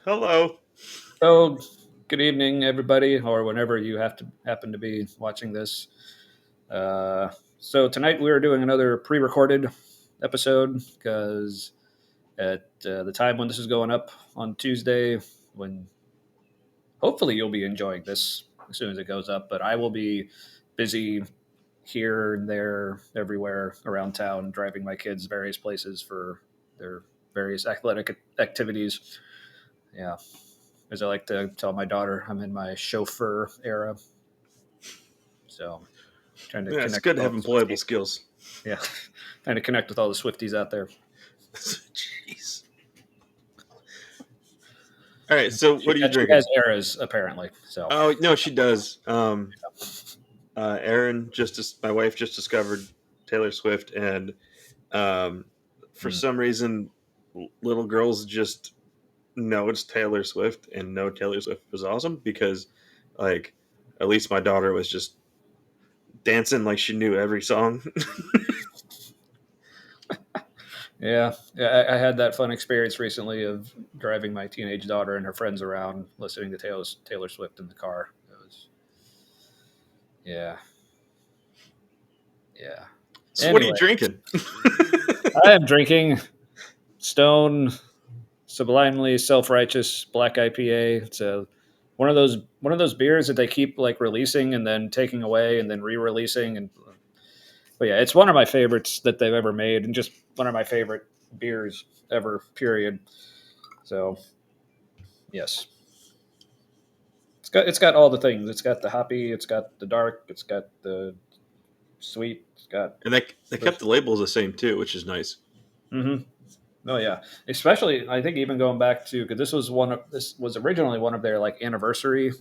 Hello. So, good evening, everybody, or whenever you have to happen to be watching this. So tonight we are doing another pre-recorded episode because at the time when this is going up on Tuesday, when hopefully you'll be enjoying this as soon as it goes up, but I will be busy here and there, everywhere around town, driving my kids various places for their various athletic activities. Yeah, as I like to tell my daughter, I'm in my chauffeur era. So trying to Yeah, it's connect good with to all have the employable Swifties. skills. Yeah, trying to connect with all the Swifties out there. Jeez. All right. So, She, what are you she has drinking? eras apparently. So Oh no, she does. Erin my wife just discovered Taylor Swift, and um, for mm, some reason, little girls just know it's Taylor Swift and know Taylor Swift was awesome because, like, at least my daughter was just dancing like she knew every song. yeah, I had that fun experience recently of driving my teenage daughter and her friends around, listening to Taylor Swift in the car. It was yeah, yeah. So, what are you Anyway, drinking? I am drinking Stone Sublimely Self-Righteous Black IPA. It's a one of those beers that they keep like releasing and then taking away and then re-releasing. And but yeah, it's one of my favorites that they've ever made, and just one of my favorite beers ever. Period. So yes, it's got all the things. It's got the hoppy. It's got the dark. It's got the sweet. It's got And they kept the labels the same too, which is nice. mm-hmm. Oh yeah, especially I think even going back to because this was originally one of their like anniversary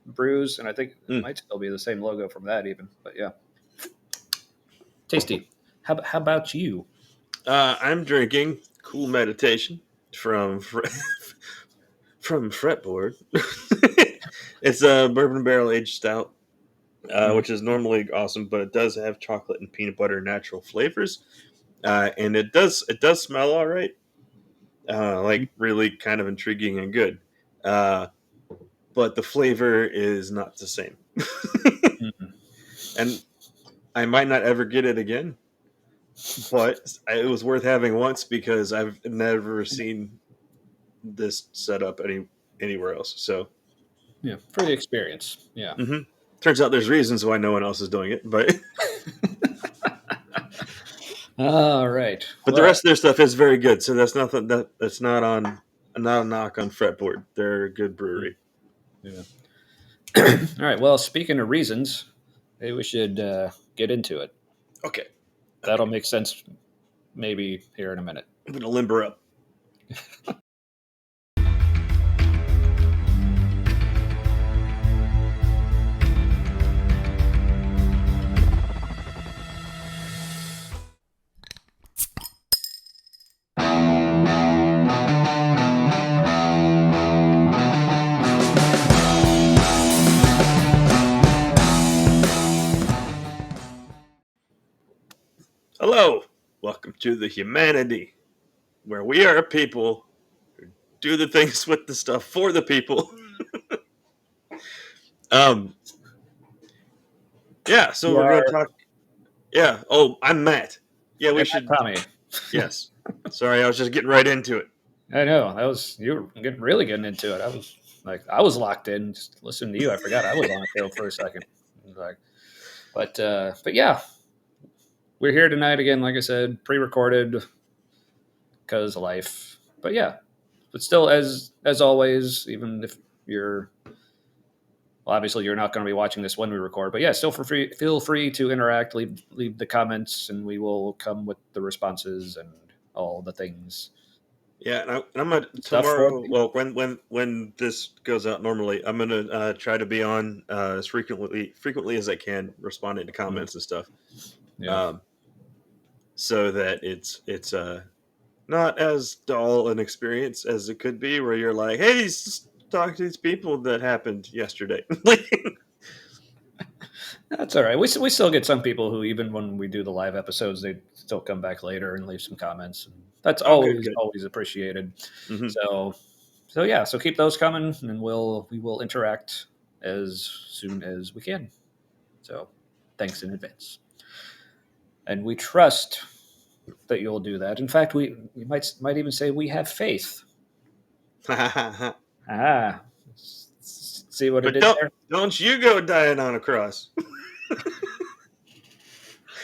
brews, and I think it Mm. might still be the same logo from that even. But yeah, tasty. How about you? I'm drinking Cool Meditation from from Fretboard. It's a bourbon barrel aged stout, Mm, which is normally awesome, but it does have chocolate and peanut butter natural flavors, and it does smell all right, like really kind of intriguing and good. Uh, but the flavor is not the same, mm, and I might not ever get it again. But it was worth having once because I've never seen this set up anywhere else. So yeah, for the experience. Yeah. hmm turns out there's reasons why no one else is doing it, but All right. but the Well, rest of their stuff is very good. So that's nothing that's not a knock on Fretboard. They're a good brewery. yeah. All right. Well, speaking of reasons, maybe we should get into it. Okay, That'll okay, make sense maybe here in a minute. I'm gonna limber up. Hello, welcome to the Humanity, where we are a people who do the things with the stuff for the people. um, yeah. So You we're gonna are talk. Yeah. Oh, I'm Matt. Yeah, we and should. I'm Tommy. Yes. Sorry, I was just getting right into it. I know that was you were really getting into it. I was locked in, just listening to you. I forgot I was on a show for a second. Like, but yeah, we're here tonight again. Like I said, pre-recorded because of life. But yeah, but still, as always, even if you're well, obviously you're not going to be watching this when we record. But yeah, still feel free to interact, leave the comments, and we will come with the responses and all the things Yeah, and I'm gonna stuff for the tomorrow. people. Well, when this goes out normally, I'm gonna try to be on as frequently as I can, responding to Mhm. comments and stuff, Yeah. um, so that it's not as dull an experience as it could be, where you're like, hey, talk to these people that happened yesterday. That's all right. We still get some people who, even when we do the live episodes, they still come back later and leave some comments. And that's Oh, good, always good. always appreciated. Hmm. So So yeah, so keep those coming, and we will interact as soon as we can. So thanks in advance, and we trust that you'll do that. In fact, we might even say we have faith. But Ah, see what I did there? don't you go dying on a cross.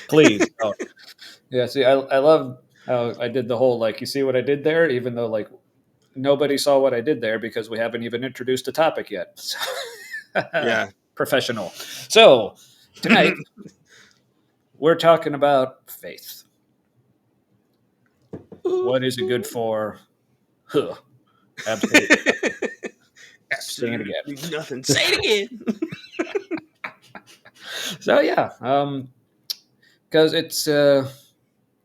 Please. Oh, yeah. See, I love how I did the whole like you see what I did there, even though like nobody saw what I did there because we haven't even introduced a topic yet. Yeah. Professional. So tonight we're talking about faith. What is it good for? Huh. Absolutely. Sing it again. Absolutely nothing. Say it again. So yeah, because it's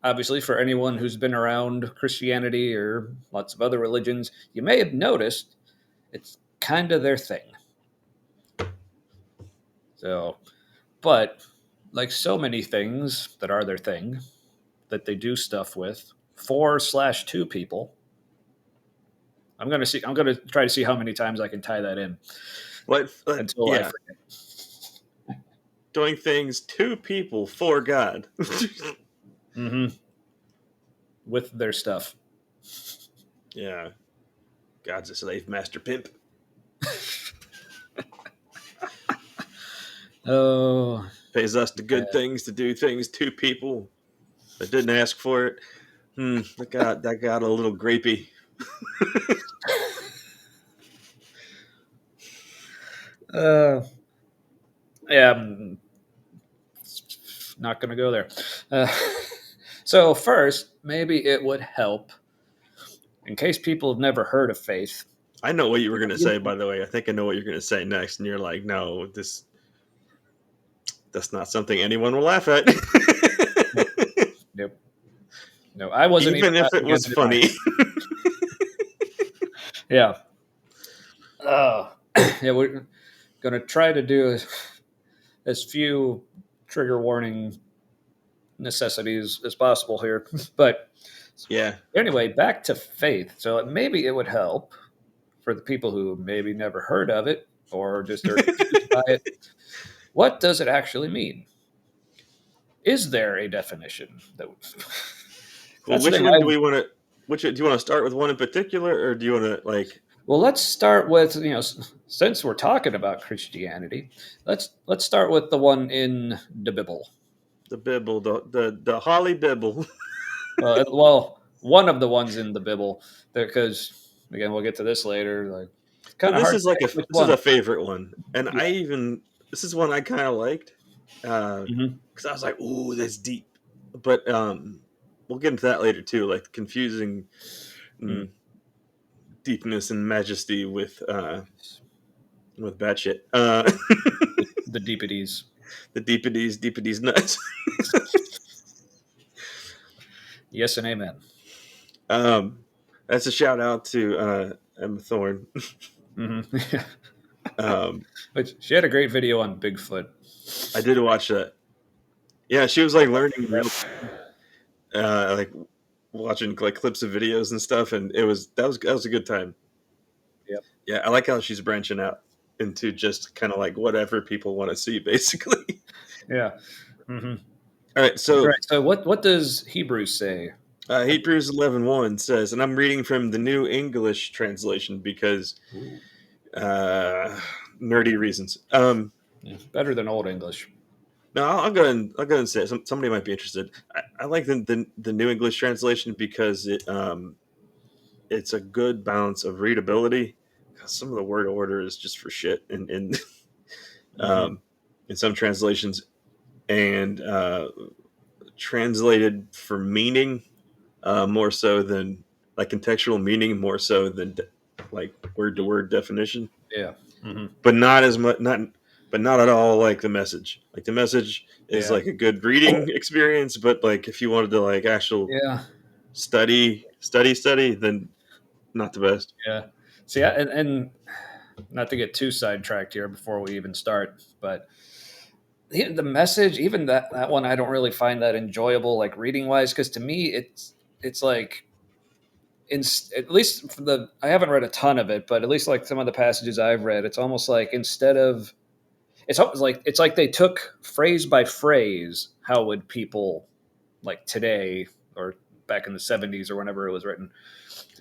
obviously for anyone who's been around Christianity or lots of other religions, you may have noticed it's kind of their thing. So, but like so many things that are their thing, that they do stuff with, 4/2 people. I'm gonna see. I'm gonna try to see how many times I can tie that in What? until I Yeah. forget. Doing things to people for God. Mm-hmm. With their stuff. Yeah. God's a slave master pimp. Oh, Pays us the good things to do things to people that didn't ask for it. That got a little grapey. uh, yeah. Not gonna go there. Uh, so first, maybe it would help in case people have never heard of faith. I know what you were gonna say, by the way. I think I know what you're gonna say next, and you're like, no, that's not something anyone will laugh at. Nope. No, I wasn't even Even if it laughing was at it either. funny. Yeah. Yeah, we're gonna try to do as few trigger warning necessities as possible here. But Yeah. anyway, back to faith. So maybe it would help for the people who maybe never heard of it or just are confused by it. What does it actually mean? Is there a definition? Well, That's the which thing. one do we want to? Which do you want to start with one in particular, or do you want to like Well, let's start with since we're talking about Christianity, let's start with the one in the Bible. the Bible, the Holly Bible? Well, one of the ones in the Bible, because again, we'll get to this later. Like, it's So kind of this hard is to like pick which this is one. a favorite one, and Yeah. this is one I kind of liked, Mhm. because I was like, "Ooh, that's deep," but we'll get into that later too, like confusing Mm. deepness and majesty with batshit. The deepities. The deepities nuts. Yes and amen. um, that's a shout out to Emma Thorne. Hmm. um, But she had a great video on Bigfoot. I did watch that. Yeah, she was like learning real, like watching like clips of videos and stuff, and that was a good time. Yep. Yeah, I like how she's branching out into just kind of like whatever people want to see, basically. Yeah. Hmm. All right, so Right. So what does Hebrews say? Hebrews 11:1 says, and I'm reading from the New English translation because Ooh. uh, nerdy reasons. Yeah, better than Old English. No, I'll go and say it. Somebody might be interested. I like the New English translation because it's a good balance of readability. 'Cause some of the word order is just for shit Hmm. in some translations, and translated for meaning more so than like contextual meaning more so than like word to word definition, Yeah. Hmm. but not as much but not at all like the message. Like the message is Yeah. like a good reading experience, but like if you wanted to like actual Yeah. study, then not the best. Yeah. See, and not to get too sidetracked here before we even start, but the message, even that one, I don't really find that enjoyable, like reading wise, because to me, it's like at least for I haven't read a ton of it, but at least like some of the passages I've read, it's almost like instead of it's like they took phrase by phrase, how would people like today or back in the 70s or whenever it was written,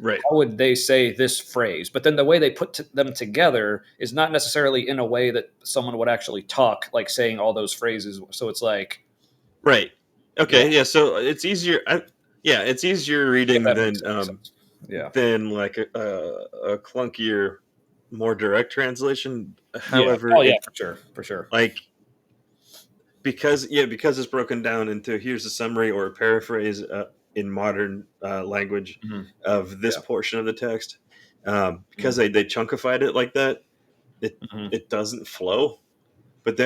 Right. how would they say this phrase? But then the way they put them together is not necessarily in a way that someone would actually talk, like saying all those phrases. So it's like, Right. yeah, Okay. Yeah. So it's easier. It's easier if reading that makes sense. Yeah. than like a clunkier, more direct translation. Yeah. However, Oh, yeah, it for sure. For sure. like because it's broken down into here's a summary or a paraphrase in modern language Mhm. of this Yeah. portion of the text. Because Mhm. they chunkified it like that, it Mhm. it doesn't flow. But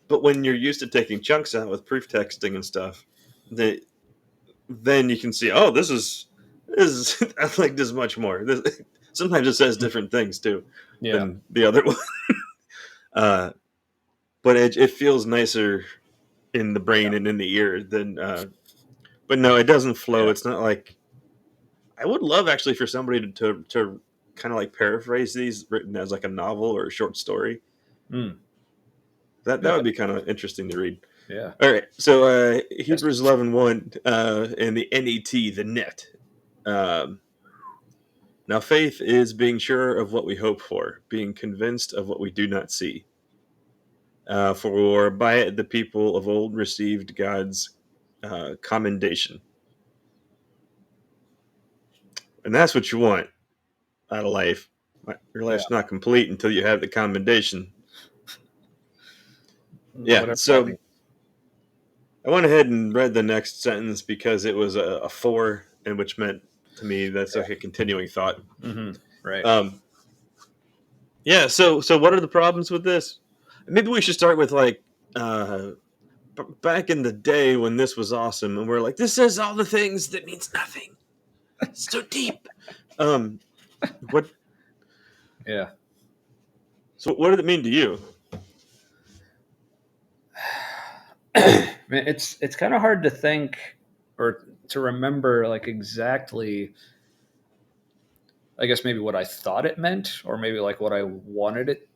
but when you're used to taking chunks out with proof texting and stuff, then you can see, oh, this is I like this much more. Sometimes it says Mhm. different things too Yeah. than the other one. uh, but it feels nicer in the brain Yeah. and in the ear than. But no, it doesn't flow. Yeah. It's not like I would love actually for somebody to kind of like paraphrase these written as like a novel or a short story. Mm. That Yeah. would be kind of interesting to read. Yeah. All right, so Yes. Hebrews 11:1 and the NET, the net. Um, Now, faith is being sure of what we hope for, being convinced of what we do not see. For by it the people of old received God's commendation. And that's what you want out of life. Your Yeah. life's not complete until you have the commendation. Yeah, Whatever that so means. I went ahead and read the next sentence because it was a four, and which meant to me that's like a continuing thought. Hmm. Right. Um, yeah, so what are the problems with this? Maybe we should start with like back in the day when this was awesome, and we're like, this says all the things that means nothing. It's so deep. Um, what? Yeah. So what did it mean to you? Man, it's kind of hard to think or to remember like exactly, I guess maybe what I thought it meant or maybe like what I wanted it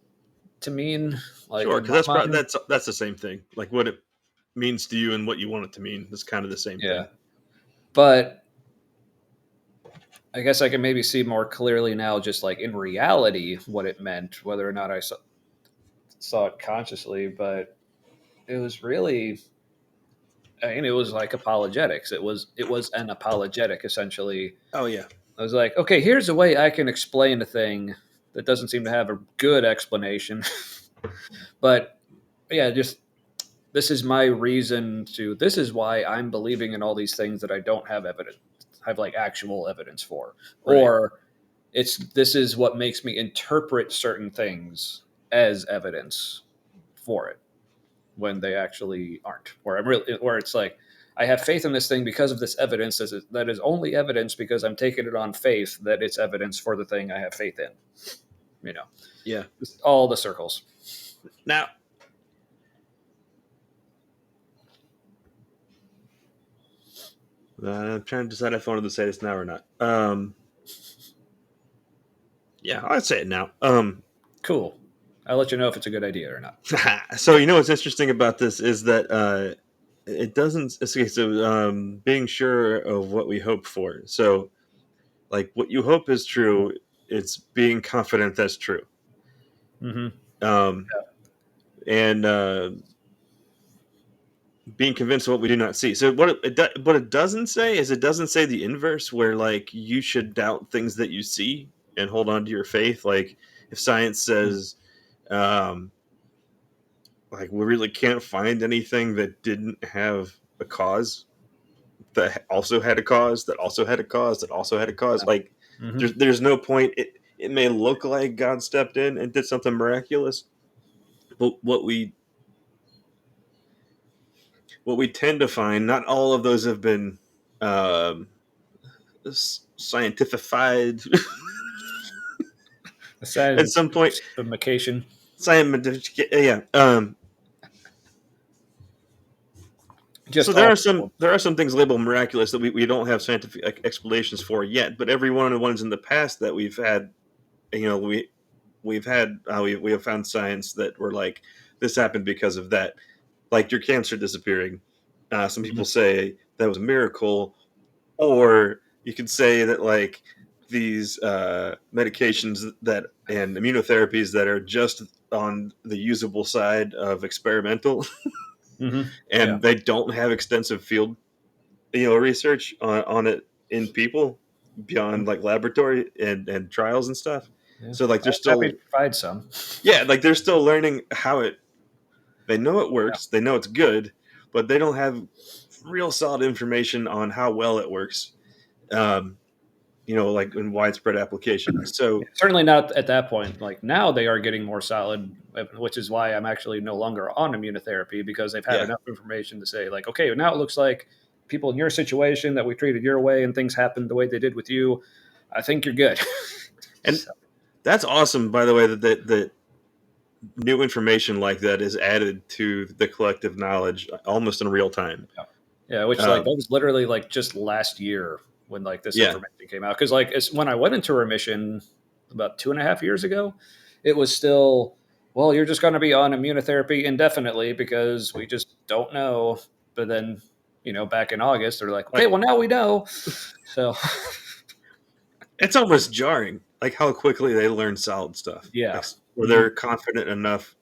to mean, like Sure, in because my mind. that's the same thing. Like what it means to you and what you want it to mean is kind of the same Yeah. thing. But I guess I can maybe see more clearly now just like in reality what it meant, whether or not I saw it consciously, but it was really, I mean, it was like apologetics. It was an apologetic essentially. Oh yeah, I was like, okay, here's a way I can explain a thing that doesn't seem to have a good explanation. But yeah, just this is my reason to, this is why I'm believing in all these things that I don't have like actual evidence for. right. Or this is what makes me interpret certain things as evidence for it when they actually aren't. Or it's like, I have faith in this thing because of this evidence that is only evidence because I'm taking it on faith that it's evidence for the thing I have faith in. You know, Yeah. just all the circles. Now, I'm trying to decide if I wanted to say this now or not. Yeah, I'd say it now. Cool. I'll let you know if it's a good idea or not. So you know what's interesting about this is that it doesn't. Okay, so being sure of what we hope for. So like what you hope is true, it's being confident that's true. Mm-hmm. Um, and being convinced of what we do not see. So what it doesn't say is it doesn't say the inverse, where like you should doubt things that you see and hold on to your faith. Like if science says, um, like we really can't find anything that didn't have a cause, that also had a cause, that also had a cause, that also had a cause. Like Mm-hmm. there's no point. It may look like God stepped in and did something miraculous, but what we tend to find, not all of those have been um, scientified at some point. Scientification. Scientific, yeah. just So all. there are some things labeled miraculous that we don't have scientific explanations for yet, but every one of the ones in the past that we've had, we've had we have found science that were like this happened because of that, like your cancer disappearing. Some Mhm. people say that was a miracle, or you could say that like these medications that and immunotherapies that are just on the usable side of experimental, Mhm. Yeah. and they don't have extensive field research on it in people beyond like laboratory and trials and stuff. Yeah. So like I'm they're happy still to provide some. like they're still learning how it. They know it works. They know it's good, but they don't have real solid information on how well it works. Um, like in widespread application. So Certainly not at that point. Like now, they are getting more solid, which is why I'm actually no longer on immunotherapy because they've had yeah, enough information to say, like, okay, now it looks like people in your situation that we treated your way and things happened the way they did with you. I think you're good. and So, that's awesome. By the way, that new information like that is added to the collective knowledge almost in real time. yeah, which like that Um, was literally like just last year when like this yeah, information came out. Because like it's when I went into remission about 2.5 years ago, it was still well, you're just going to be on immunotherapy indefinitely because we just don't know. But then back in August, they're like, okay, like well now we know. So it's almost jarring, like how quickly they learn solid stuff, yeah. like where Mhm. they're confident enough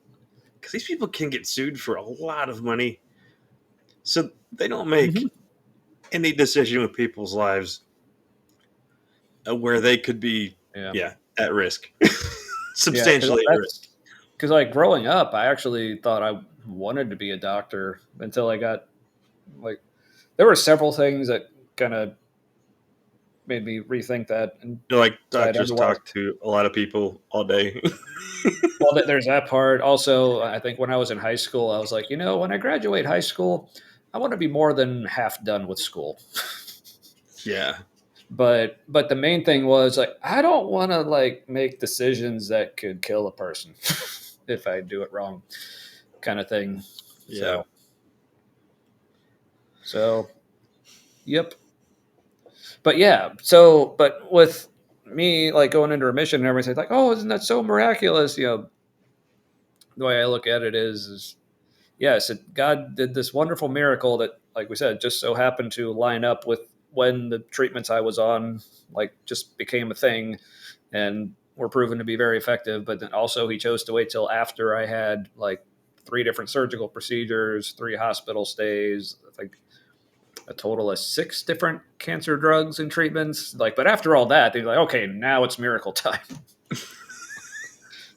because these people can get sued for a lot of money, so they don't Mhm. make any decision with people's lives where they could be, Yeah. at risk, Yeah, because substantially at risk. that's because like growing up, I actually thought I wanted to be a doctor until I got like there were several things that kind of made me rethink that and Like decide doctors otherwise. talk to a lot of people all day. Well, there's that part. Also, I think when I was in high school, I was like, when I graduate high school, I want to be more than half done with school. Yeah, But the main thing was like, I don't want to like make decisions that could kill a person if I do it wrong, kind of thing. yeah. So yep. But yeah, but with me like going into remission and everything, like, oh, isn't that so miraculous? The way I look at it is yes, God did this wonderful miracle that, like we said, just so happened to line up with when the treatments I was on, like, just became a thing and were proven to be very effective. But then also, He chose to wait till after I had like 3 different surgical procedures, 3 hospital stays, I think a total of 6 different cancer drugs and treatments. Like, but after all that, they're like, okay, now it's miracle time.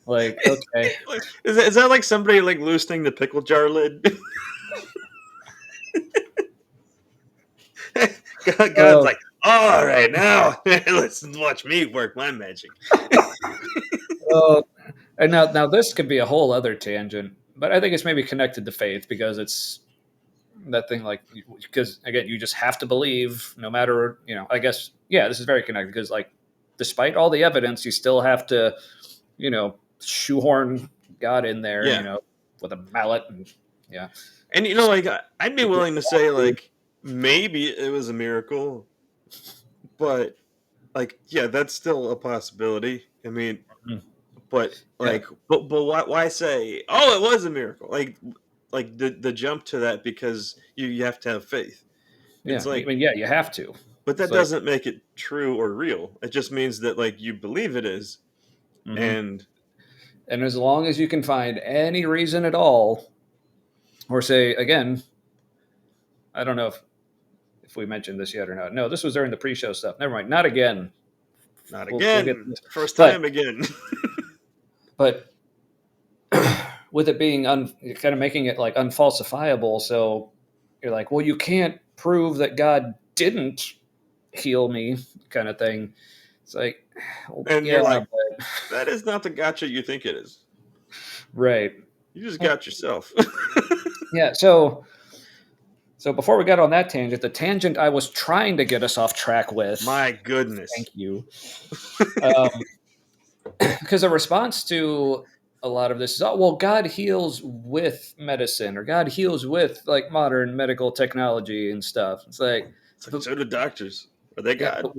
Like, okay, Is that like somebody like loosening the pickle jar lid? God's oh, like, all right, now let's watch me work my magic. oh, and now this could be a whole other tangent, but I think it's maybe connected to faith because it's that thing like because again you just have to believe no matter I guess yeah this is very connected because like despite all the evidence you still have to shoehorn God in there Yeah, with a mallet and yeah and like I'd be willing to say like maybe it was a miracle, but like yeah, that's still a possibility. I mean, Mhm. but Yeah, like, but why say oh it was a miracle? Like the jump to that because you have to have faith. yeah. It's I like, mean, yeah, you have to. but It's that like, doesn't make it true or real. It just means that like you believe it is, mhm. and And as long as you can find any reason at all, or say again, I don't know if we mentioned this yet or not. No, this was during the pre-show stuff. Never mind. Not again. not We'll get to again, this. first But time again. but with it being kind of making it like unfalsifiable, so you're like, well, you can't prove that God didn't heal me, kind of thing. It's like, well, And yeah, you're like, but that is not the gotcha you think it is. right. You just Well, got yourself. yeah. So before we got on that tangent, the tangent I was trying to get us off track with. My goodness. Thank you. Because the response to a lot of this is, oh, well, God heals with medicine, or God heals with like modern medical technology and stuff. It's like, It's like but, so do doctors. Are they yeah, God?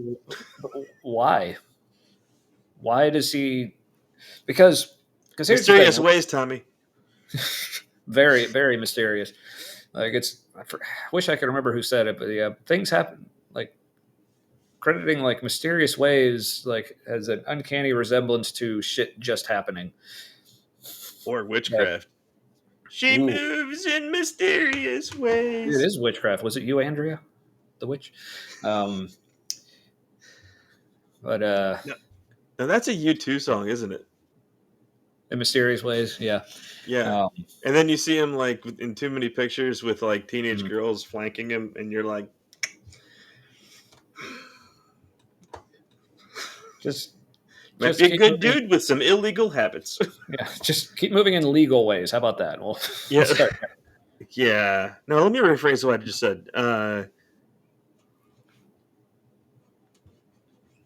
but why? Why does he? Because here's the thing. Mysterious ways, Tommy. Very, very mysterious. Like I wish I could remember who said it, but yeah, things happen. Like crediting like mysterious ways, like has an uncanny resemblance to shit just happening. Or Like, witchcraft. She ooh, moves in mysterious it ways. is witchcraft. Was it you, Andrea, the witch? Um, but No, now that's a U2 song, isn't it? in mysterious ways, yeah. Yeah. Um, And then you see him like in too many pictures with like teenage mm, girls flanking him, and you're like, just might just be a keep good moving. dude with some illegal habits. Yeah, just keep moving in legal ways. How about that? We'll Yeah. start there. Yeah. No, let me rephrase what I just said.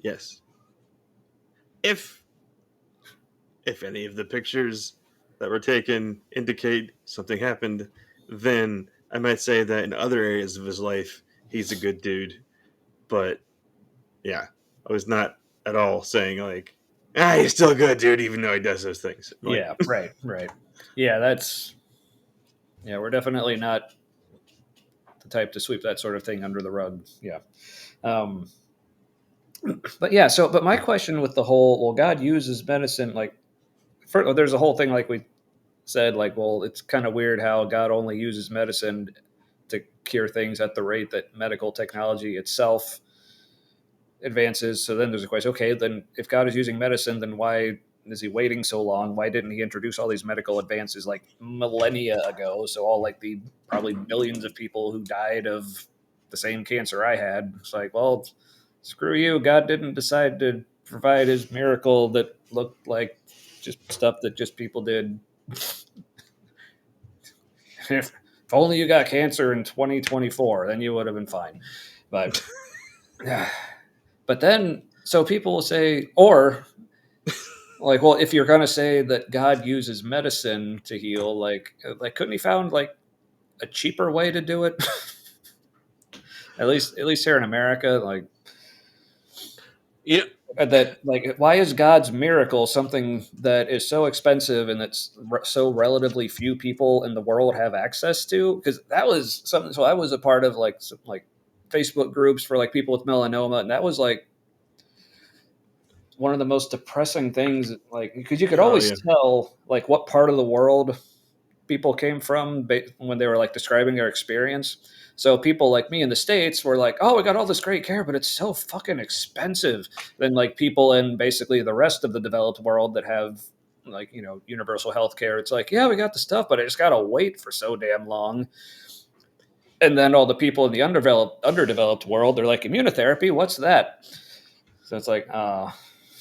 Yes. If any of the pictures that were taken indicate something happened, then I might say that in other areas of his life, he's a good dude. But yeah, I was not at all saying like, he's still a good dude, even though he does those things. Like, Yeah, right, right. Yeah, yeah, we're definitely not the type to sweep that sort of thing under the rug. Yeah. Um, but yeah, but my question with the whole, well, God uses medicine, like, there's a whole thing, like we said, like, well, it's kind of weird how God only uses medicine to cure things at the rate that medical technology itself advances. So then there's a question, okay, then if God is using medicine, then why is he waiting so long? Why didn't he introduce all these medical advances like millennia ago? So all like the probably millions of people who died of the same cancer I had. It's like, well, screw you. God didn't decide to provide his miracle that looked like just stuff that just people did. If only you got cancer in 2024, then you would have been fine. But but then so people will say, or like, well, if you're gonna say that God uses medicine to heal, like couldn't he found like a cheaper way to do it? At least here in America, like yeah, that, like why is God's miracle something that is so expensive and that's so relatively few people in the world have access to? Because that was something. So I was a part of like some, like Facebook groups for like people with melanoma, and that was like one of the most depressing things, like because you could oh always yeah, tell like what part of the world people came from when they were like describing their experience. So people like me in the States were like, oh, we got all this great care, but it's so fucking expensive. Then like people in basically the rest of the developed world that have like, universal health care, it's like, yeah, we got the stuff, but I just gotta wait for so damn long. And then all the people in the underdeveloped world, they're like, immunotherapy, what's that? So it's like,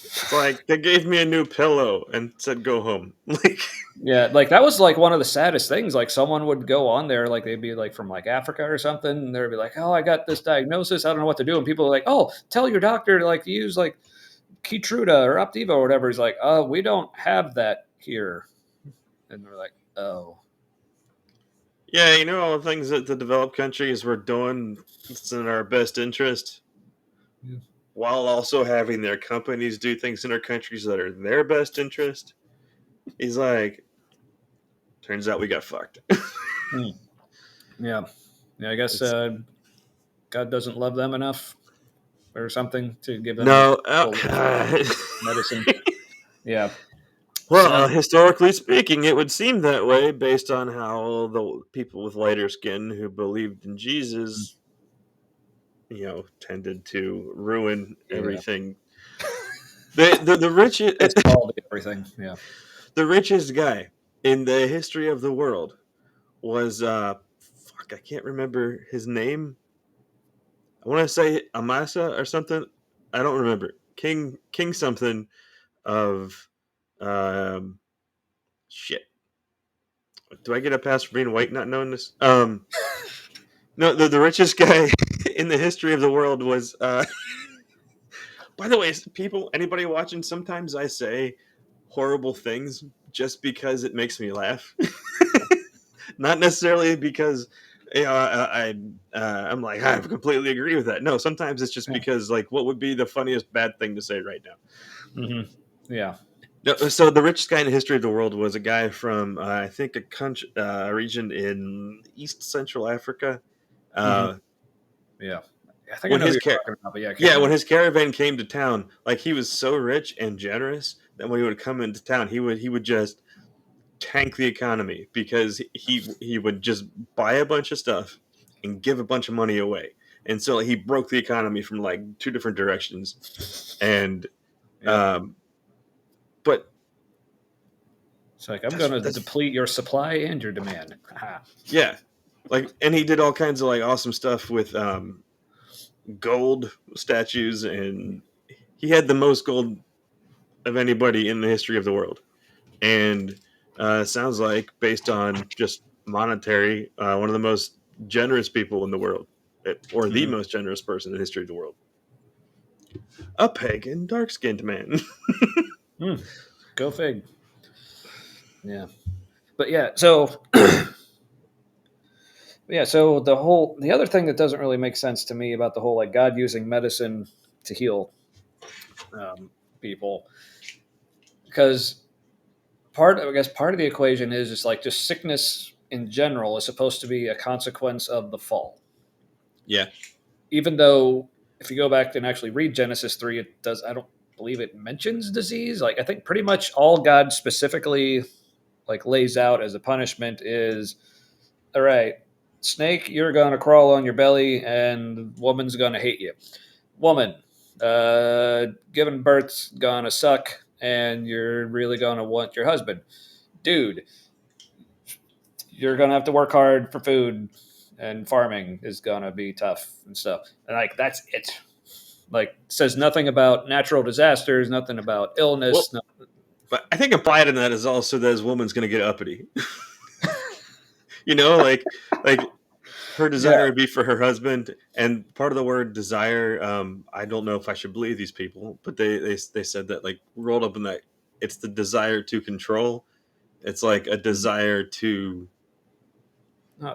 it's like they gave me a new pillow and said go home. Like, yeah, like that was like one of the saddest things. Like someone would go on there, like they'd be like from like Africa or something, and they'd be like, "Oh, I got this diagnosis. I don't know what to do." And people are like, "Oh, tell your doctor to like use like Keytruda or Opdivo or whatever." He's like, we don't have that here." And we're like, "Oh, yeah, all the things that the developed countries were doing, it's in our best interest, yeah. while also having their companies do things in our countries that are in their best interest. He's like, turns out we got fucked. Hmm. Yeah, yeah." I guess It's God doesn't love them enough or something to give them the no. full medicine. Yeah. Well, Uh, historically speaking, it would seem that way based on how the people with lighter skin who believed in Jesus, tended to ruin yeah, everything. The richest it's called everything. Yeah. the richest guy in the history of the world was fuck, I can't remember his name. I want to say Amasa or something. I don't remember. King something of um shit. Do I get a pass for being white not knowing this? No, the richest guy in the history of the world was by the way, people, anybody watching, sometimes I say horrible things just because it makes me laugh. Not necessarily because I'm like I completely agree with that. No, sometimes it's just Yeah. because like what would be the funniest bad thing to say right now. Yeah. No, so the richest guy in the history of the world was a guy from I think a country, a region in East Central Africa. hmm Uh, Yeah. I think I when know who his you're talking about, but yeah, I can't yeah, when remember. his caravan came to town, like he was so rich and generous that when he would come into town, he would just tank the economy because he would just buy a bunch of stuff and give a bunch of money away, and so he broke the economy from like two different directions. And Yep. um, but It's like I'm that's going to that's deplete your supply and your demand. Ha. yeah, like and he did all kinds of like awesome stuff with gold statues, and he had the most gold of anybody in the history of the world. And sounds like based on just monetary, one of the most generous people in the world, or the Mhm. most generous person in the history of the world. A pagan, dark-skinned man. Hmm. Go fig. Yeah. But yeah, so so the other thing that doesn't really make sense to me about the whole like God using medicine to heal people, because part of the equation is just like just sickness in general is supposed to be a consequence of the fall. Yeah, Even though if you go back and actually read Genesis 3, it does I don't believe it mentions disease. Like I think pretty much all God specifically like lays out as a punishment is all right, snake, you're gonna crawl on your belly and woman's gonna hate you. Woman, giving birth's gonna suck and you're really gonna want your husband. Dude, you're gonna have to work hard for food and farming is gonna be tough and stuff. And like that's it. Like says nothing about natural disasters, nothing about well, illness. No, but I think implied in that is also that his woman's going to get uppity. You know, like her yeah, desire would be for her husband, and part of the word desire, I don't know if I should believe these people, but they said that like rolled up in that it's the desire to control. It's like a desire to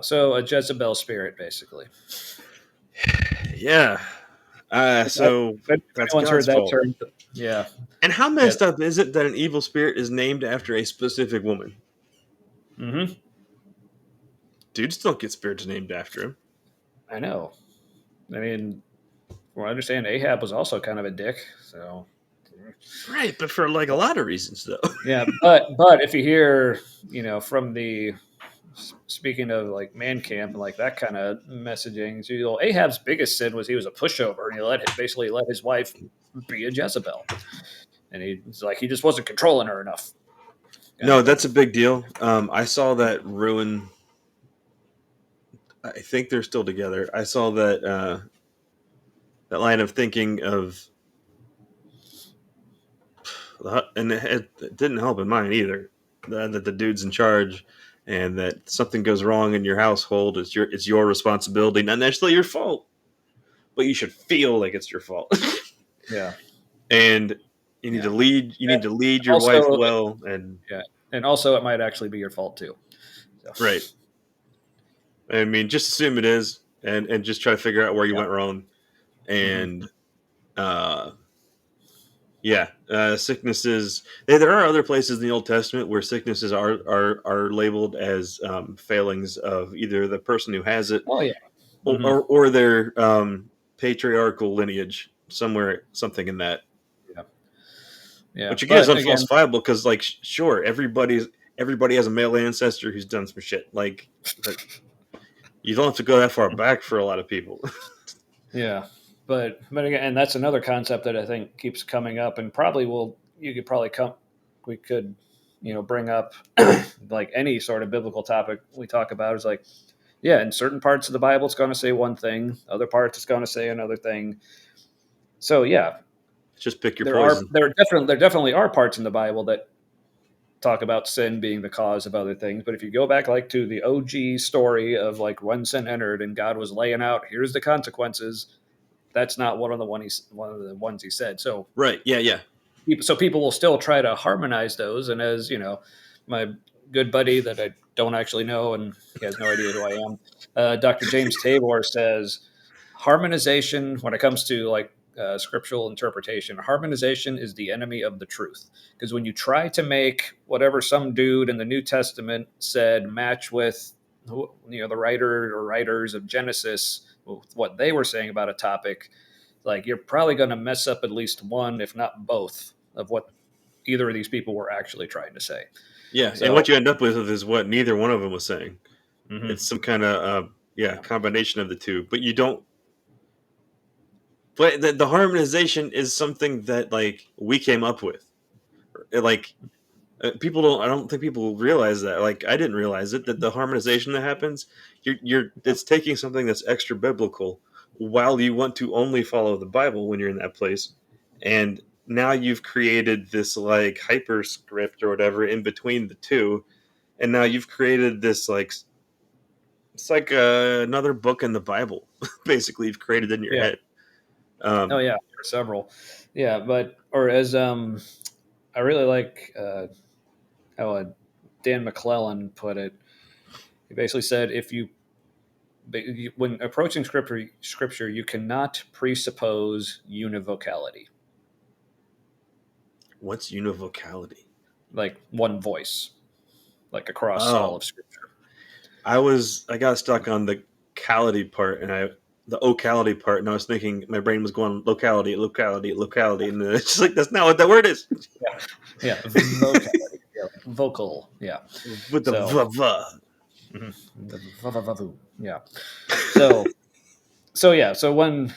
so a Jezebel spirit, basically. yeah. That, So if that's anyone's heard God's that fault. term, yeah, And how yeah. messed up is it that an evil spirit is named after a specific woman? hmm Dudes don't get spirits named after him. I know. I mean, well, I understand Ahab was also kind of a dick. So Right, but for like a lot of reasons though. yeah, but if you hear, from the speaking of like man camp and like that kind of messaging, so, Ahab's biggest sin was he was a pushover and he basically let his wife be a Jezebel, and he's like he just wasn't controlling her enough, kind No, of that's thing. a big deal. I saw that ruin. I think they're still together. I saw that line of thinking of, and it didn't help in mine either. That the dude's in charge, and that something goes wrong in your household, it's your responsibility, not necessarily your fault, but you should feel like it's your fault. Yeah, And yeah. you need to lead your wife Also, well, and yeah, and also it might actually be your fault too. So, right. I mean, just assume it is, and just try to figure out where you yeah. went wrong. hmm And uh, yeah, sicknesses. There are other places in the Old Testament where sicknesses are labeled as failings of either the person who has it Oh yeah. or hmm or their patriarchal lineage, somewhere something in that. Yeah. Yeah. Which again is But again, unfalsifiable because, like, sure, everybody has a male ancestor who's done some shit. Like, but you don't have to go that far back for a lot of people. yeah. But again, and that's another concept that I think keeps coming up, and probably will. You could probably come. We could, bring up like any sort of biblical topic we talk about is like, yeah, in certain parts of the Bible, it's going to say one thing, other parts it's going to say another thing. So yeah, Just pick your there are poison. there definitely are parts in the Bible that talk about sin being the cause of other things. But if you go back like to the OG story of like when sin entered and God was laying out, here's the consequences. That's not one of the ones he said. So Right? Yeah, yeah. so people will still try to harmonize those. And as you know, my good buddy that I don't actually know, and he has no idea who I am, Dr. James Tabor says harmonization, when it comes to like scriptural interpretation, harmonization is the enemy of the truth. Because when you try to make whatever some dude in the New Testament said match with the writer or writers of Genesis, what they were saying about a topic, like you're probably going to mess up at least one, if not both, of what either of these people were actually trying to say. Yeah, and So, what you end up with is what neither one of them was saying. mhm. It's some kind of combination of the two, but you don't. But the harmonization is something that like we came up with. Like people don't. I don't think people realize that. Like I didn't realize it, that the harmonization that happens, it's taking something that's extra biblical while you want to only follow the Bible when you're in that place, and now you've created this like hyperscript or whatever in between the two, and now you've created this like it's like another book in the Bible. Basically, you've created in your Yeah. head. Oh Um, yeah, several. Yeah, but or as I really like how Dan McClellan put it. He basically said if when approaching scripture, you cannot presuppose univocality, what's univocality? like one voice, like across all Oh, of scripture. I got stuck on the cality part, and the ocality part, and I was thinking my brain was going locality, locality, locality, and it's just like that's not what that word is. Yeah, yeah, vocality, yeah, vocal, yeah. With the So, v. yeah. So yeah. So when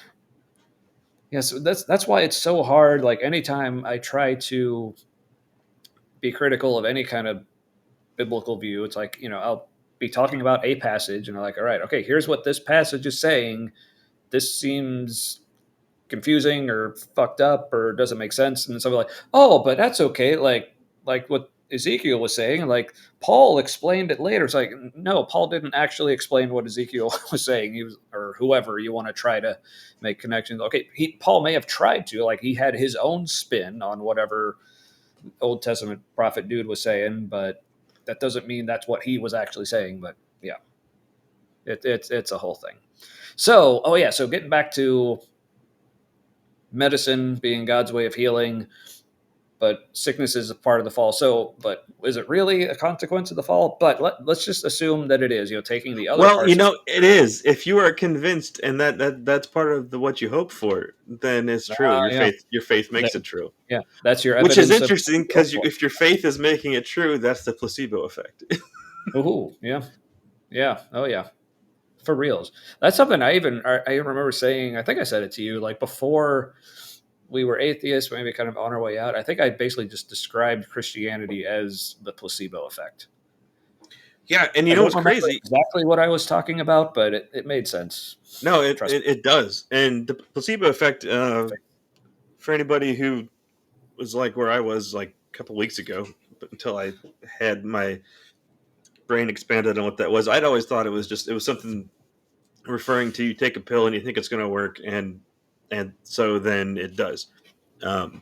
yes, that's why it's so hard. Like anytime I try to be critical of any kind of biblical view, it's like I'll be talking about a passage, and I'm like, all right, okay, here's what this passage is saying. This seems confusing or fucked up or doesn't make sense, and somebody like, oh, but that's okay. Like what Ezekiel was saying, like Paul explained it later. It's like, no, Paul didn't actually explain what Ezekiel was saying. He was, or whoever you want to try to make connections. Okay, Paul may have tried to, like he had his own spin on whatever Old Testament prophet dude was saying, but that doesn't mean that's what he was actually saying. But yeah, it's a whole thing. So, oh yeah, so getting back to medicine being God's way of healing, but sickness is a part of the fall. So, but is it really a consequence of the fall? But let's just assume that it is. Taking the other Well, parts of it is. If you are convinced, and that's part of what you hope for, then it's true. yeah, Your faith that, makes it true. yeah, that's your Which is evidence of. interesting because if your faith is making it true, that's the placebo effect. Oh yeah, yeah, oh yeah, for reals. That's something I remember saying. I think I said it to you like before we were atheists, maybe kind of on our way out. I think I basically just described Christianity as the placebo effect. Yeah, and I don't what's remember crazy? exactly what I was talking about, but it made sense. No, Trust it does. And the placebo effect, me. for anybody who was like where I was like a couple weeks ago, but until I had my brain expanded on what that was, I'd always thought it was something referring to you take a pill and you think it's going to work, and so then it does. Um,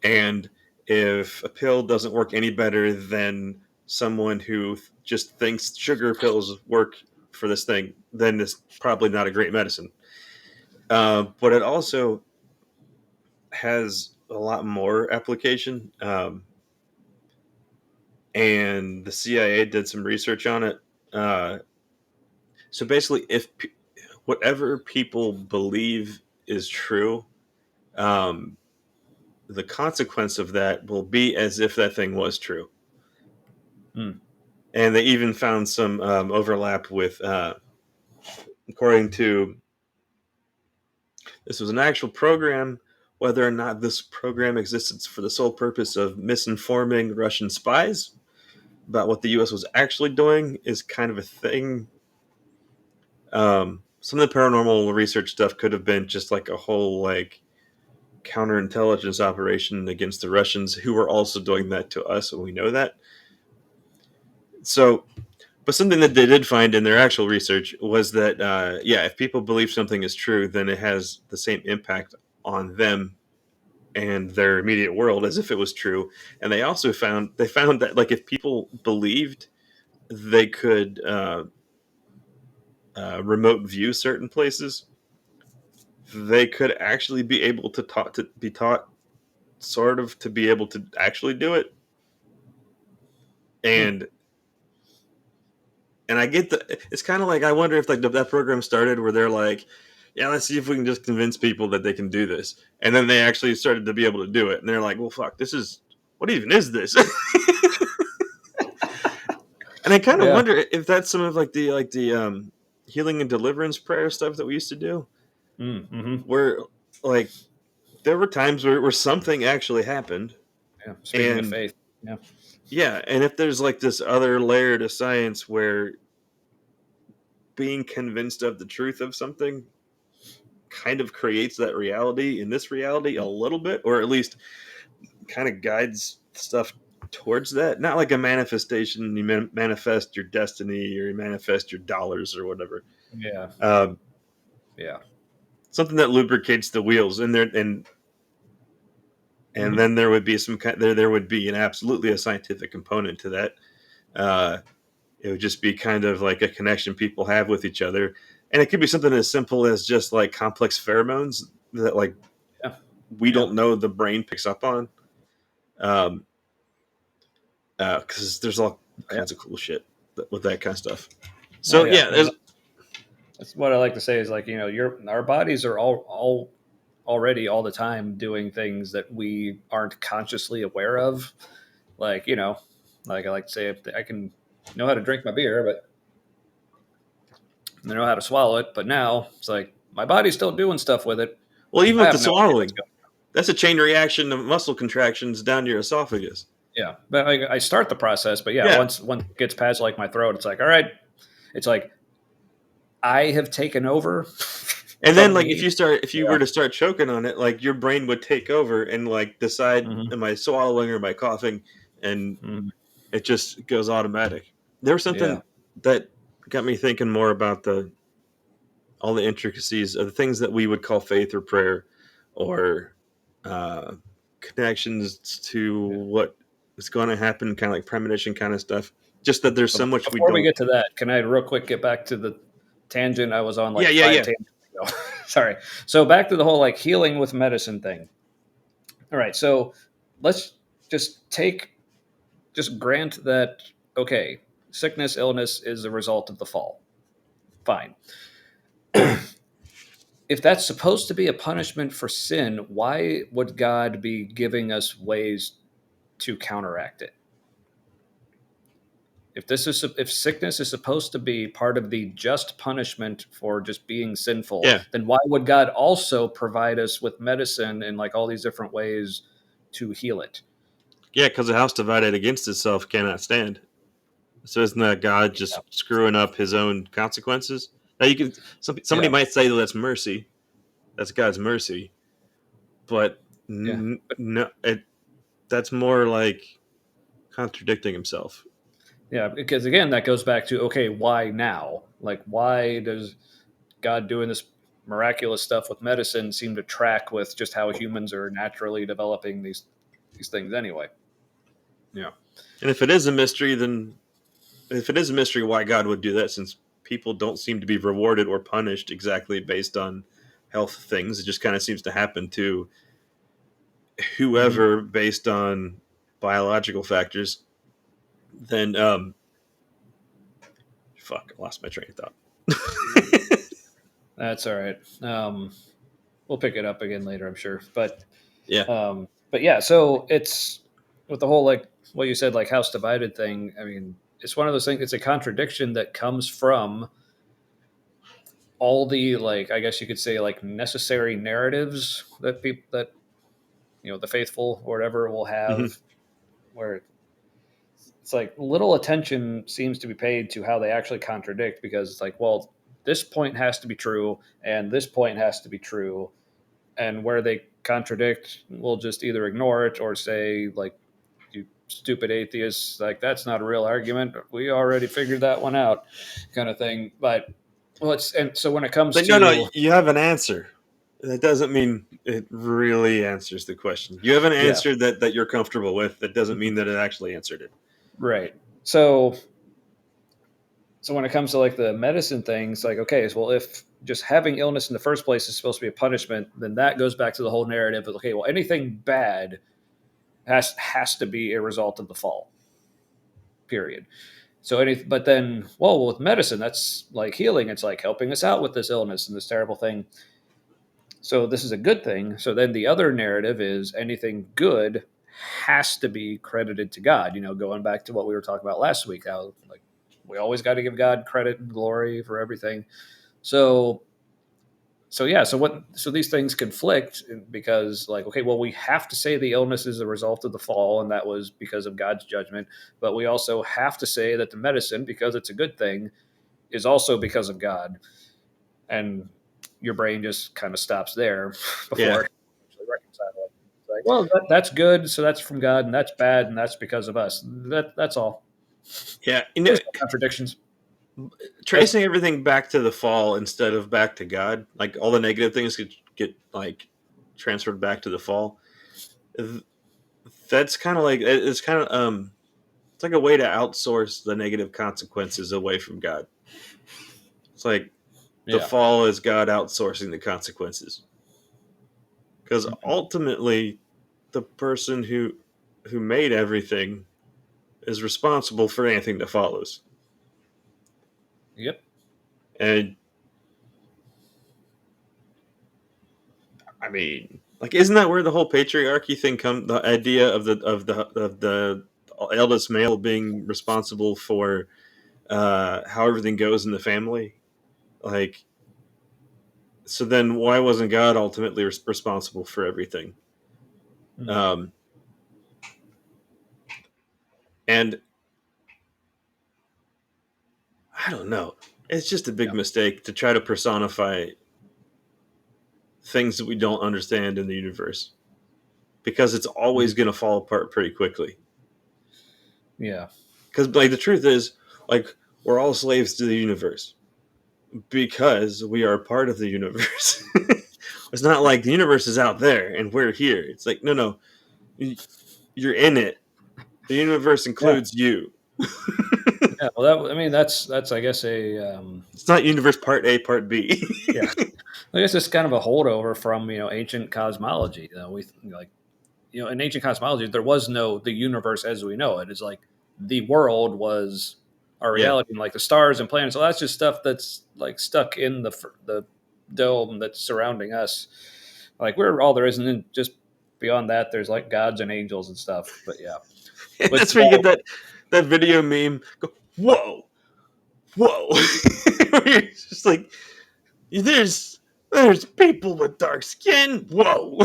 and if a pill doesn't work any better than someone who just thinks sugar pills work for this thing, then it's probably not a great medicine. But it also has a lot more application. And the CIA did some research on it. So basically, if whatever people believe is true, um, the consequence of that will be as if that thing was true. Hmm. And they even found some overlap with, according to this was an actual program. Whether or not this program existed for the sole purpose of misinforming Russian spies about what the U.S. was actually doing is kind of a thing. Some of the paranormal research stuff could have been just like a whole like counterintelligence operation against the Russians, who were also doing that to us, and we know that. So, but something that they did find in their actual research was that, if people believe something is true, then it has the same impact on them and their immediate world as if it was true. And they also found that like if people believed they could remote view certain places, they could actually be able to be taught sort of to be able to actually do it. Hmm. And I get the it's kind of like I wonder if like that program started where they're like, yeah, let's see if we can just convince people that they can do this, and then they actually started to be able to do it, and they're like, well, fuck, this is what even is this? And I kind of Yeah. wonder if that's some of like the healing and deliverance prayer stuff that we used to do, Mm-hmm. where like there were times where something actually happened, Yeah. Speaking of and faith. Yeah. yeah, and if there's like this other layer to science where being convinced of the truth of something kind of creates that reality in this reality a little bit, or at least kind of guides stuff towards that. Not like a manifestation, you manifest your destiny or you manifest your dollars or whatever. Yeah. Um, Yeah. Something that lubricates the wheels, and there and Hmm. then there would be some kind there would be an absolutely a scientific component to that. Uh, it would just be kind of like a connection people have with each other, and it could be something as simple as just like complex pheromones that like Yeah. we Yeah. don't know the brain picks up on. Um, because there's all Yeah. kinds of cool shit with that kind of stuff. Oh So yeah. yeah, There's That's what I like to say is like, our bodies are all already all the time doing things that we aren't consciously aware of. Like, like I like to say, if I can know how to drink my beer, but I know how to swallow it. But now it's like my body's still doing stuff with it. well, even I with the have no idea what's swallowing, going. that's a chain reaction of muscle contractions down your esophagus. Yeah, but I start the process. But yeah, Yeah, once it gets past like my throat, it's like, all right, it's like I have taken over and then from like me. if you Yeah. were to start choking on it, like your brain would take over and like decide, Hmm. am I swallowing or am I coughing, and Hmm. it just goes automatic. There was Yeah. something that got me thinking more about the all the intricacies of the things that we would call faith or prayer, or uh, connections to Yeah. what is going to happen, kind of like premonition kind of stuff. Just that there's so But much we before we don't. get to that, can I real quick get back to the tangent I was on Yeah, like yeah, five yeah, tangents ago? Sorry. So back to the whole like healing with medicine thing. All right. So let's just grant that, okay, sickness, illness is a result of the fall. Fine. If that's supposed to be a punishment for sin, why would God be giving us ways to counteract it? If sickness is supposed to be part of the just punishment for just being sinful, yeah, then why would God also provide us with medicine and like all these different ways to heal it? yeah. Because a house divided against itself cannot stand. So isn't that God Yeah. just screwing up His own consequences? Now you can somebody Yeah. might say that that's mercy. That's God's mercy, but Yeah. no, that's more like contradicting Himself. Yeah, because again, that goes back to, okay, why now? Like, why does God doing this miraculous stuff with medicine seem to track with just how humans are naturally developing these things anyway? Yeah. And if it is a mystery, then if it is a mystery why God would do that, since people don't seem to be rewarded or punished exactly based on health things, it just kind of seems to happen to Hmm. whoever based on biological factors. Then, fuck, I lost my train of thought. That's all right. We'll pick it up again later, I'm sure. Yeah, But yeah, so it's with the whole like what you said, like house divided thing. I mean, it's one of those things. It's a contradiction that comes from all the like, I guess you could say, like necessary narratives that people that the faithful or whatever will hmm, have, where it's like little attention seems to be paid to how they actually contradict, because it's like, well, this point has to be true and this point has to be true, and where they contradict, we'll just either ignore it or say like, you stupid atheists, like that's not a real argument, we already figured that one out, kind of thing. But well, it's and so when it comes but no, to you have an answer. that doesn't mean it really answers the question. You have an Yeah, answer that you're comfortable with. That doesn't mean that it actually answered it. right. So when it comes to like the medicine things, like okay, so, well, if just having illness in the first place is supposed to be a punishment, then that goes back to the whole narrative of okay, well, anything bad has to be a result of the fall. Period. So but then, well, with medicine, that's like healing. It's like helping us out with this illness and this terrible thing. So this is a good thing. So then the other narrative is anything good has to be credited to God. Going back to what we were talking about last week, how like we always got to give God credit and glory for everything. So yeah, so these things conflict because like okay, well, we have to say the illness is a result of the fall and that was because of God's judgment, but we also have to say that the medicine, because it's a good thing, is also because of God. And your brain just kind of stops there Yeah, before it actually reconciles it. It's like, well, that's good, so that's from God, and that's bad, and that's because of us. That's all. yeah. There's no contradictions. That's Tracing everything back to the fall instead of back to God, like all the negative things get like transferred back to the fall. That's kind of like it's kind of it's like a way to outsource the negative consequences away from God. It's like the yeah. fall is God outsourcing the consequences because Mhm. ultimately the person who made everything is responsible for anything that follows. Yep. And I mean, like, isn't that where the whole patriarchy thing come? The idea of the eldest male being responsible for how everything goes in the family. Like, so then why wasn't God ultimately responsible for everything? Mm. Um, and I don't know. It's just a big Yeah. mistake to try to personify things that we don't understand in the universe because it's always Mhm. going to fall apart pretty quickly. Yeah. Because like the truth is, like we're all slaves to the universe because we are part of the universe. It's not like the universe is out there and we're here. It's like no, you're in it. The universe Yeah. includes you. Yeah. Well, I mean, that's I guess It's not universe part A, part B. yeah. I guess it's kind of a holdover from ancient cosmology. We like in ancient cosmology there was no the universe as we know it. It's like the world was our Yeah, reality, and like the stars and planets. So that's just stuff that's like stuck in the dome that's surrounding us. Like we're all there is, and then just beyond that, there's like gods and angels and stuff. But yeah, and which that's where you get that video meme. Go, whoa, whoa. It's just like there's people with dark skin. Whoa.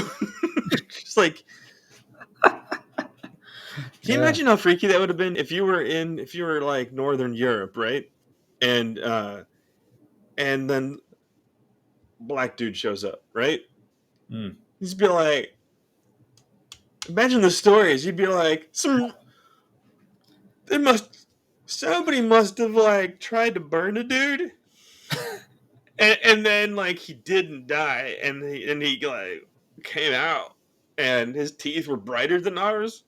Just like, can you yeah, imagine how freaky that would have been if you were like Northern Europe, right? And and then black dude shows up, right? mm, He'd be like, imagine the stories. You'd be like, they must, somebody must have like tried to burn a dude, and then like he didn't die, and he like came out, and his teeth were brighter than ours,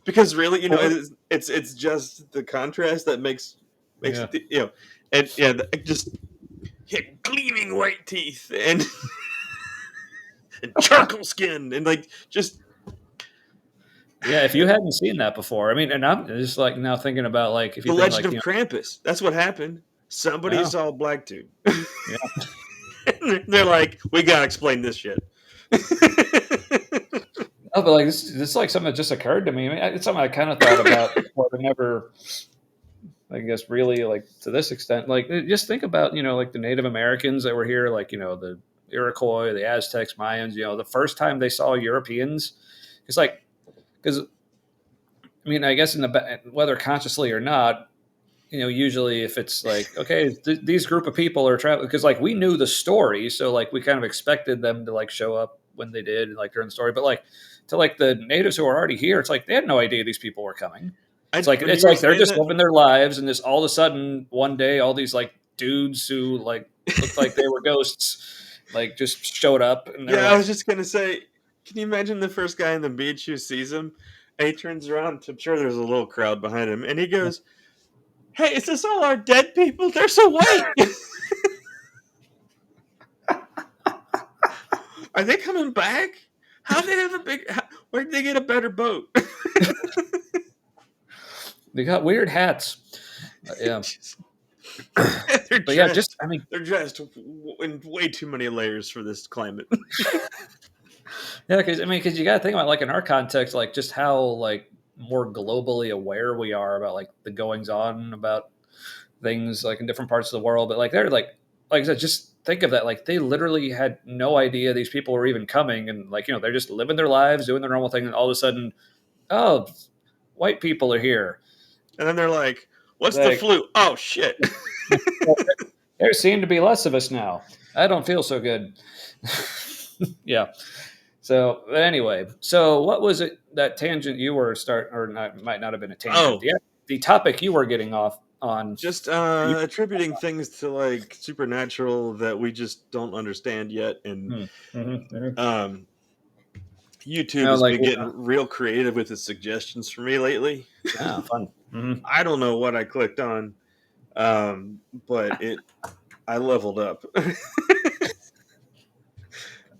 because really, or it's just the contrast that makes yeah, it, and yeah, just he had gleaming white teeth and charcoal skin and like just yeah. If you hadn't seen that before, I mean, and I'm just like now thinking about like if you the think legend like of Krampus. That's what happened. Somebody oh saw a black dude. yeah. They're like, we gotta explain this shit. Oh, but like this is like something that just occurred to me. I mean, it's something I kind of thought about before, but never, I guess, really like to this extent. Like, just think about like the Native Americans that were here, like the Iroquois, the Aztecs, Mayans. The first time they saw Europeans, it's like because I mean, I guess whether consciously or not, usually if it's like okay, these group of people are traveling because like we knew the story, so like we kind of expected them to like show up when they did, like during the story, but like to like the natives who are already here, it's like they had no idea these people were coming. It's like When you were they're saying just that, living their lives, and this all of a sudden one day, all these like dudes who like looked like they were ghosts like just showed up and they're Yeah, I like, was just gonna say, can you imagine the first guy on the beach who sees him, and he turns around? I'm sure there's a little crowd behind him, and he goes, "Hey, is this all our dead people? They're so white. Are they coming back? How they have a big? Where did they get a better boat?" they got weird hats. Yeah. they're But yeah, just dressed. I mean, They're dressed in way too many layers for this climate. yeah, because you got to think about like in our context, like just how like more globally aware we are about like the goings on about things like in different parts of the world. But like they're like I said, just think of that. Like they literally had no idea these people were even coming, and like they're just living their lives, doing their normal thing, and all of a sudden, oh, white people are here. And then they're like, "What's the Like flu? Oh shit!" there seem to be less of us now. I don't feel so good. Yeah. So anyway, so what was it that tangent you were starting, or not, might not have been a tangent? Oh, The topic you were getting off on. just You, attributing things to like supernatural that we just don't understand yet, and um, YouTube has like been getting real creative with its suggestions for me lately. yeah, fun. I don't know what I clicked on, but I leveled up.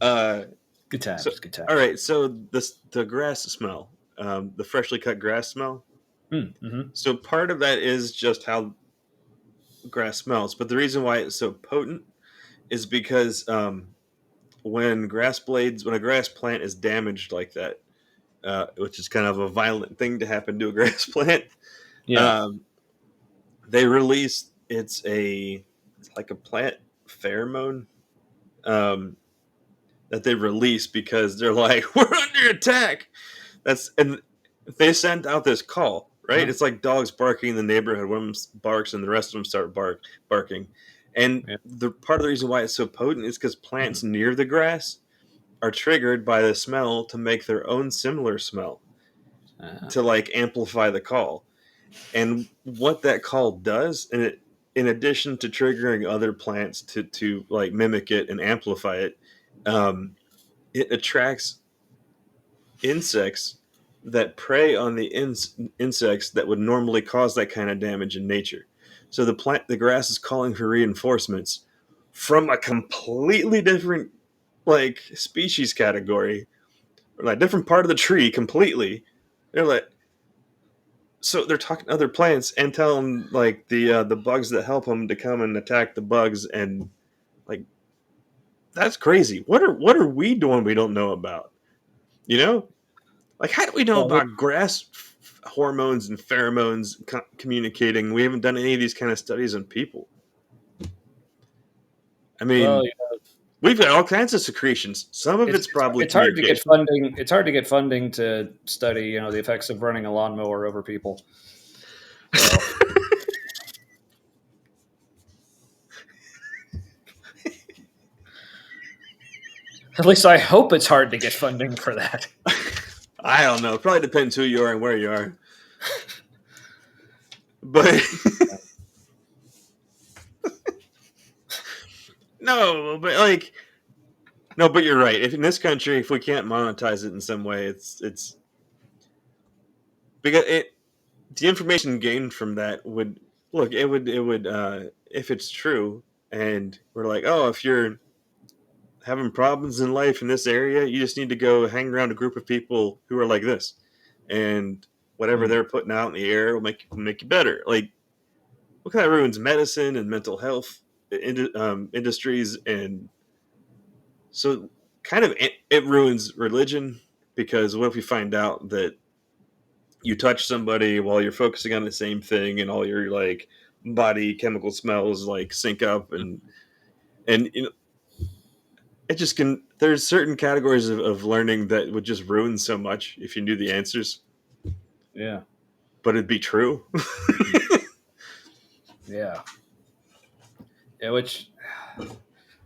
uh, Good so times, good all times. right, so the grass smell, the freshly cut grass smell. Mm-hmm. So part of that is just how grass smells, but the reason why it's so potent is because when when a grass plant is damaged like that, which is kind of a violent thing to happen to a grass plant, Yeah. um, they release it's like a plant pheromone um, that they release because they're like, we're under attack. And they send out this call, right? Uh-huh. It's like dogs barking in the neighborhood. One of them barks and the rest of them start barking. And Yeah. the part of the reason why it's so potent is because Mhm. plants near the grass are triggered by the smell to make their own similar smell Uh, to like amplify the call. And what that call does, and in addition to triggering other plants to like mimic it and amplify it, um, it attracts insects that prey on the insects that would normally cause that kind of damage in nature. So the grass is calling for reinforcements from a completely different like species category, or like different part of the tree completely. They're like, so they're talking to other plants and tell them like the bugs that help them to come and attack the bugs, and like that's crazy. What are we doing we don't know about? You know, like how do we know well, about grass hormones and pheromones communicating? We haven't done any of these kind of studies on people. I well, mean, we've got all kinds of secretions. Some of it's probably it's hard to get communication. funding. It's hard to get funding to study, the effects of running a lawnmower over people. So at least I hope it's hard to get funding for that. I don't know. It probably depends who you are and where you are. But no, but like no, but you're right. If in this country, if we can't monetize it in some way, it's because the information gained from that would look. It would if it's true, and we're like, oh, if you're having problems in life in this area, you just need to go hang around a group of people who are like this, and whatever Hmm. they're putting out in the air will make you better. Like, what kind of ruins medicine and mental health industries, and so kind of it ruins religion because what if we find out that you touch somebody while you're focusing on the same thing and all your like body chemical smells like sync up, and it just can there's certain categories of learning that would just ruin so much if you knew the answers, Yeah. but it'd be true. Yeah. Yeah.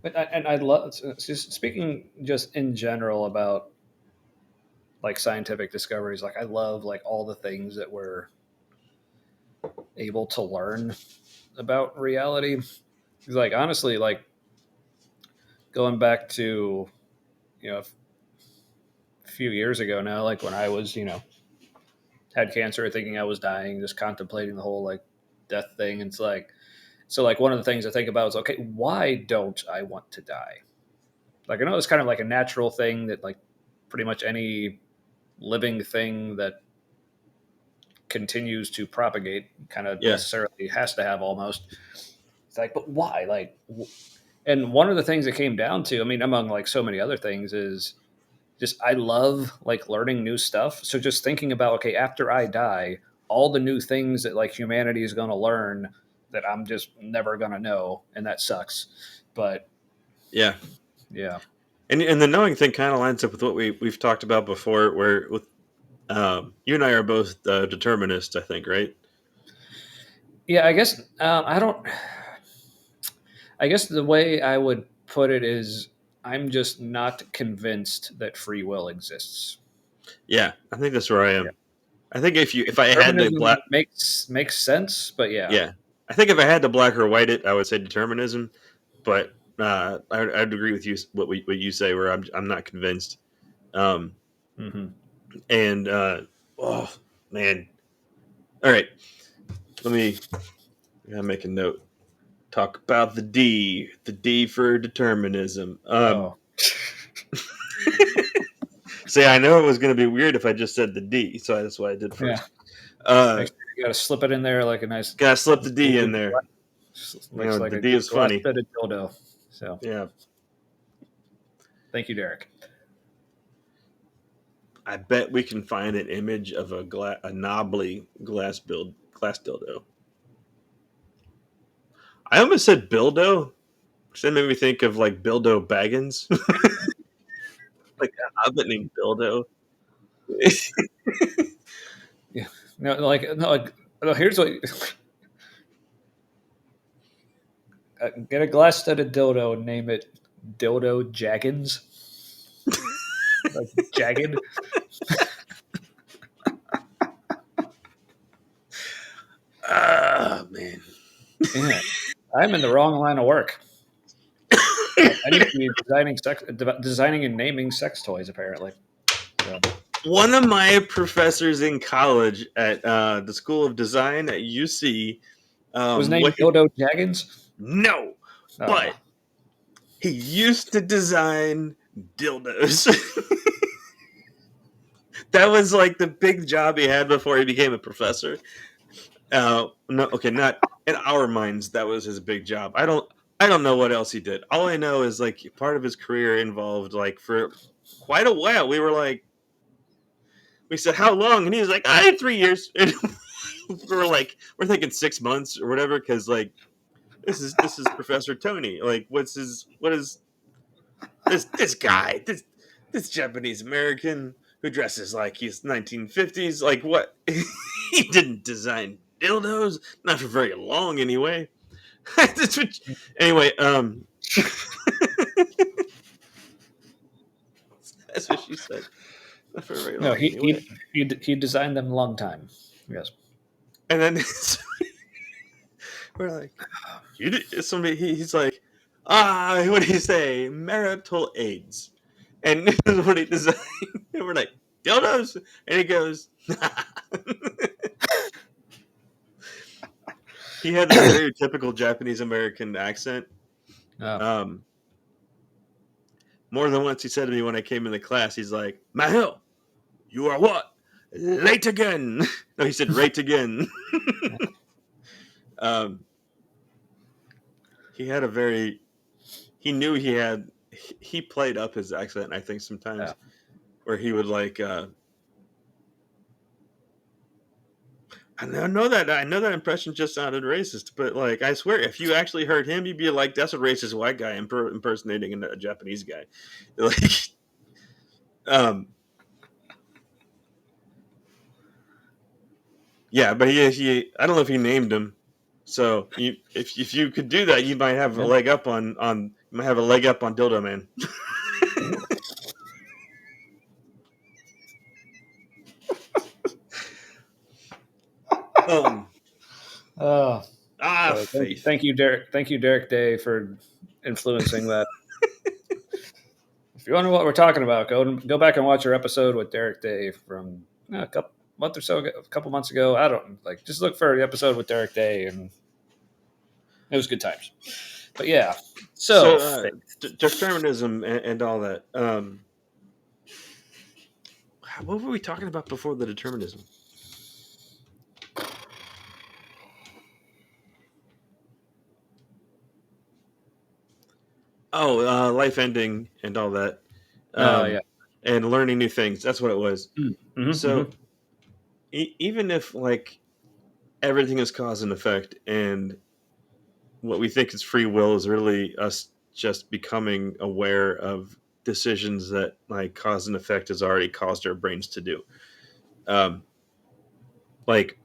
And I love just speaking just in general about like scientific discoveries. Like I love like all the things that we're able to learn about reality. Like honestly, like going back to, a few years ago now, like when I was, had cancer, thinking I was dying, just contemplating the whole like death thing. And it's like, so like one of the things I think about is, okay, why don't I want to die? Like I know it's kind of like a natural thing that like pretty much any living thing that continues to propagate kind of Yeah. necessarily has to have almost. It's like, but why? Like, and one of the things that came down to, I mean, among like so many other things, is just I love like learning new stuff. So just thinking about, okay, after I die, all the new things that like humanity is going to learn that I'm just never going to know, and that sucks. But Yeah. yeah, And the knowing thing kind of lines up with what we've talked about before, where with you and I are both determinists, I think, right? yeah. I guess I don't. I guess the way I would put it is, I'm just not convinced that free will exists. Yeah, I think that's where I Yeah. am. I think if I had to Determinism black, makes sense, but yeah. yeah, I think if I had to black or white it, I would say determinism. But I'd agree with you what you say, where I'm not convinced. Um, Hmm. and oh man, all right, let me I gotta make a note. Talk about the D for determinism. Oh, See, I know it was going to be weird if I just said the D, so that's what I did yeah. first. Uh, Make sure you got to slip it in there like a nice. gotta slip the D in there. You Looks know, like the a D good is glass funny. fitted dildo. So Yeah, thank you, Derek. I bet we can find an image of a knobbly glass dildo. I almost said Bildo, which then made me think of like Bildo Baggins, like a hobbit named Bildo. Yeah. No, like no, here's what. Get a glass studded dildo and name it Dildo Jaggins. Like jagged. Ah man. Yeah. I'm in the wrong line of work. I need to be designing and naming sex toys, apparently. So, One of my professors in college at the School of Design at UC, was what named he Dildo Jaggins. no, Oh, but he used to design dildos. That was like the big job he had before he became a professor. No, okay, not in our minds. That was his big job. I don't know what else he did. All I know is like part of his career involved like for quite a while. We said how long, and he was like, I had 3 years. And we're thinking 6 months or whatever, because like this is Professor Tony. Like, what is this guy this Japanese American who dresses like he's 1950s? Like what? He didn't design dildos, not for very long anyway. That's what, anyway, that's what she said. Not for very no, long anyway. he designed them a long time. Yes. And then we're like, you did somebody. He's like, what do you say? Marital aids, and this is what he designed. And we're like, dildos, and he goes. He had this very typical Japanese American accent. Oh, Um, More than once, he said to me when I came in the class, he's like, "Mahil, you are what? Late again." No, he said, "Rate again." um, he had a very. He knew he had. He played up his accent. I think yeah. sometimes where he would like. I know that impression just sounded racist, but like I swear, if you actually heard him, you'd be like, "That's a racist white guy impersonating a Japanese guy." Like, um, yeah, but he I don't know if he named him. So if you could do that, you might have a Yeah. leg up on you might have a leg up on Dildo Man. Um, Oh, ah, so faith. thank you, Derek. Thank you, Derek Day, for influencing that. you want to know what we're talking about, go back and watch our episode with Derek Day from a couple months ago. I don't like just look for the episode with Derek Day, and it was good times. But yeah, so Determinism and all that. What were we talking about before the determinism? Oh, life ending and all that. yeah, And learning new things. That's what it was. mm-hmm, So mm-hmm. even if like everything is cause and effect, and what we think is free will is really us just becoming aware of decisions that like cause and effect has already caused our brains to do. Um, like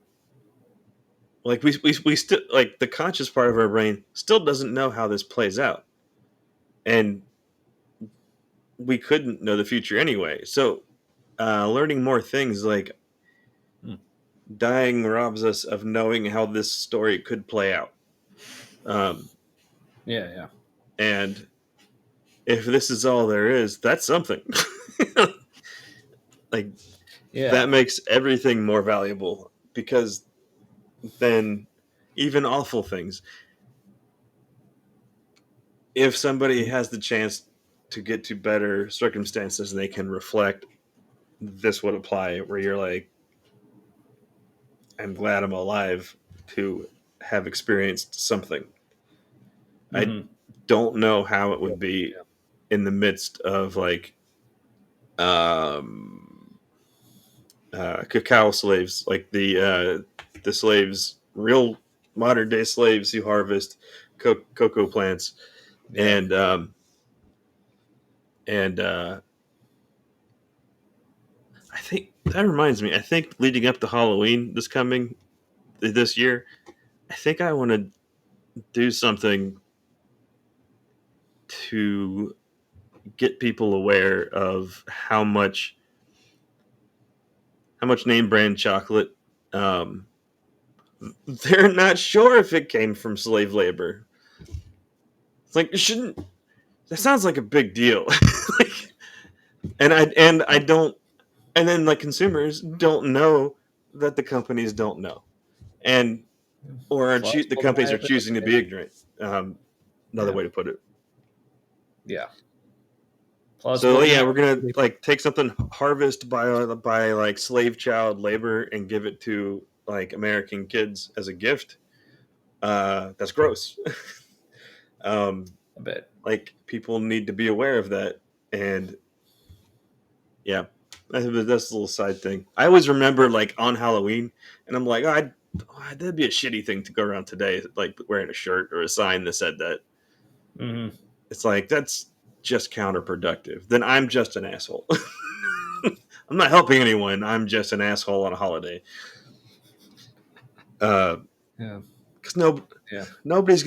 we still like the conscious part of our brain still doesn't know how this plays out, and we couldn't know the future anyway. So learning more things like Hmm. dying robs us of knowing how this story could play out. Um, Yeah. and if this is all there is, that's something. Like Yeah. that makes everything more valuable because then even awful things, if somebody has the chance to get to better circumstances and they can reflect, this would apply where you're like, I'm glad I'm alive to have experienced something. I Mm-hmm. don't know how it Yeah. would be in the midst of like um cacao slaves, like the slaves, real modern day slaves who harvest cocoa plants, Yeah. and and I think that reminds me. I think leading up to Halloween this year, I think I want to do something to get people aware of how much name brand chocolate. Um, they're not sure if it came from slave labor. It's like, you shouldn't. That sounds like a big deal. Like, and I don't. And then like consumers don't know that the companies don't know, and the Plausible companies are deniability. choosing to be ignorant. Another Yeah. way to put it. Yeah. So Plausible yeah, we're gonna deniability. like take something harvest by like slave child labor and give it to like American kids as a gift. That's gross. um, A bit. like people need to be aware of that, and yeah, that's a little side thing. I always remember like on Halloween, and I'm like, that'd be a shitty thing to go around today, like wearing a shirt or a sign that said that. Mm-hmm. It's like that's just counterproductive. Then I'm just an asshole. I'm not helping anyone. I'm just an asshole on a holiday. Because Yeah. Yeah. nobody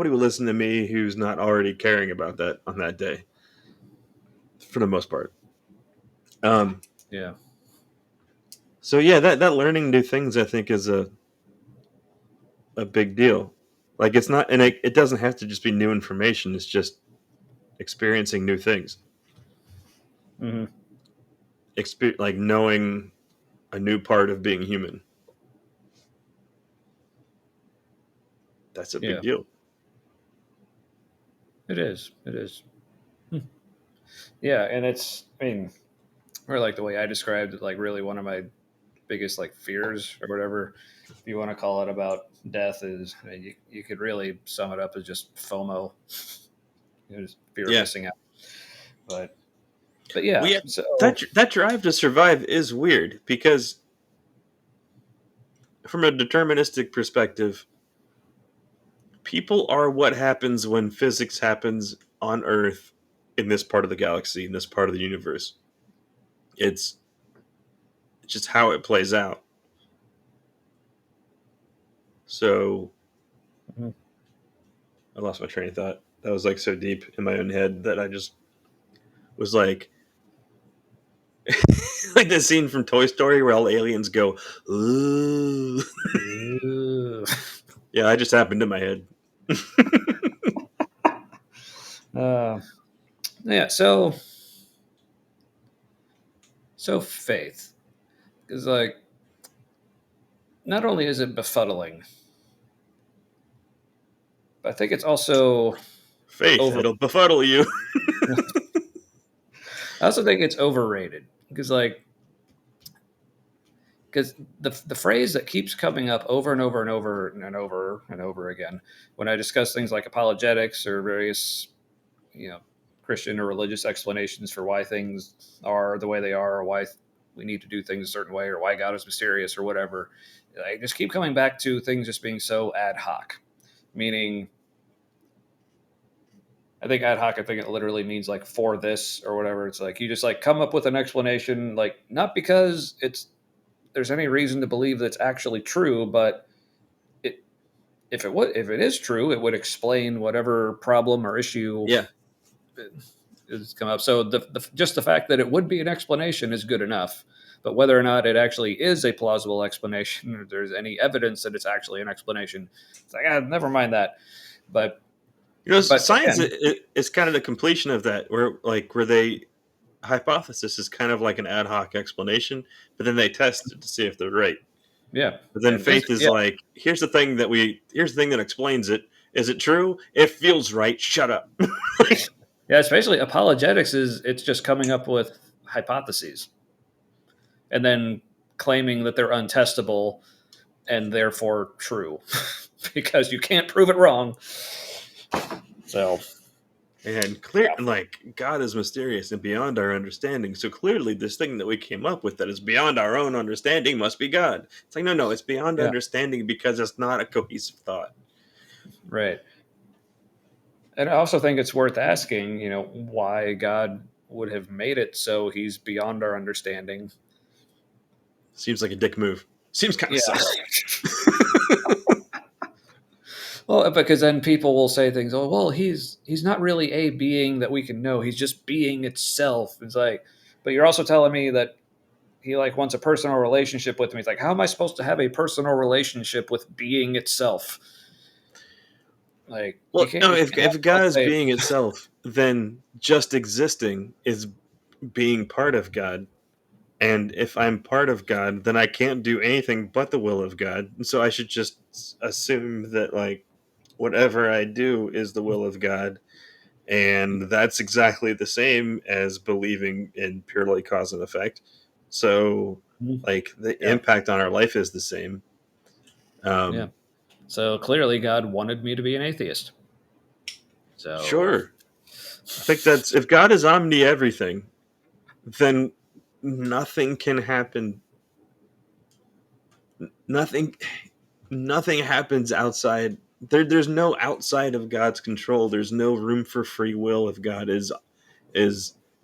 will listen to me who's not already caring about that on that day, for the most part. Um, Yeah. so yeah, that learning new things I think is a big deal. Like it's not, and it doesn't have to just be new information. It's just experiencing new things. Mm-hmm. Like knowing a new part of being human. That's a big Yeah. deal. It is. It is. Hmm. Yeah, and it's. I mean, or like the way I described it, like really one of my biggest like fears or whatever if you want to call it about death is I mean, you could really sum it up as just FOMO, just fear of Yeah, missing out. But yeah, we so that drive to survive is weird because from a deterministic perspective, people are what happens when physics happens on Earth in this part of the galaxy, in this part of the universe. It's just how it plays out. So Mhm. I lost my train of thought. That was like so deep in my own head that I just was like, like the scene from Toy Story where all the aliens go, ooh. Ugh. Yeah, that just happened in my head. uh, Yeah. So faith is like, not only is it befuddling, but I think it's also Faith, over. it'll befuddle you. I also think it's overrated because the phrase that keeps coming up over and over and over and over and over again when I discuss things like apologetics or various, you know, Christian or religious explanations for why things are the way they are, or why we need to do things a certain way, or why God is mysterious or whatever. I just keep coming back to things just being so ad hoc, meaning I think ad hoc, I think it literally means like for this or whatever. It's like you just like come up with an explanation, like not because there's any reason to believe that's actually true, but it if it is true, it would explain whatever problem or issue Yeah. is come up. So just the fact that it would be an explanation is good enough. But whether or not it actually is a plausible explanation, or there's any evidence that it's actually an explanation, it's like, never mind that. But Science again, is kind of the completion of that, where they hypothesis is kind of like an ad hoc explanation, but then they test it to see if they're right. yeah, But then and faith is yeah, like, here's the thing that explains it. Is it true? It feels right. Shut up. yeah. Especially apologetics is it's just coming up with hypotheses and then claiming that they're untestable and therefore true because you can't prove it wrong. So And yeah, like God is mysterious and beyond our understanding. So clearly, this thing that we came up with that is beyond our own understanding must be God. It's like, no, it's beyond yeah, understanding because it's not a cohesive thought. right. And I also think it's worth asking, why God would have made it so he's beyond our understanding. Seems like a dick move. Seems kind of Yeah. sus. Well, because then people will say things, oh, well, he's not really a being that we can know. He's just being itself. It's like, but you're also telling me that he like wants a personal relationship with me. It's like, how am I supposed to have a personal relationship with being itself? Like Well, no, you can't have if both God is say, being itself, then just existing is being part of God. And if I'm part of God, then I can't do anything but the will of God. And so I should just assume that, like, whatever I do is the will of God. And that's exactly the same as believing in purely cause and effect. So, like, the yeah, impact on our life is the same. yeah. Um, So clearly, God wanted me to be an atheist. So sure. I think that's if God is omni everything, then nothing can happen. Nothing nothing happens outside there's no outside of God's control. There's no room for free will if God is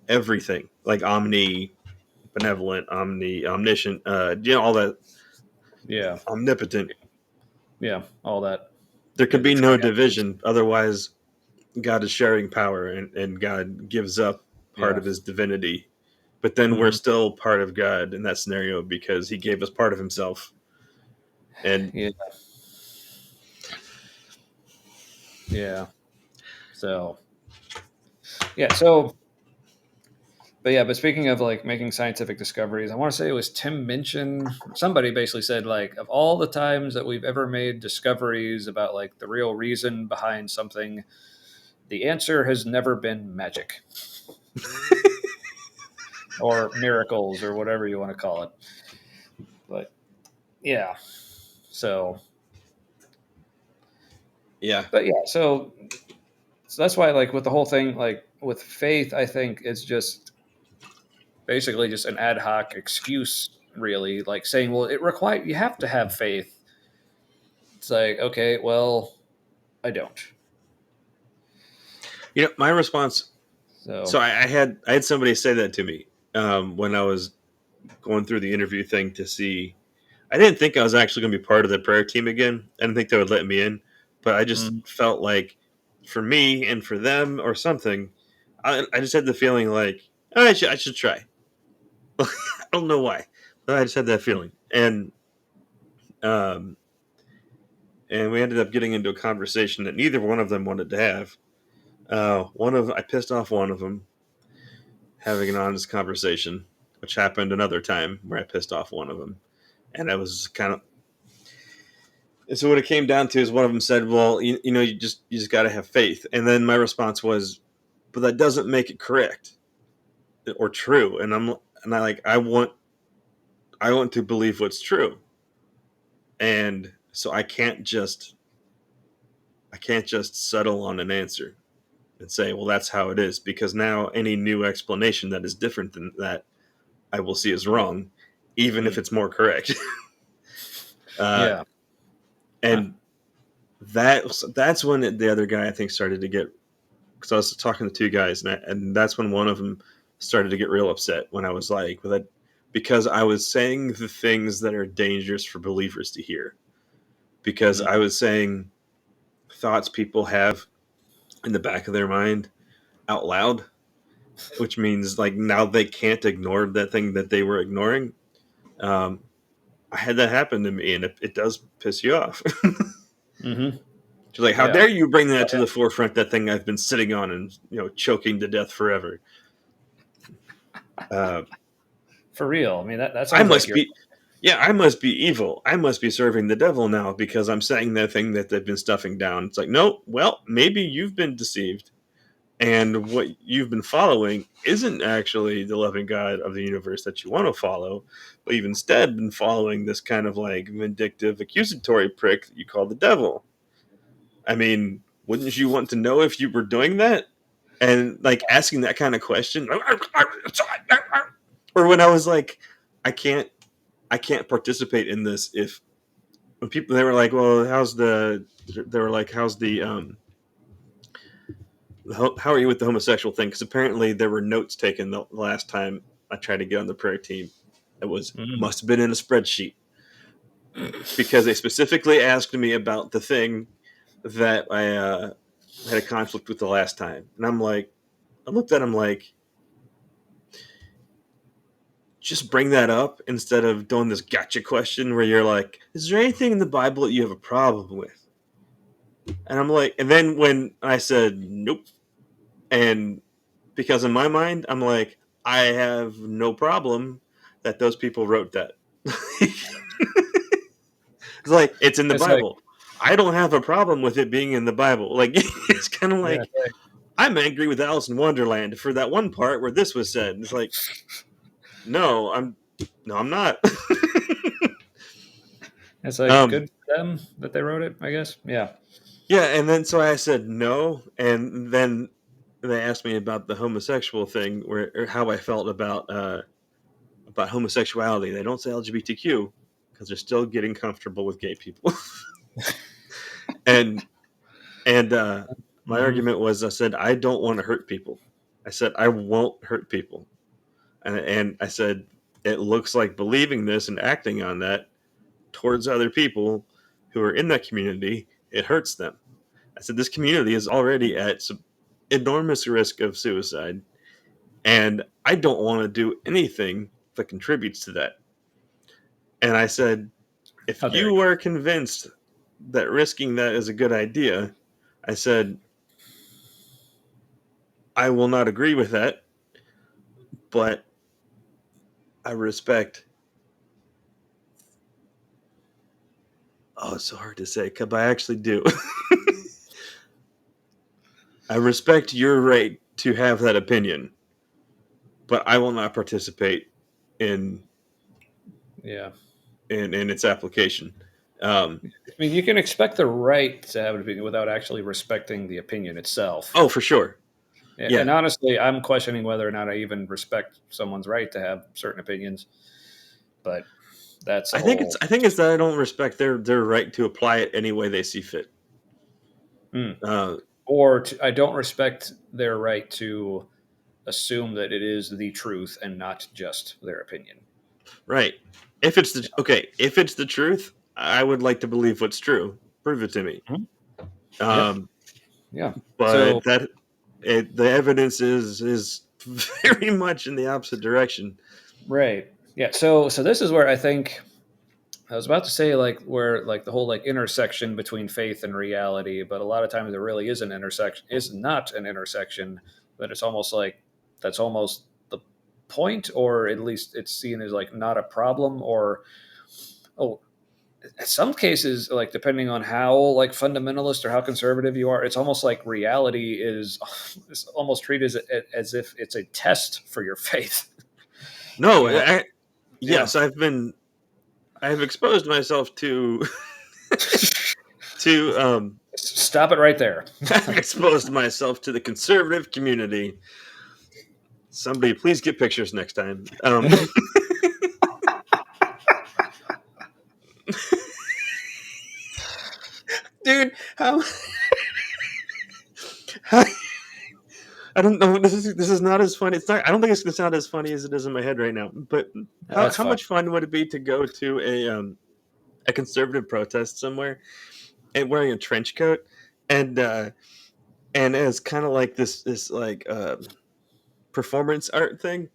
everything. Like omni benevolent, omniscient, all that, yeah, omnipotent. yeah, all that. There Yeah, could the be no triad. division. Otherwise, God is sharing power and God gives up part Yeah. of his divinity. But then we're Hmm. still part of God in that scenario because he gave us part of himself. And Yeah. Yeah. So yeah. But speaking of like making scientific discoveries, I want to say it was Tim Minchin. Somebody basically said like of all the times that we've ever made discoveries about like the real reason behind something, the answer has never been magic or miracles or whatever you want to call it. But yeah. So yeah, but yeah. So that's why like with the whole thing like with faith, I think it's just basically just an ad hoc excuse, really, like saying, well, you have to have faith. It's like, okay, well, I don't. my response. So So I had somebody say that to me when I was going through the interview thing to see. I didn't think I was actually going to be part of the prayer team again. I didn't think they would let me in, but I just mm, felt like for me and for them or something, I just had the feeling like, oh, I should try. I don't know why, but I just had that feeling, um, and we ended up getting into a conversation that neither one of them wanted to have. One of I pissed off one of them, having an honest conversation, which happened another time where I pissed off one of them, and I was kind of. And so what it came down to is one of them said, "Well, you just got to have faith," and then my response was, "But that doesn't make it correct or true." And I want to believe what's true, and so I can't just settle on an answer and say, well, that's how it is, because now any new explanation that is different than that, I will see as wrong, even if it's more correct. uh, Yeah. and that's when the other guy I think started to get, because I was talking to two guys, and that's when one of them started to get real upset when I was like, well, that because I was saying the things that are dangerous for believers to hear, because I was saying thoughts people have in the back of their mind out loud, which means like now they can't ignore that thing that they were ignoring. Um, I had that happen to me, and it does piss you off. Mm-hmm. She's like, "How Yeah. dare you bring that to the forefront? That thing I've been sitting on and choking to death forever." Uh, For real. I mean, that I sounds like must you're. be, yeah, I must be evil. I must be serving the devil now because I'm saying that thing that they've been stuffing down. It's like, no, well, maybe you've been deceived, and what you've been following isn't actually the loving God of the universe that you want to follow, but you've instead been following this kind of like vindictive, accusatory prick that you call the devil. I mean, wouldn't you want to know if you were doing that? And like asking that kind of question, or when I was like, I can't, I can't participate in this if when people they were like, well, they were like, how's how are you with the homosexual thing? Because apparently there were notes taken the last time I tried to get on the prayer team. It was Mm. must have been in a spreadsheet because they specifically asked me about the thing that I had a conflict with the last time, and I'm like, I looked at him like, just bring that up instead of doing this gotcha question where you're like, is there anything in the Bible that you have a problem with? And I'm like, and then when I said nope, and because in my mind, I'm like, I have no problem that those people wrote that. It's like, it's in the It's like, Bible. I don't have a problem with it being in the Bible. Like, it's kind of yeah, like, I'm angry with Alice in Wonderland for that one part where this was said. It's like, no, I'm not. it's like um, good for them that they wrote it, I guess. Yeah. yeah, and then so I said no, and then they asked me about the homosexual thing, where or how I felt about homosexuality. They don't say LGBTQ because they're still getting comfortable with gay people. and and my Mm-hmm. argument was, I said I don't want to hurt people. I said I won't hurt people, and I said it looks like believing this and acting on that towards other people who are in that community, it hurts them. I said this community is already at some enormous risk of suicide, and I don't want to do anything that contributes to that. And I said, if How dare you you? are convinced that risking that is a good idea, I said, I will not agree with that, but I respect. Oh, it's so hard to say, but I actually do. I respect your right to have that opinion, but I will not participate in Yeah. in its application. Um, I mean, you can expect the right to have an opinion without actually respecting the opinion itself. oh, for sure. And Yeah, honestly, I'm questioning whether or not I even respect someone's right to have certain opinions. But that's a I think it's whole. I think it's that I don't respect their right to apply it any way they see fit. Mm. Uh, I don't respect their right to assume that it is the truth and not just their opinion. right. If it's the truth, I would like to believe what's true. Prove it to me. Mhm. Yep. Um, Yeah. So but the evidence is very much in the opposite direction. right. Yeah. So this is where I think I was about to say like where like the whole like intersection between faith and reality, but a lot of times there really is an intersection is not an intersection, but it's almost like that's almost the point, or at least it's seen as like not a problem, or in some cases, like depending on how like fundamentalist or how conservative you are, it's almost like reality is almost treated as if it's a test for your faith. No, Yeah. I've exposed myself to to Stop it right there. I've exposed myself to the conservative community. Somebody please get pictures next time. Dude, how I don't know. This is not as funny. It's not. I don't think it's gonna sound as funny as it is in my head right now. But That's how fine. much fun would it be to go to a conservative protest somewhere and wearing a trench coat and as kind of like this like performance art thing?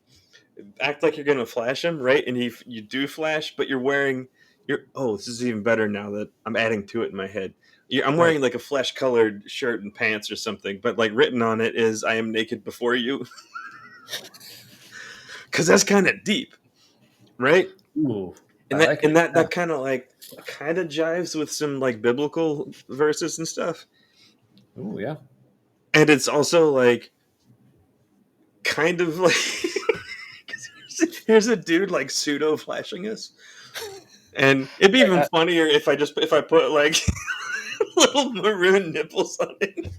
Act like you're gonna flash them, right? And you do flash, but you're wearing this is even better now that I'm adding to it in my head. I'm Right. wearing like a flesh colored shirt and pants or something, but like written on it is "I am naked before you," because that's kind of deep, right? Ooh, I And like it. that kind of like kind of jives with some like biblical verses and stuff, Ooh, yeah. and it's also like kind of like here's a dude like pseudo flashing us. And it'd be even funnier if I put like little maroon nipples on it.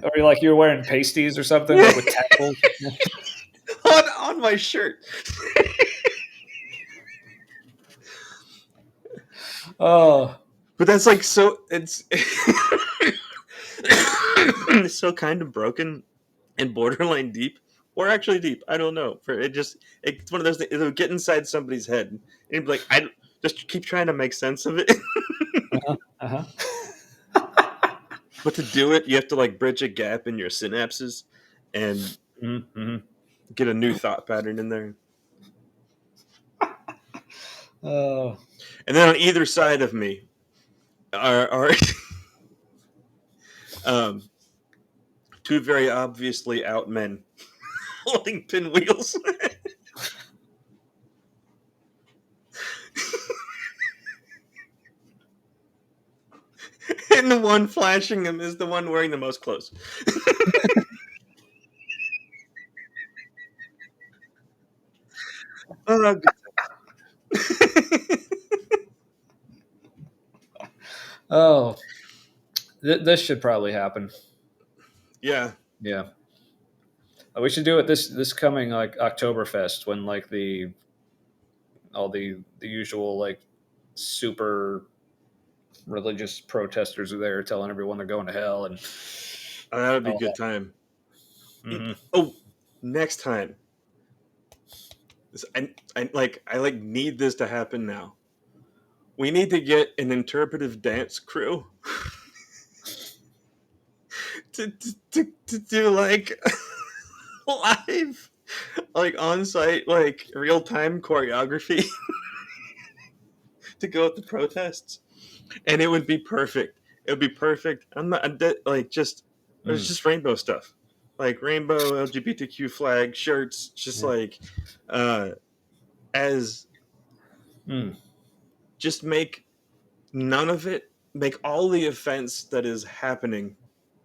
Or like you're wearing pasties or something, like with tassels. on my shirt. Oh, But that's like so it's it's so kind of broken and borderline deep. Or actually deep. I don't know. It's one of those things it'll get inside somebody's head and you'd be like, I just keep trying to make sense of it. uh-huh. Uh-huh. But to do it, you have to like bridge a gap in your synapses and Mm-hmm. get a new thought pattern in there. Oh, And then on either side of me are two very obviously out men holding pinwheels. And the one flashing him is the one wearing the most clothes. Oh, oh, this should probably happen. yeah. Yeah, we should do it this coming like Oktoberfest when like all the usual like super religious protesters are there telling everyone they're going to hell and That would be a all good that. time. Mm-hmm. Oh, next time. I need this to happen now. We need to get an interpretive dance crew to do like live, like on site, like real time choreography to go with the protests, and it would be perfect. It would be perfect. I'm not like just there's Mm. just rainbow stuff, like rainbow LGBTQ flag shirts, just Yeah. like as Mm. just make none of it make all the offense that is happening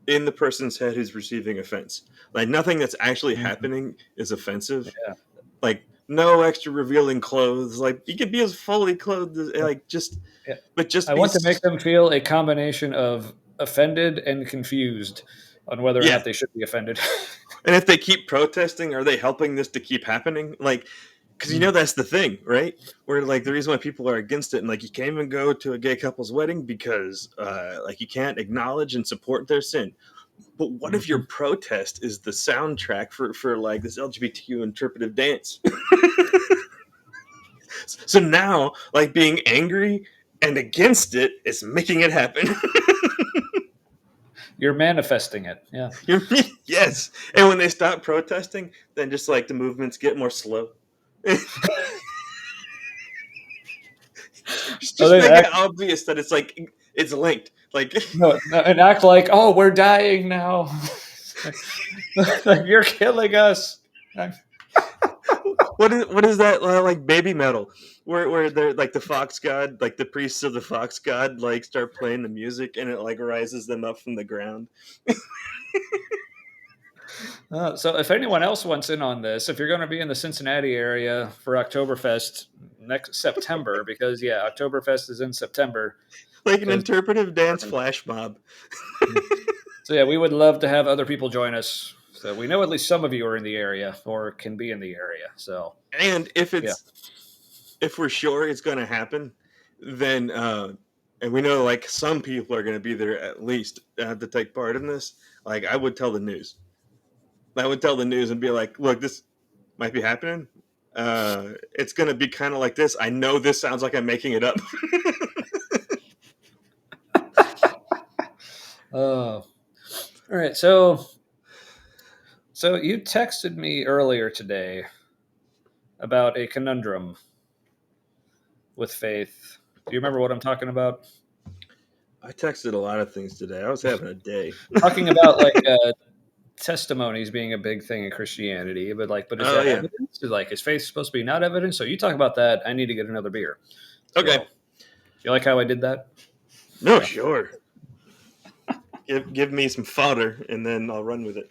in the person's head who's receiving offense. Like nothing that's actually Mm-hmm. happening is offensive. Yeah. Like no extra revealing clothes. Like you could be as fully clothed as like just Yeah. but just I be want to make them feel a combination of offended and confused on whether or yeah. not they should be offended. And if they keep protesting, are they helping this to keep happening? Like because Mm. that's the thing, right? Where like the reason why people are against it, and like you can't even go to a gay couple's wedding because like you can't acknowledge and support their sin. But what if your Mhm. protest is the soundtrack for like this LGBTQ interpretive dance? So now, like being angry and against it is making it happen. You're manifesting it. Yeah. Yes, and when they stop protesting, then just like the movements get more slow. Oh, Just they make it act, obvious that it's like it's linked. Like no, and act like, oh, we're dying now. Like, you're killing us. what is that like baby metal where they're like the fox god, like the priests of the fox god, like start playing the music and it like rises them up from the ground. So if anyone else wants in on this, if you're going to be in the Cincinnati area for Oktoberfest next September, because yeah, Oktoberfest is in September. Like an Because interpretive dance flash mob. so yeah, we would love to have other people join us. So we know at least some of you are in the area or can be in the area. So And yeah, if we're sure it's going to happen, then and we know like some people are going to be there at least to take part in this. Like I would tell the news. I would tell the news and be like, "Look, this might be happening. It's going to be kind of like this. I know this sounds like I'm making it up." all right. So you texted me earlier today about a conundrum with faith. Do you remember what I'm talking about? I texted a lot of things today. I was having a day. Talking about like testimonies being a big thing in Christianity, but is Oh that yeah. evidence? Is faith supposed to be not evidence? So you talk about that. I need to get another beer. Okay. So you like how I did that? No, Yeah. sure. Give me some fodder and then I'll run with it.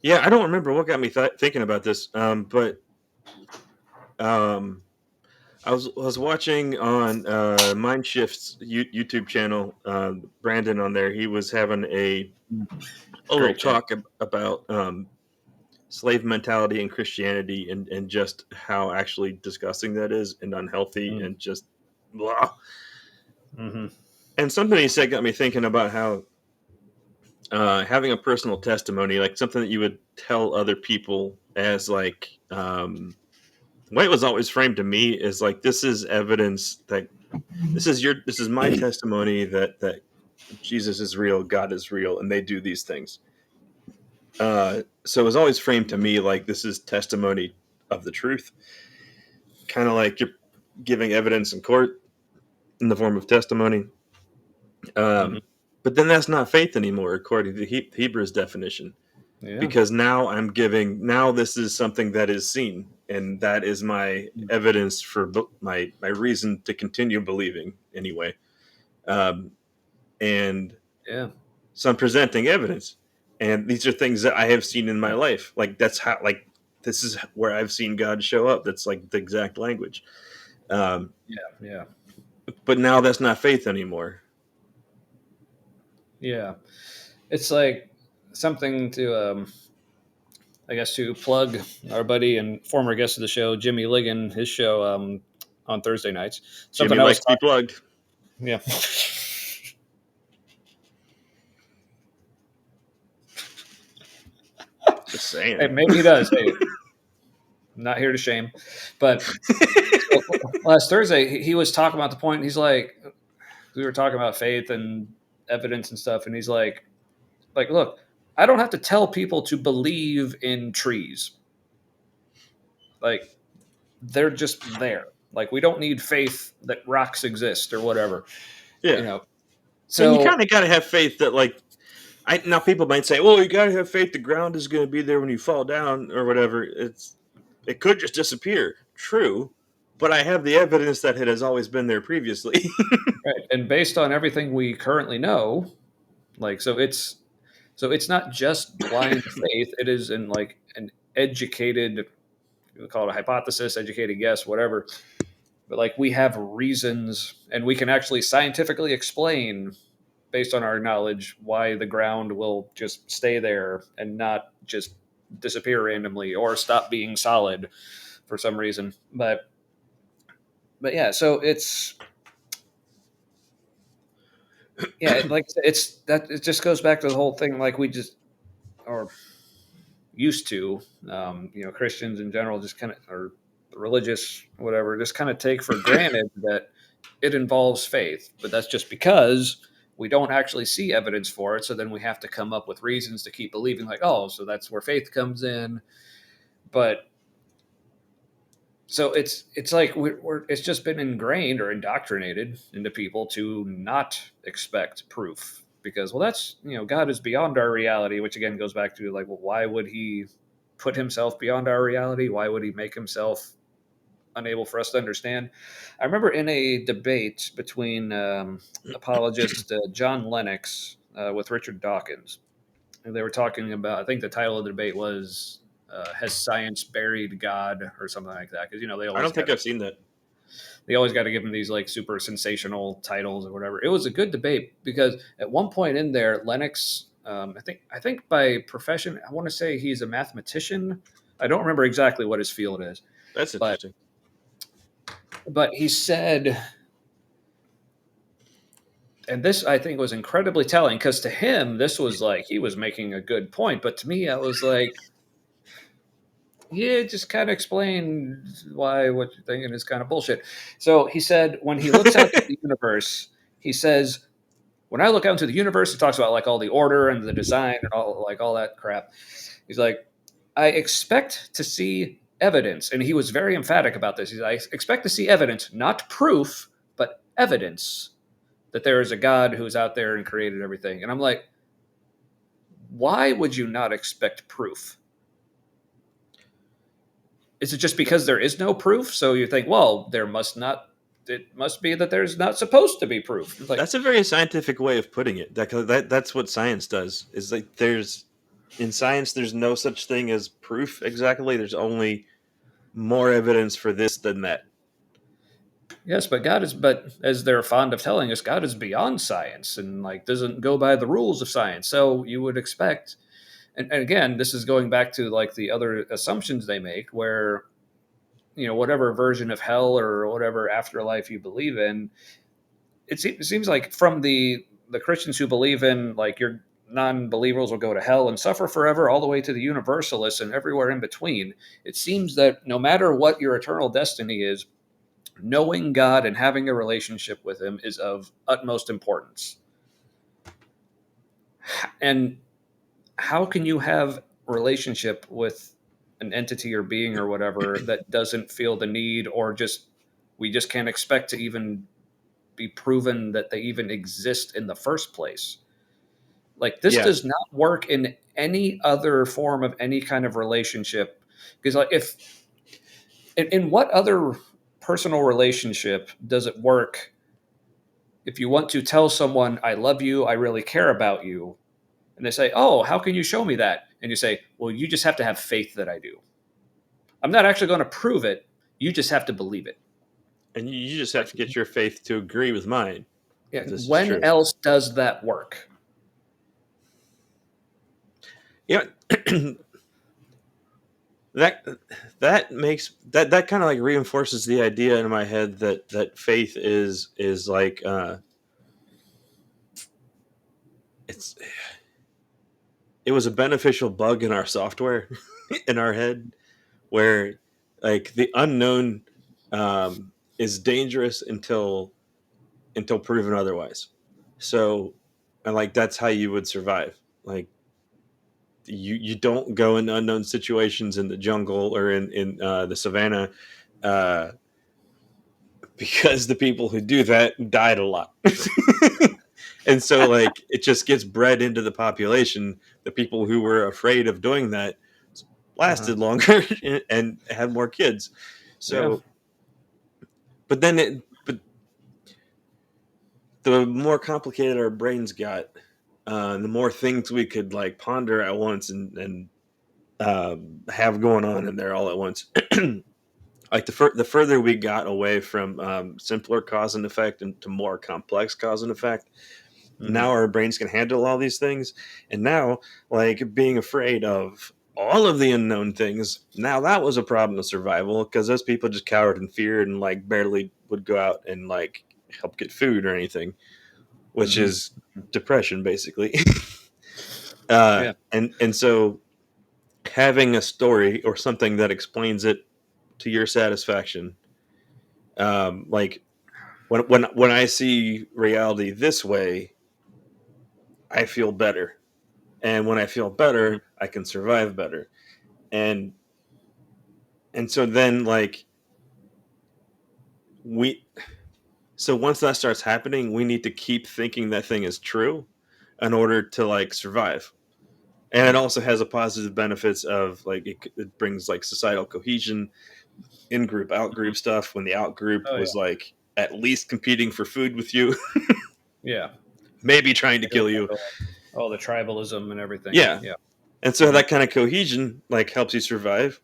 Yeah, I don't remember what got me thinking about this. But um, I was watching on Mindshift's YouTube channel. Brandon on there, he was having a little Great channel. talk about slave mentality in Christianity and just how actually disgusting that is and unhealthy and just blah. Mm-hmm. And something he said got me thinking about how having a personal testimony, like something that you would tell other people as like the way it was always framed to me is like this is evidence that this is my testimony that Jesus is real, God is real, and they do these things. So it was always framed to me like this is testimony of the truth, kind of like you're giving evidence in court in the form of testimony. Mm-hmm. Um, but then that's not faith anymore, according to Hebrews definition, Yeah. because now this is something that is seen, and that is my evidence for my reason to continue believing anyway. Um, and Yeah. so I'm presenting evidence, and these are things that I have seen in my life. Like that's how like this is where I've seen God show up. That's like the exact language. Um, Yeah. Yeah. but now that's not faith anymore. Yeah. It's like something to I guess to plug our buddy and former guest of the show, Jimmy Ligon, his show on Thursday nights. Jimmy Something I was likes to be talking. plugged. Yeah. Just Hey, saying. maybe he does. Hey, not here to shame, but so last Thursday he was talking about the point. He's like, we were talking about faith and evidence and stuff, and he's like, look, I don't have to tell people to believe in trees. Like, they're just there. Like, we don't need faith that rocks exist or whatever, Yeah, you know. and you So kind of got to have faith that like now people might say, well, you got to have faith the ground is going to be there when you fall down or whatever. It could just disappear. True, but I have the evidence that it has always been there previously. right, and based on everything we currently know, like, so it's not just blind faith. It is in like an educated, we call it a hypothesis, educated guess, whatever. But like we have reasons, and we can actually scientifically explain, based on our knowledge, why the ground will just stay there and not just disappear randomly or stop being solid for some reason. But yeah, so it's yeah, like it's that it just goes back to the whole thing, like we just or used to, Christians in general just kind of or religious whatever just kind of take for granted that it involves faith, but that's just because we don't actually see evidence for it. So then we have to come up with reasons to keep believing, like, oh, so that's where faith comes in. But so it's like it's just been ingrained or indoctrinated into people to not expect proof because, well, that's God is beyond our reality, which again goes back to like, well, why would he? put himself beyond our reality? Why would he make himself unable for us to understand? I remember in a debate between apologist John Lennox with Richard Dawkins, they were talking about, I think the title of the debate was "Has Science Buried God?" or something like that, because they I always don't got think to I've seen that. give him these like super sensational titles or whatever. It was a good debate because at one point in there, Lennox, I think by profession, I want to say he's a mathematician. I don't remember exactly what his field is, That's but interesting. he said, and this I think was incredibly telling because to him this was like he was making a good point, but to me I was like, yeah, just kind of explain why what you're thinking is kind of bullshit. So he said when he looks out to the universe, he says, when I look out into the universe, he talks about like all the order and the design and all that crap. He's like, I expect to see evidence, and he was very emphatic about this. He's like, I expect to see evidence, not proof, but evidence that there is a God who's out there and created everything. And I'm like, why would you not expect proof? Is it just because there is no proof? So you think, well, there must not. It must be that there's not supposed to be proof. It's like, That's a very scientific way of putting it. That's what science does. Is like there's in science there's no such thing as proof exactly. There's only more evidence for this than that. yes, but God is, but as they're fond of telling us, God is beyond science and like doesn't go by the rules of science. So you would expect, and again, this is going back to like the other assumptions they make, where whatever version of hell or whatever afterlife you believe in, it seems like from the Christians who believe in like your non-believers will go to hell and suffer forever, all the way to the universalists and everywhere in between. It seems that no matter what your eternal destiny is, knowing God and having a relationship with Him is of utmost importance. And how can you have a relationship with an entity or being or whatever that doesn't feel the need, or just we just can't expect to even be proven that they even exist in the first place? Like this Yeah, does not work in any other form of any kind of relationship. Because like if in what other personal relationship does it work if you want to tell someone, I love you, I really care about you, and they say, oh, how can you show me that? And you say, well, you just have to have faith that I do. I'm not actually going to prove it. You just have to believe it. and you just have Like, to get your faith to agree with mine yeah, that this is when true. else does that work? Yeah, that that kind of like reinforces the idea in my head that faith is like it's it was a beneficial bug in our software in our head where like the unknown is dangerous until proven otherwise. So, and like that's how you would survive. Like you don't go in unknown situations in the jungle or in the savannah uh, because the people who do that died a lot. And so like it just gets bred into the population. The people who were afraid of doing that Uh-huh. lasted longer and had more kids. Yeah. So, but the more complicated our brains got, the more things we could like ponder at once and have going on in there all at once. Like the further we got away from simpler cause and effect and to more complex cause and effect, now Hmm. our brains can handle all these things. And now, like being afraid of all of the unknown things, now that was a problem of survival because those people just cowered in fear and like barely would go out and like help get food or anything, which Hmm. is depression basically. Yeah. And so having a story or something that explains it to your satisfaction, like when I see reality this way, I feel better, and when I feel better, I can survive better, and so then like we so once that starts happening, we need to keep thinking that thing is true in order to like survive. And it also has a positive benefits of like it brings like societal cohesion, in group, out Mhm. group stuff. When the out group Oh was yeah, like at least competing for food with you, yeah. maybe trying to It doesn't kill you. have all the tribalism and everything. Yeah, Yeah. and so Hmm. that kind of cohesion like helps you survive.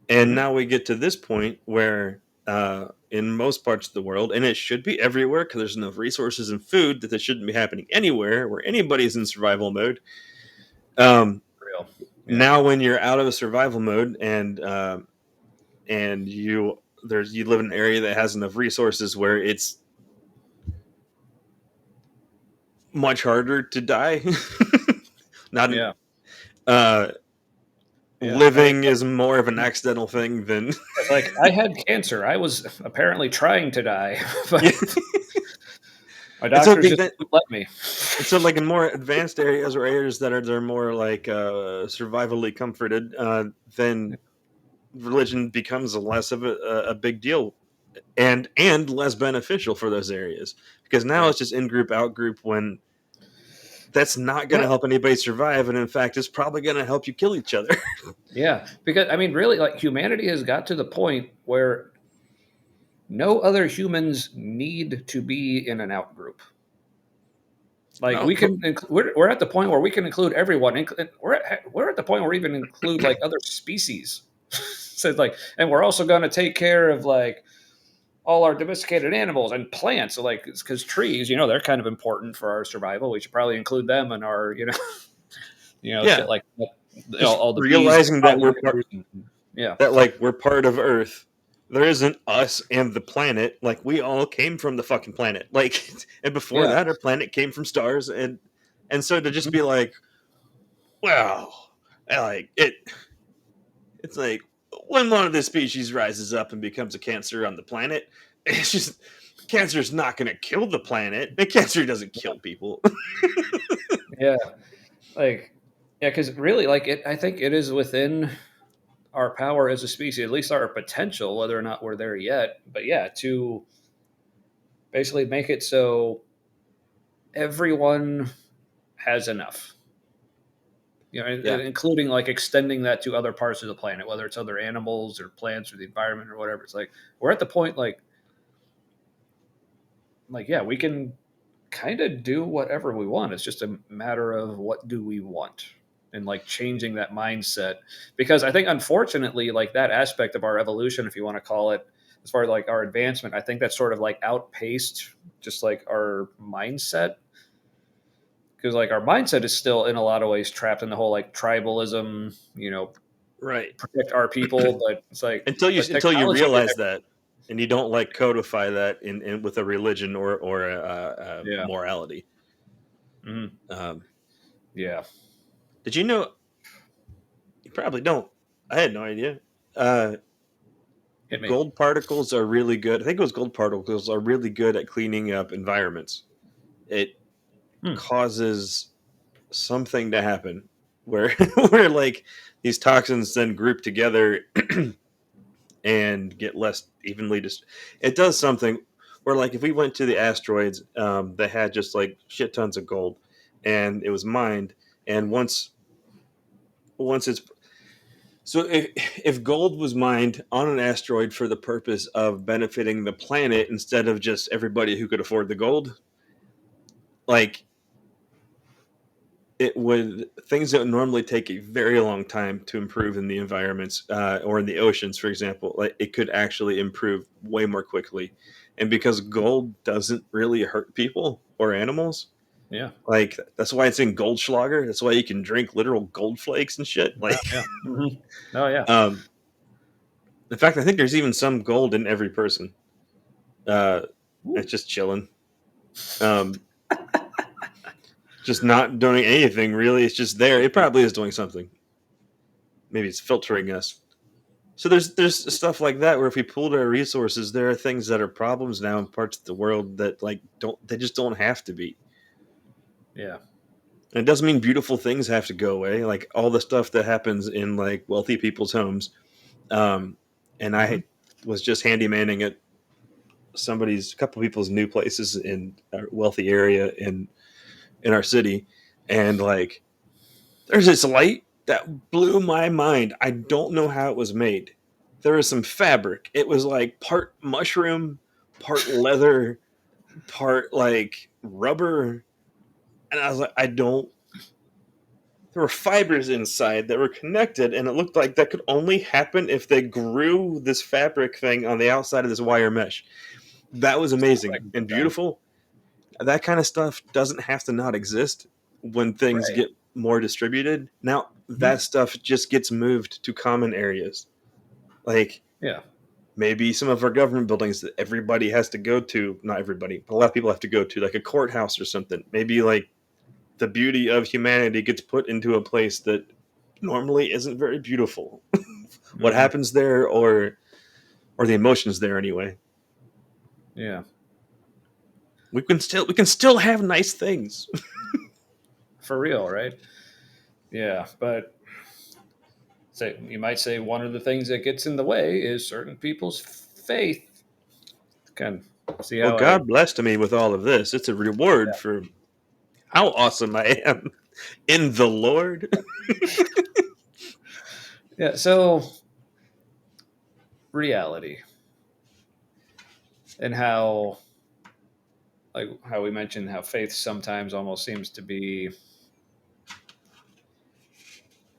And Hmm. now we get to this point where in most parts of the world, and it should be everywhere because there's enough resources and food that this shouldn't be happening anywhere where anybody's in survival mode. Um, Real. Yeah. Now, when you're out of a survival mode and you live in an area that has enough resources where it's much harder to die. Not Yeah. uh, Yeah. I mean, living is more of an accidental thing than it's like I had cancer. I was apparently trying to die, but yeah. my And so doctors just wouldn't let me. like in more advanced areas or areas that are more like survivally comforted, then religion becomes less of a big deal and less beneficial for those areas because now Yeah. it's just in group out group when that's not going to Yeah. help anybody survive, and in fact it's probably going to help you kill each other. Yeah. Because I mean, really, like humanity has got to the point where no other humans need to be in an out group. Like No, we can, we're at the point where we can include everyone. We're at the point where we even include like other species. So it's like, and we're also going to take care of like all our domesticated animals and plants. So like, because trees, they're kind of important for our survival. We should probably include them in our, yeah, shit like that. just All the bees, realizing that pollinators, and, yeah, we're part of Earth. There isn't us and the planet. Like we all came from the fucking planet. Like, and before yeah, that, our planet came from stars. And so to just mhm, be like, wow, like it's like when one of the species rises up and becomes a cancer on the planet, it's just cancer is not going to kill the planet. And cancer doesn't kill people. yeah, like, yeah, because really, like, I think it is within our power as a species, at least our potential, whether or not we're there yet. But yeah, to basically make it so everyone has enough. Yeah, Including like extending that to other parts of the planet, whether it's other animals or plants or the environment or whatever. It's like we're at the point like yeah, we can kind of do whatever we want. It's just a matter of what do we want and like changing that mindset. Because I think unfortunately, like that aspect of our evolution, if you want to call it, as far as like our advancement, I think that's sort of like outpaced just like our mindset. Because like our mindset is still in a lot of ways trapped in the whole like tribalism, right. protect our people, but it's like but Until you technology realize that, and you don't like codify that in with a religion or a yeah. morality. Mhm. Um, Yeah. did you know? You probably don't. I had no idea. Uh, Hit me. Gold particles are really good. I think it was gold particles are really good at cleaning up environments. It Hmm. causes something to happen where where like these toxins then group together and get less evenly it does something where like if we went to the asteroids that had just like shit tons of gold and it was mined, and once it's so if gold was mined on an asteroid for the purpose of benefiting the planet instead of just everybody who could afford the gold, like it would things that would normally take a very long time to improve in the environments or in the oceans, for example, like it could actually improve way more quickly. And because gold doesn't really hurt people or animals, Yeah. like that's why it's in Goldschlager. That's why you can drink literal gold flakes and shit. Oh, Like, yeah. Mhm. Oh, yeah. um, in fact, I think there's even some gold in every person. Uh, Ooh. it's just chilling. Um, just not doing anything really. It's just there. It probably is doing something. Maybe it's filtering us. So there's stuff like that where if we pooled our resources, there are things that are problems now in parts of the world that like don't they just don't have to be. Yeah. And it doesn't mean beautiful things have to go away. Like all the stuff that happens in like wealthy people's homes. Um, and Mhm. I was just handymanning at a couple people's new places in a wealthy area in our city, and like There's this light that blew my mind. I don't know how it was made. There was some fabric. It was like part mushroom, part leather, part like rubber. And I was like, I don't. There were fibers inside that were connected, and it looked like that could only happen if they grew this fabric thing on the outside of this wire mesh. That was amazing Like, and beautiful. That kind of stuff doesn't have to not exist when things right. get more distributed. Now, Mhm. that stuff just gets moved to common areas. Like Yeah. maybe some of our government buildings that everybody has to go to, not everybody, but a lot of people have to go to, like a courthouse or something. Maybe like the beauty of humanity gets put into a place that normally isn't very beautiful. What Mhm. happens there, or the emotions there anyway. Yeah. We can still have nice things. For real, right? Yeah, but say you might say one of the things that gets in the way is certain people's faith. Can see Well, how I God blessed me with all of this. It's a reward for how awesome I am in the Lord. yeah. So reality and how like how we mentioned how faith sometimes almost seems to be,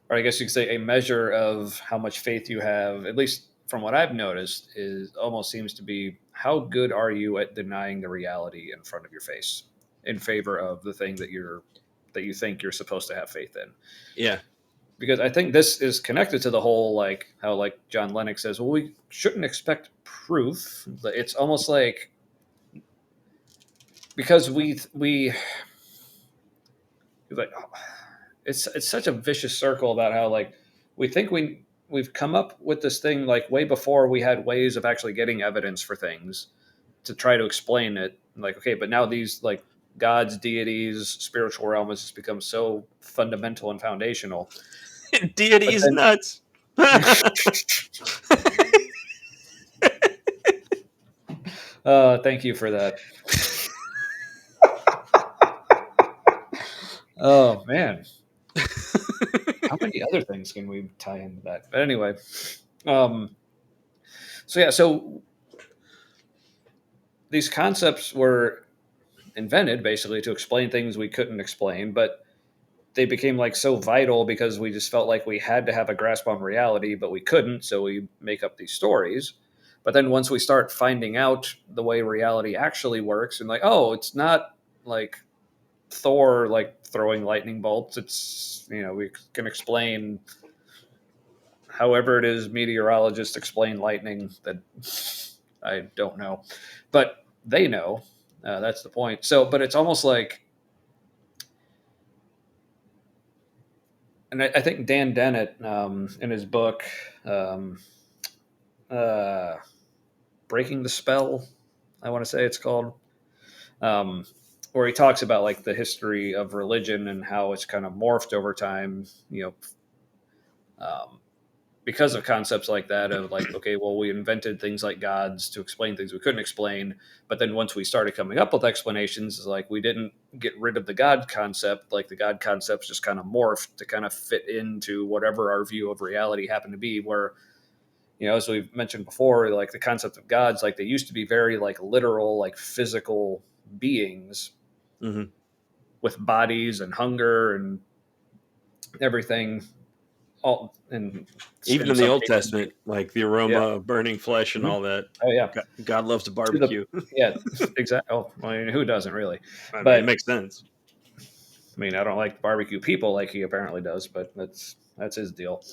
or I guess you could say a measure of how much faith you have, at least from what I've noticed, is almost seems to be how good are you at denying the reality in front of your face in favor of the thing that you think you're supposed to have faith in. Yeah. Because I think this is connected to the whole like how like John Lennox says, well, we shouldn't expect proof. It's almost like because we like it's such a vicious circle about how like we think we've come up with this thing like way before we had ways of actually getting evidence for things to try to explain it. Like okay, but now these like gods, deities, spiritual realm has just become so fundamental and foundational. Deity But is then, nuts. thank you for that. Oh man, how many other things can we tie into that? But anyway, um, so yeah, so these concepts were invented basically to explain things we couldn't explain, but they became like so vital because we just felt like we had to have a grasp on reality, but we couldn't, so we make up these stories. But then once we start finding out the way reality actually works, and like, oh, it's not like Thor like throwing lightning bolts. It's we can explain however it is meteorologists explain lightning that I don't know, but they know. That's the point. So, but it's almost like, and I think Dan Dennett in his book, um, uh, Breaking the Spell, I want to say it's called, um, where he talks about like the history of religion and how it's kind of morphed over time, um, because of concepts like that of like okay well we invented things like gods to explain things we couldn't explain, but then once we started coming up with explanations like we didn't get rid of the god concept, like the god concepts just kind of morphed to kind of fit into whatever our view of reality happened to be, where as we've mentioned before, like the concept of gods, like they used to be very like literal like physical beings Hmm. with bodies and hunger and everything, all Even in in the some Old cases Testament, like the yeah. aroma of burning flesh and Mhm. all that. Oh yeah. God loves to To the barbecue. yeah, exactly. Oh, I mean, who doesn't really? I mean, it But makes sense. I mean, I don't like barbecue people like he apparently does, but that's his deal.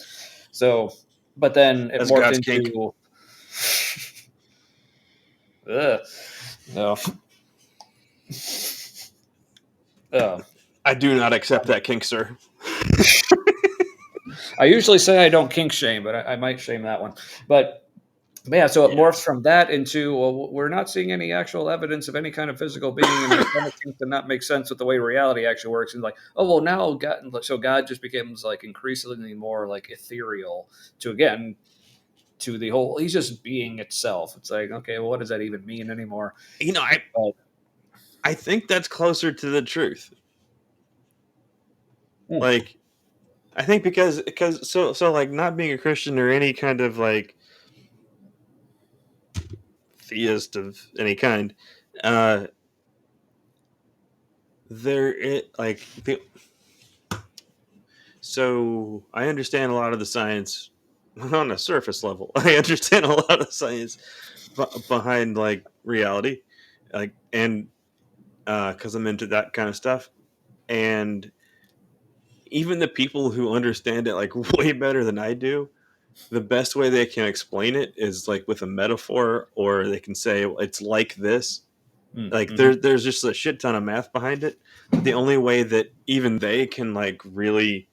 So, but then it That's morphed God's kink. into ugh, no. Oh, I do not accept that kink, sir. I usually say I don't kink shame, but I might shame that one. But yeah, so it Yeah. morphs from that into well, we're not seeing any actual evidence of any kind of physical being, and that kind of seems to not make sense with the way reality actually works. And like, oh well, now God just becomes like increasingly more like ethereal to again to the whole. He's just being itself. It's like okay, well, what does that even mean anymore? You know, I But, I think that's closer to the truth. hmm, Like I think because so like not being a Christian or any kind of like theist of any kind, uh, there it like the, so I understand a lot of the science on a surface level. I understand a lot of science behind like reality, like and because I'm into that kind of stuff, and even the people who understand it like way better than I do, the best way they can explain it is like with a metaphor, or they can say it's like this. Like Mm-hmm. there's just a shit ton of math behind it. But the only way that even they can like really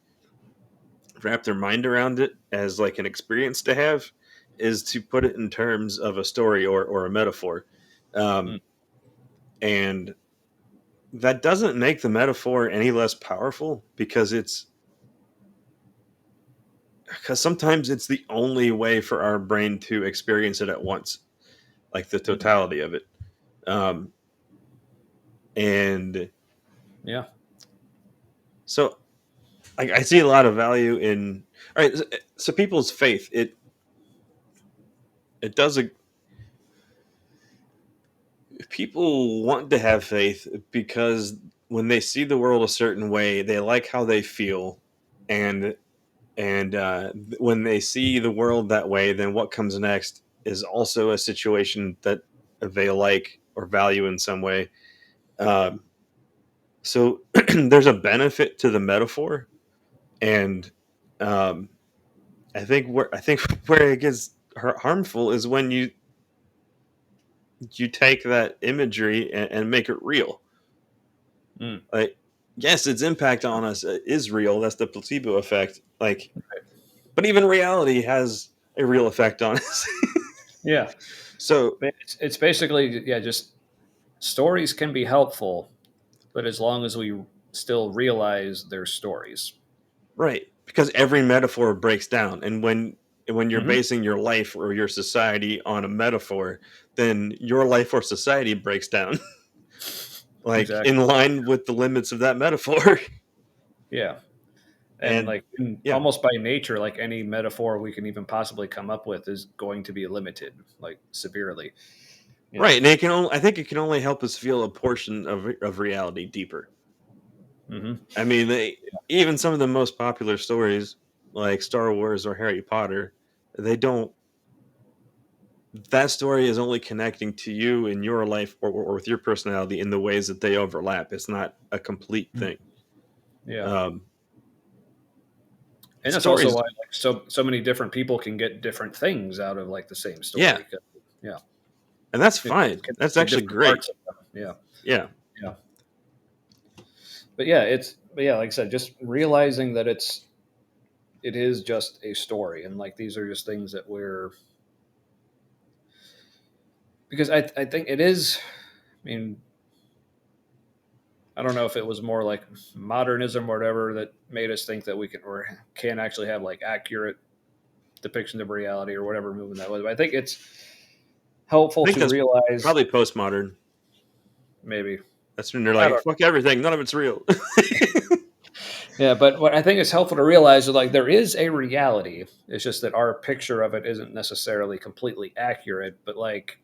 wrap their mind around it as like an experience to have is to put it in terms of a story or a metaphor. Um, and that doesn't make the metaphor any less powerful because sometimes it's the only way for our brain to experience it at once, like the Mm-hmm. totality of it. Um, and Yeah. so I see a lot of value in. All right, so people's faith it does a people want to have faith because when they see the world a certain way, they like how they feel, and when they see the world that way, then what comes next is also a situation that they like or value in some way. Um, so there's a benefit to the metaphor, and um, I think where it gets harmful is when you take that imagery and make it real. Mm. Like, yes, its impact on us is real. That's the placebo effect. Like, but even reality has a real effect on us. Yeah. So, It's basically, yeah, just stories can be helpful, but as long as we still realize they're stories. right, because every metaphor breaks down, and when you're Hmm. basing your life or your society on a metaphor, then your life or society breaks down, like in Exactly. line with the limits of that metaphor. Yeah. And And like yeah, almost by nature, like any metaphor we can even possibly come up with is going to be limited, like severely. You right, know. and it can only I think it can only help us feel a portion of reality deeper. Hmm. I mean, even some of the most popular stories, like Star Wars or Harry Potter, they don't. That story is only connecting to you in your life or with your personality in the ways that they overlap. It's not a complete thing. Yeah. Um, And that's also stories, why like so many different people can get different things out of like the same yeah, story. 'Cause, yeah. and that's It fine. connects That's to actually different great. parts of them. Yeah. Yeah, Yeah. But yeah, like I said, just realizing that it is just a story, and like these are just things that we're because I think it is. I mean, I don't know if it was more like modernism or whatever that made us think that we can actually have like accurate depictions of reality or whatever moving that way. But I think it's helpful I think to that's realize probably postmodern. maybe That's when they're I like, don't. "Fuck everything, none of it's real." Yeah, but what I think is helpful to realize is like there is a reality. It's just that our picture of it isn't necessarily completely accurate. But like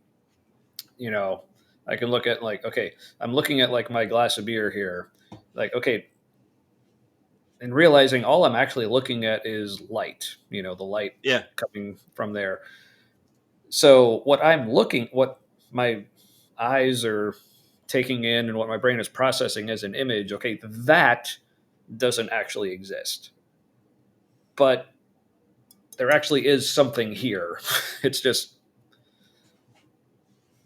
I can look at like okay, I'm looking at like my glass of beer here. Like okay, and realizing all I'm actually looking at is light. The light Yeah, coming from there. So what my eyes are taking in and what my brain is processing as an image, okay, that doesn't actually exist. But there actually is something here. It's just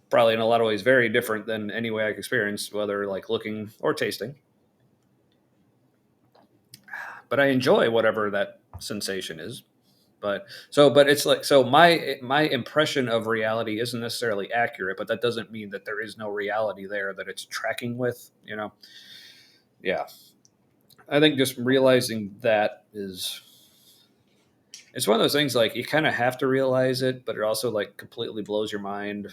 probably in a lot of ways very different than any way I could experience, whether like looking or tasting. But I enjoy whatever that sensation is. But it's like so my impression of reality isn't necessarily accurate, but that doesn't mean that there is no reality there that it's tracking with. Yeah. I think just realizing that is it's one of those things like you kind of have to realize it, but it also like completely blows your mind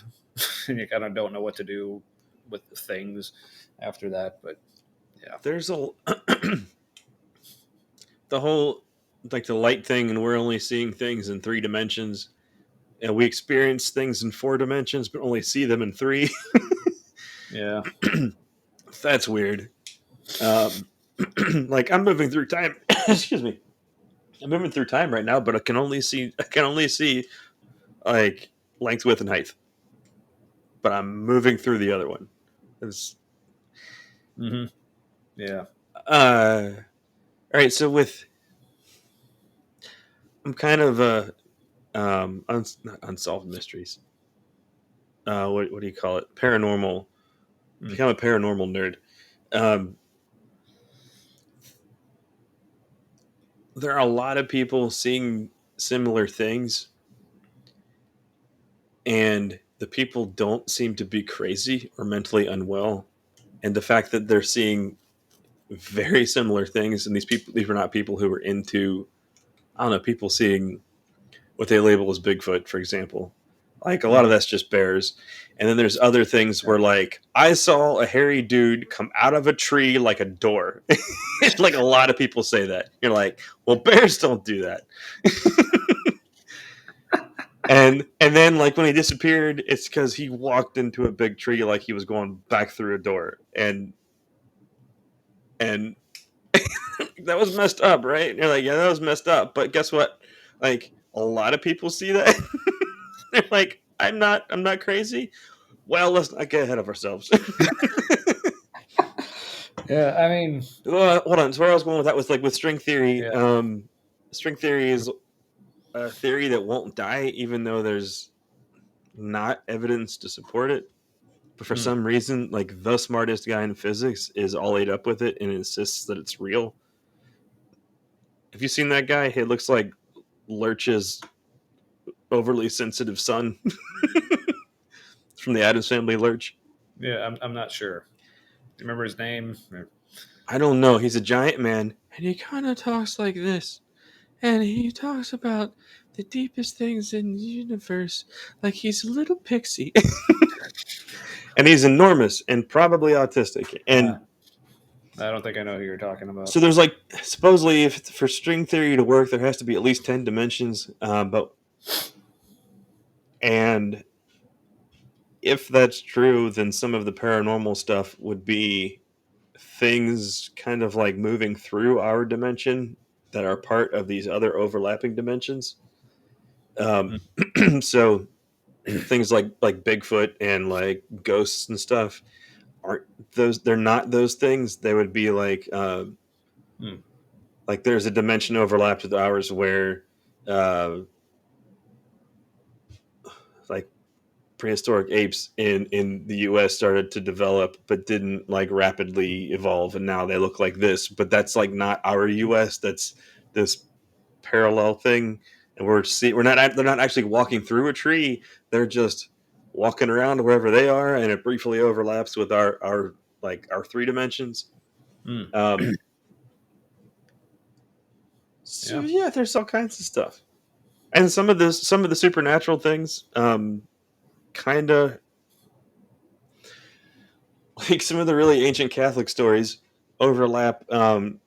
and you kind of don't know what to do with things after that. But yeah. there's a the whole. like the light thing, and we're only seeing things in 3 dimensions, and we experience things in 4 dimensions, but only see them in three. Yeah. That's weird. Um, like I'm moving through time. Excuse me. I'm moving through time right now, but I can only see like length, width, and height. But I'm moving through the other one. It's, Mm-hmm. Yeah. all right. So with I'm kind of not unsolved mysteries. What do you call it? Paranormal. Mm. Become a paranormal nerd. Um, there are a lot of people seeing similar things, and the people don't seem to be crazy or mentally unwell. And the fact that they're seeing very similar things, and these were not people who were into, I don't know, people seeing what they label as Bigfoot, for example. Like a lot of Mm-hmm. that's just bears. And then there's other things where, like, I saw a hairy dude come out of a tree like a door. Like a lot of people say that. You're like, well, bears don't do that. And then like when he disappeared, it's because he walked into a big tree like he was going back through a door. And that was messed up, right? And you're like, yeah, that was messed up. But guess what? Like a lot of people see that. They're like, I'm not crazy. Well, let's not get ahead of ourselves. Yeah. I mean, Hold on. So where I was going with that was like with string theory. yeah. String theory is a theory that won't die, even though there's not evidence to support it. But for Mm. some reason, like the smartest guy in physics is all ate up with it and insists that it's real. Have you seen that guy? He looks like Lurch's overly sensitive son from the Addams Family. Lurch. Yeah. I'm not sure. Do you remember his name? I don't know. He's a giant man, and he kind of talks like this. And he talks about the deepest things in the universe, like he's a little pixie. And he's enormous and probably autistic. Uh, And I don't think I know who you're talking about. so there's like supposedly, if for string theory to work, there has to be at least 10 dimensions. But and if that's true, then some of the paranormal stuff would be things kind of like moving through our dimension that are part of these other overlapping dimensions. Mm. So things like Bigfoot and like ghosts and stuff aren't those. They're not those things. They would be Mm. like there's a dimension overlap with ours where uh, like prehistoric apes in the US started to develop but didn't like rapidly evolve, and now they look like this, but that's like not our US. That's this parallel thing. And we're not they're not actually walking through a tree. They're just walking around wherever they are, and it briefly overlaps with our 3 dimensions. Mm. um so Yeah. yeah, there's all kinds of stuff. And some of the supernatural things kind of like some of the really ancient Catholic stories overlap. And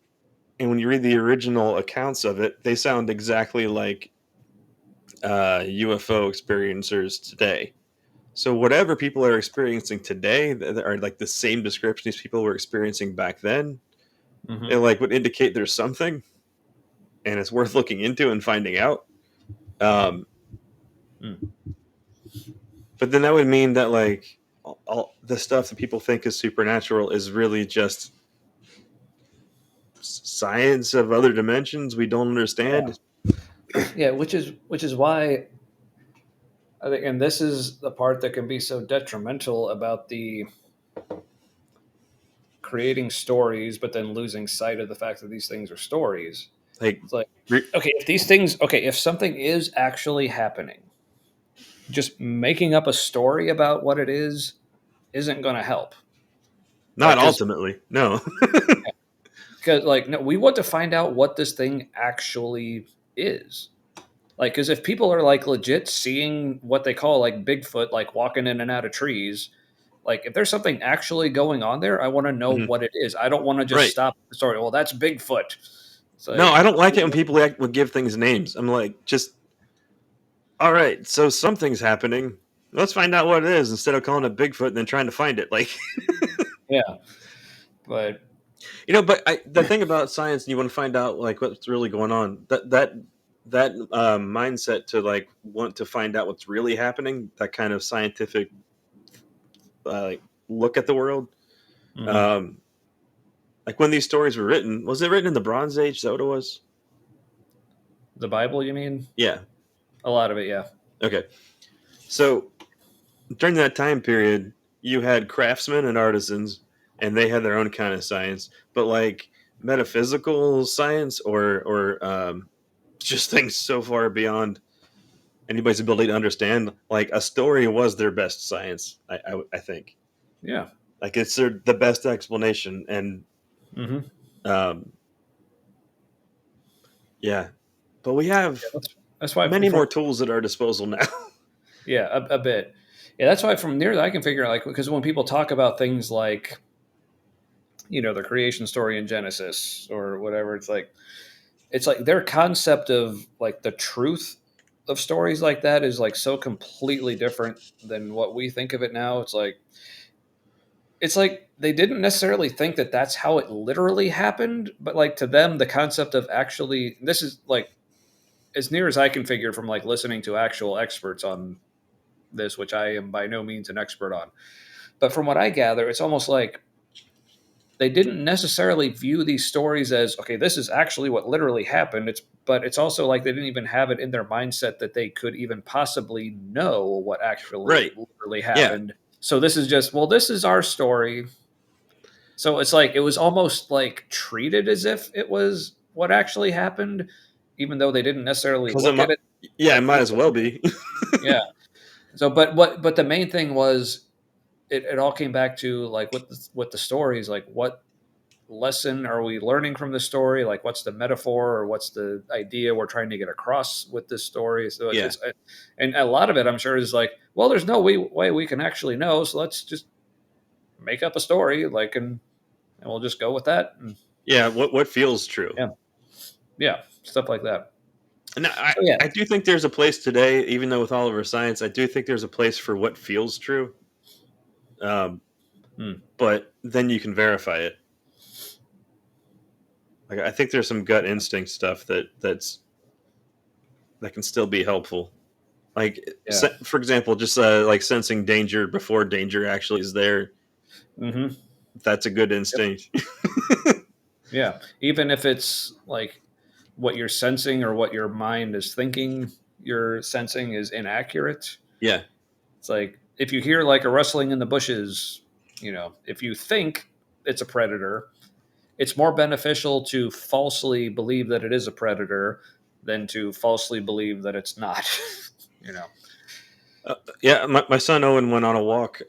when you read the original accounts of it, they sound exactly like UFO experiencers today. So whatever people are experiencing today that are like the same descriptions people were experiencing back then, Mm-hmm. it like would indicate there's something, and it's worth looking into and finding out. Um, Mm. but then that would mean that like all the stuff that people think is supernatural is really just science of other dimensions we don't Yeah. understand. Yeah. Which is why I think, and this is the part that can be so detrimental about the creating stories, but then losing sight of the fact that these things are stories. Like, It's like, re- okay, if these things, okay, if something is actually happening, just making up a story about what it is isn't going to help. not Like, because ultimately, no. like no, we want to find out what this thing actually is. Like, because if people are like legit seeing what they call like Bigfoot, like walking in and out of trees, like if there's something actually going on there, I want to know Mhm. what it is. I don't want to just Right. stop the story. Well, that's Bigfoot. It's No, like, I don't like it when people will give things names. I'm like, just all right. So something's happening. Let's find out what it is instead of calling it Bigfoot and then trying to find it. Like, yeah, but but the thing about science, and you want to find out like what's really going on. That mindset to like want to find out what's really happening. That kind of scientific like look at the world. mhm. Um, like when these stories were written, was it written in the Bronze Age? Is that what it was? The Bible, you mean? Yeah. A lot of it, yeah. Okay. So during that time period, you had craftsmen and artisans, and they had their own kind of science. But like metaphysical science, or just things so far beyond anybody's ability to understand, like a story was their best science. I think Yeah. like it's the best explanation, and Hmm. um, yeah. But we have Yeah, that's why many from more tools at our disposal now. yeah, a bit. Yeah, that's why from there I can figure like because when people talk about things like the creation story in Genesis or whatever, it's like their concept of like the truth of stories like that is like so completely different than what we think of it now. It's like they didn't necessarily think that that's how it literally happened, but like to them the concept of actually this is like as near as I can figure from like listening to actual experts on this, which I am by no means an expert on. But from what I gather, it's almost like they didn't necessarily view these stories as okay, this is actually what literally happened. But it's also like they didn't even have it in their mindset that they could even possibly know what actually Right. literally Yeah. happened. So this is just well, this is our story. So it's like it was almost like treated as if it was what actually happened, even though they didn't necessarily Because look at it yeah, it like might through. as well be. Yeah. So, but the main thing was it all came back to like with the stories, like what lesson are we learning from the story? Like what's the metaphor or what's the idea we're trying to get across with this story? So Yeah. and a lot of it, I'm sure, is like, well, there's no way we can actually know, so let's just make up a story, like, and we'll just go with that. And Yeah. What feels true? yeah, yeah, stuff like that. And So yeah, I do think there's a place today, even though with all of our science, I do think there's a place for what feels true. Um, hmm. but then you can verify it. Like I think there's some gut instinct stuff that can still be helpful. Like Yeah, for example, just like sensing danger before danger actually is there. hmm, That's a good instinct. yeah. Even if it's like what you're sensing or what your mind is thinking you're sensing is inaccurate. Yeah. It's like if you hear like a rustling in the bushes, if you think it's a predator, it's more beneficial to falsely believe that it is a predator than to falsely believe that it's not. you know. Yeah. My son Owen went on a walk.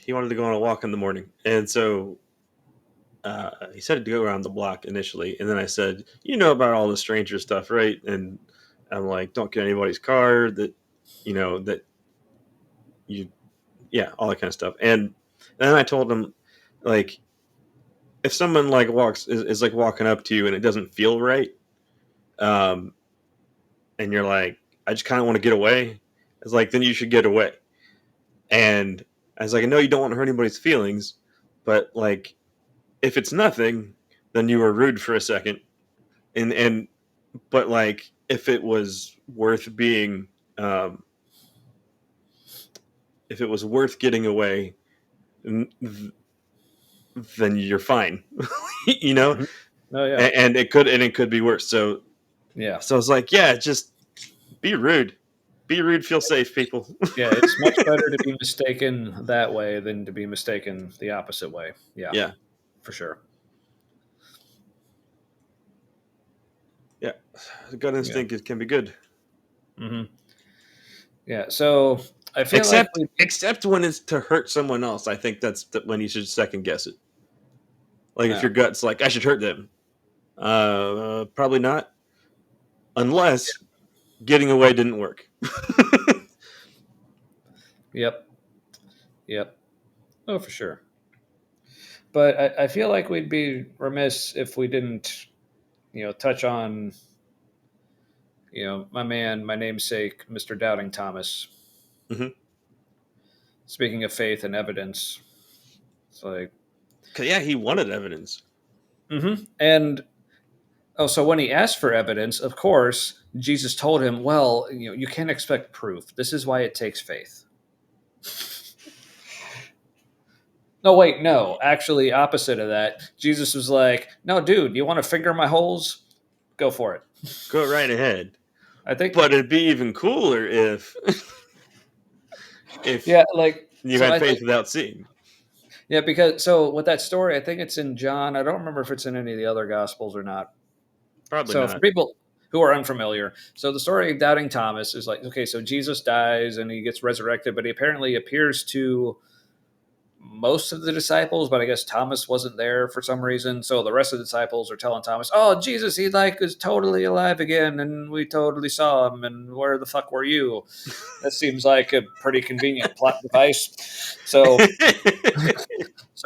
He wanted to go on a walk in the morning, and so he said to go around the block initially, and then I said, "You know about all the stranger stuff, right?" And I'm like, "Don't get anybody's car. That you, yeah, all that kind of stuff." And then I told him, like, if someone like is like walking up to you and it doesn't feel right, um, and you're like, "I just kind of want to get away," it's like then you should get away. And I was like, "I know you don't want to hurt anybody's feelings, but like, if it's nothing, then you were rude for a second, and but like if it was worth being if it was worth getting away, then you're fine." you know Mhm. Oh yeah, and it could be worse. So yeah, I was like, yeah, just be rude, feel safe, people. yeah. It's much better to be mistaken that way than to be mistaken the opposite way. Yeah, Yeah. for sure. Yeah, gut Yeah. instinct can be good, Hmm. Yeah. So I feel like except when it's to hurt someone else. I think that's when you should second guess it. Like if yeah. your gut's like, I should hurt them, probably not, unless getting away didn't work. Yep. Yep. Oh, for sure. But I feel like we'd be remiss if we didn't. touch on my man, my namesake, Mr. Doubting Thomas. Mm-hmm. Speaking of faith and evidence, it's like, Yeah, he wanted evidence. and so when he asked for evidence, of course, Jesus told him, "Well, you can't expect proof. This is why it takes faith." No, wait, no. Actually, opposite of that, Jesus was like, "No, dude, you want to finger my holes? Go for it." Go right ahead. I think, But it'd be even cooler if if yeah, like you so. had I think, faith without seeing. yeah, because so with that story, I think it's in John. I don't remember if it's in any of the other gospels or not. Probably So for not. people who are unfamiliar, so the story of Doubting Thomas is like, okay, so Jesus dies and he gets resurrected, but he apparently appears to most of the disciples, but I guess Thomas wasn't there for some reason. So the rest of the disciples are telling Thomas, "Oh, Jesus, he like is totally alive again, and we totally saw him. And where the fuck were you?" That seems like a pretty convenient plot device. So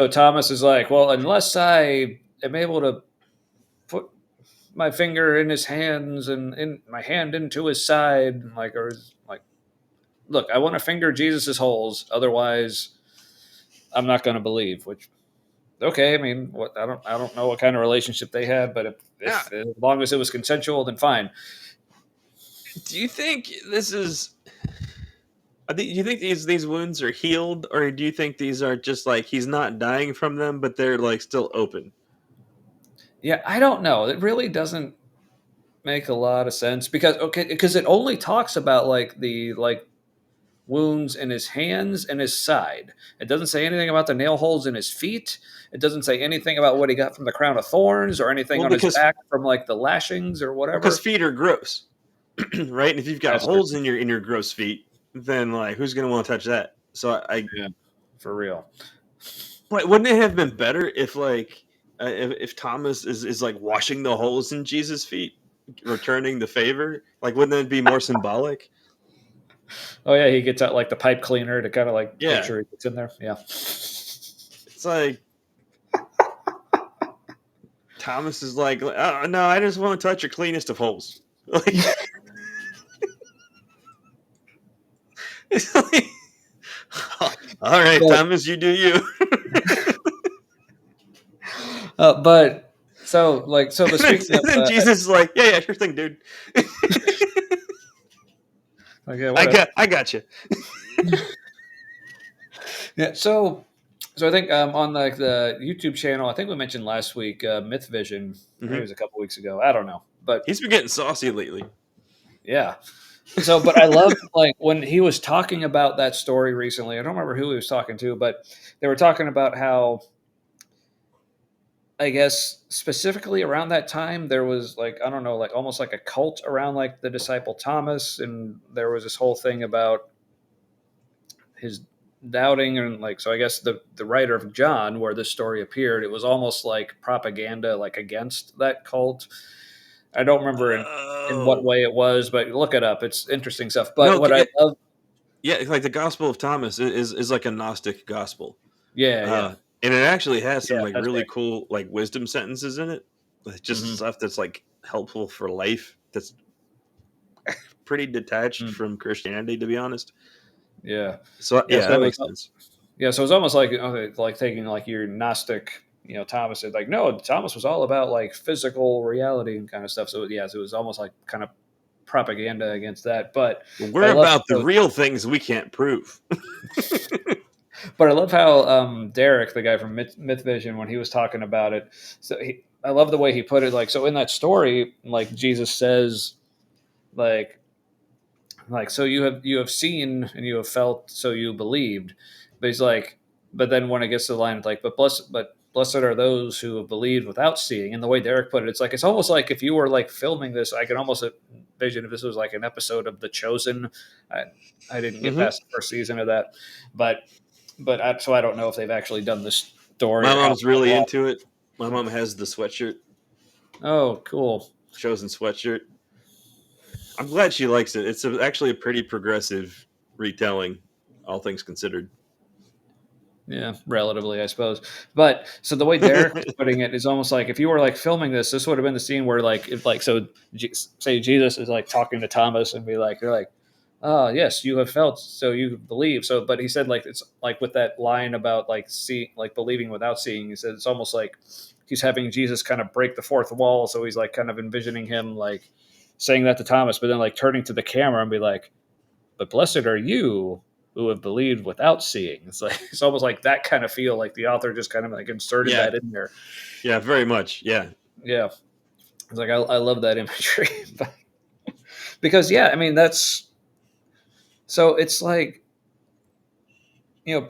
Thomas is like, "Well, unless I am able to put my finger in his hands and in my hand into his side, like, or like, look, I want to finger Jesus's holes, otherwise." I'm not going to believe. Which, okay, I mean, what I don't know what kind of relationship they had, but Yeah. if as long as it was consensual, then fine. Do you think this is? Do you think these wounds are healed, or do you think these are just like he's not dying from them, but they're like still open? Yeah, I don't know. It really doesn't make a lot of sense because it only talks about like the wounds in his hands and his side. It doesn't say anything about the nail holes in his feet. It doesn't say anything about what he got from the crown of thorns or anything Well, on his because back from like the lashings or because whatever. feet are gross, right? And if you've got That's true. holes in your gross feet, then like who's gonna want to touch that? So Yeah, for real. but wouldn't it have been better if like if Thomas is like washing the holes in Jesus' feet, returning the favor? Like, wouldn't that be more symbolic? Oh yeah, he gets out like the pipe cleaner to kind of like make Yeah, sure he gets in there. Yeah. it's like Thomas is like, oh, no, I just want to touch your cleanest of holes. Like, it's like, all right, But Thomas, you do you. but but And speaking of then Jesus is like, yeah, sure thing, dude. okay, whatever. I got you. Yeah, so I think on like the YouTube channel, I think we mentioned last week, Myth Vision. Maybe it Hmm. was a couple weeks ago. I don't know, but He's been getting saucy lately. yeah. So, but I loved like when he was talking about that story recently. I don't remember who he was talking to, but they were talking about how I guess specifically around that time there was like I don't know, like almost like a cult around like the disciple Thomas, and there was this whole thing about his doubting and like so I guess the writer of John where this story appeared, it was almost like propaganda like against that cult. I don't remember in what Oh way it was, but look it up. It's interesting stuff. But no, what I love, yeah, it's like the Gospel of Thomas is like a Gnostic gospel, yeah, yeah, and it actually has some yeah, like that's really fair. cool like wisdom sentences in it, like just Hmm. stuff that's like helpful for life. That's pretty detached Mm, from Christianity, to be honest. yeah, So yeah. yeah, that So makes sense. yeah, so it's almost like okay, like taking like your Gnostic, Thomas said like no, Thomas was all about like physical reality and kind of stuff. So yeah, so it was almost like kind of propaganda against that. I We're love about the how, real things we can't prove. but I love how Derek, the guy from Myth Vision, when he was talking about it, I love the way he put it. Like so in that story, like Jesus says, like so you have seen and you have felt, so you believed. But he's like, but then when it gets to the line, like, but blessed are those who have believed without seeing. And the way Derek put it, it's like it's almost like if you were like filming this, I can almost envision if this was like an episode of The Chosen. I, I didn't get Hmm. past the first season of that, but so I don't know if they've actually done this story My or how. mom's really into it. My mom has the sweatshirt, Oh, cool. chosen sweatshirt. I'm glad she likes it. Actually a pretty progressive retelling, all things considered. Yeah, relatively, I suppose. But so the way Derek's putting it is almost like if you were like filming this would have been the scene where like if like so say Jesus is like talking to Thomas and be like they're like, oh yes, you have felt, so you believe. So, but he said like it's like with that line about like see like believing without seeing. He said it's almost like he's having Jesus kind of break the fourth wall. So he's like kind of envisioning him like saying that to Thomas, but then like turning to the camera and be like, but blessed are you who have believed without seeing. It's like it's almost like that kind of feel, like the author just kind of like inserted Yeah, that in there. yeah, very much. Yeah, Yeah, it's like I love that imagery because yeah, I mean that's so it's like you know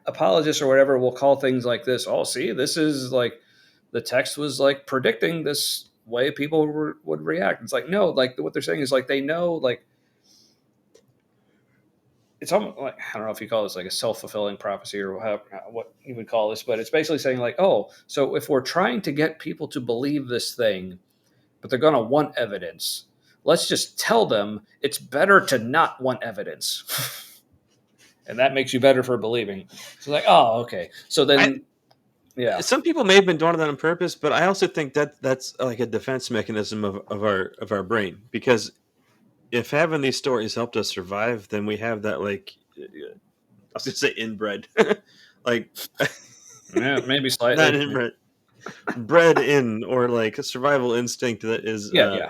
apologists or whatever will call things like this. Oh, see, this is like the text was like predicting this way people would react. It's like no, like what they're saying is like they know like it's almost like I don't know if you call this like a self-fulfilling prophecy or what you would call this, but it's basically saying like, oh, so if we're trying to get people to believe this thing, but they're going to want evidence, let's just tell them it's better to not want evidence, and that makes you better for believing. So like, oh, okay, so I then yeah, some people may have been doing that on purpose, but I also think that that's like a defense mechanism of our brain, because if having these stories helped us survive, then we have that like I was gonna say inbred, like yeah, maybe not slightly, inbred, bred in, or like a survival instinct that is yeah,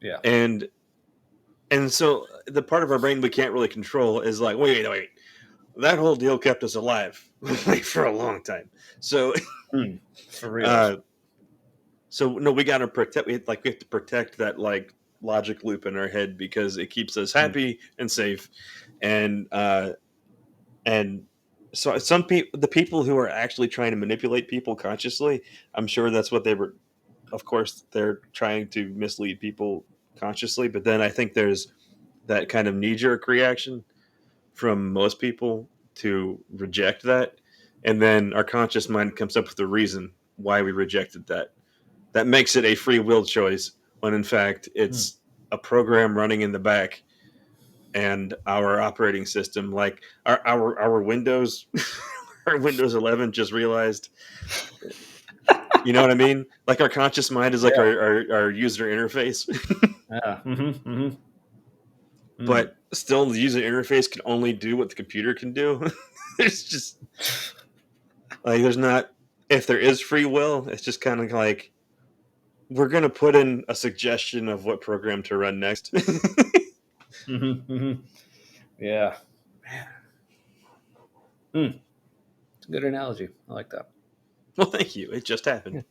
yeah, yeah, and so the part of our brain we can't really control is like wait, that whole deal kept us alive like for a long time. So for reals. uh so no, we got to protect, we have to protect that like logic loop in our head because it keeps us Mm. happy and safe. And uh and so some people, the people who are actually trying to manipulate people consciously, I'm sure that's what they were, of course they're trying to mislead people consciously, but then I think there's that kind of knee-jerk reaction from most people to reject that, and then our conscious mind comes up with a reason why we rejected that, that makes it a free will choice when in fact Mm. it's a program running in the back, and our operating system, like our Windows our Windows 11 just realized, you know what I mean, like our conscious mind is like Yeah, our user interface. yeah, mm. But still the user interface can only do what the computer can do. It's just like there's not, if there is free will, it's just kind of like we're gonna put in a suggestion of what program to run next. Yeah, man. Mm. It's a good analogy. I like that. Well, thank you. It just happened. Yeah.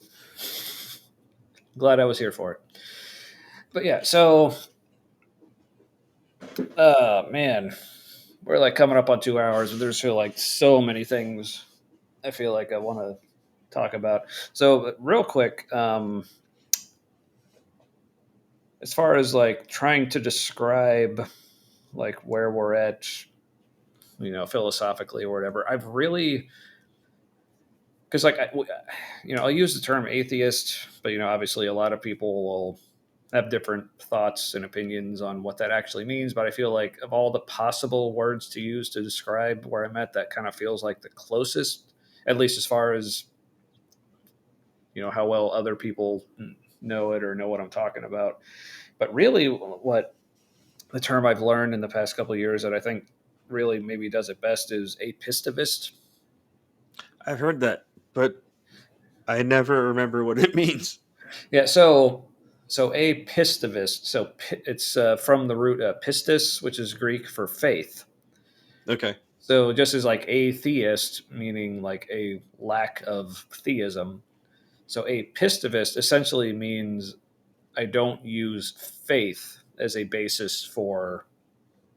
Glad I was here for it. But yeah, so man, we're like coming up on 2 hours, but there's feel like so many things I feel like I want to talk about. So real quick, as far as like trying to describe like where we're at, philosophically or whatever, I've really because like I'll use the term atheist, but obviously a lot of people will have different thoughts and opinions on what that actually means. But I feel like of all the possible words to use to describe where I'm at, that kind of feels like the closest, at least as far as how well other people know it or know what I'm talking about. But really, what the term I've learned in the past couple of years that I think really maybe does it best is apistivist. I've heard that, but I never remember what it means. Yeah, so apistivist. So it's from the root pistis, which is Greek for faith. Okay. So just as like atheist, meaning like a lack of theism. So apistivist essentially means I don't use faith as a basis for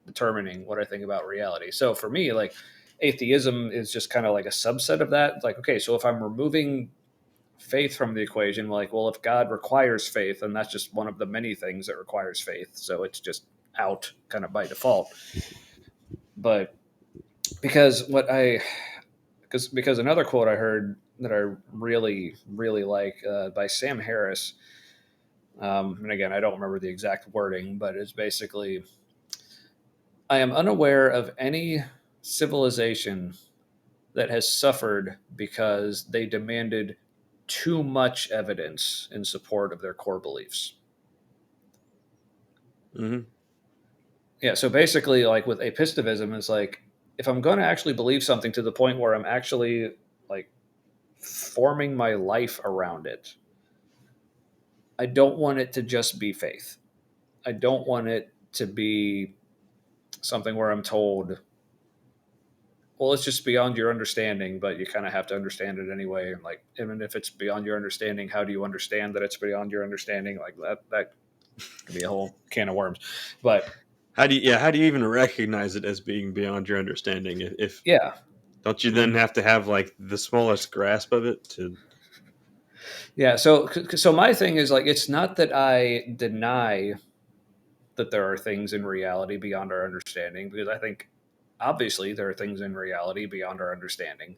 determining what I think about reality. So for me, like atheism is just kind of like a subset of that. It's like, okay, so if I'm removing faith from the equation, like, well, if God requires faith, then that's just one of the many things that requires faith. So it's just out kind of by default. But because what I because another quote I heard that I really really like by Sam Harris, and again I don't remember the exact wording, but it's basically I am unaware of any civilization that has suffered because they demanded too much evidence in support of their core beliefs. Mm-hmm. Yeah, so basically, like with apistivism, it's like if I'm going to actually believe something to the point where I'm actually like forming my life around it, I don't want it to just be faith. I don't want it to be something where I'm told, well, it's just beyond your understanding, but you kind of have to understand it anyway. And like, even if it's beyond your understanding, how do you understand that it's beyond your understanding? Like that could be a whole can of worms. But How do you even recognize it as being beyond your understanding? If yeah. don't you then Mhm. have to have like the smallest grasp of it to? Yeah. So my thing is like, it's not that I deny that there are things in reality beyond our understanding, because I think obviously there are things in reality beyond our understanding.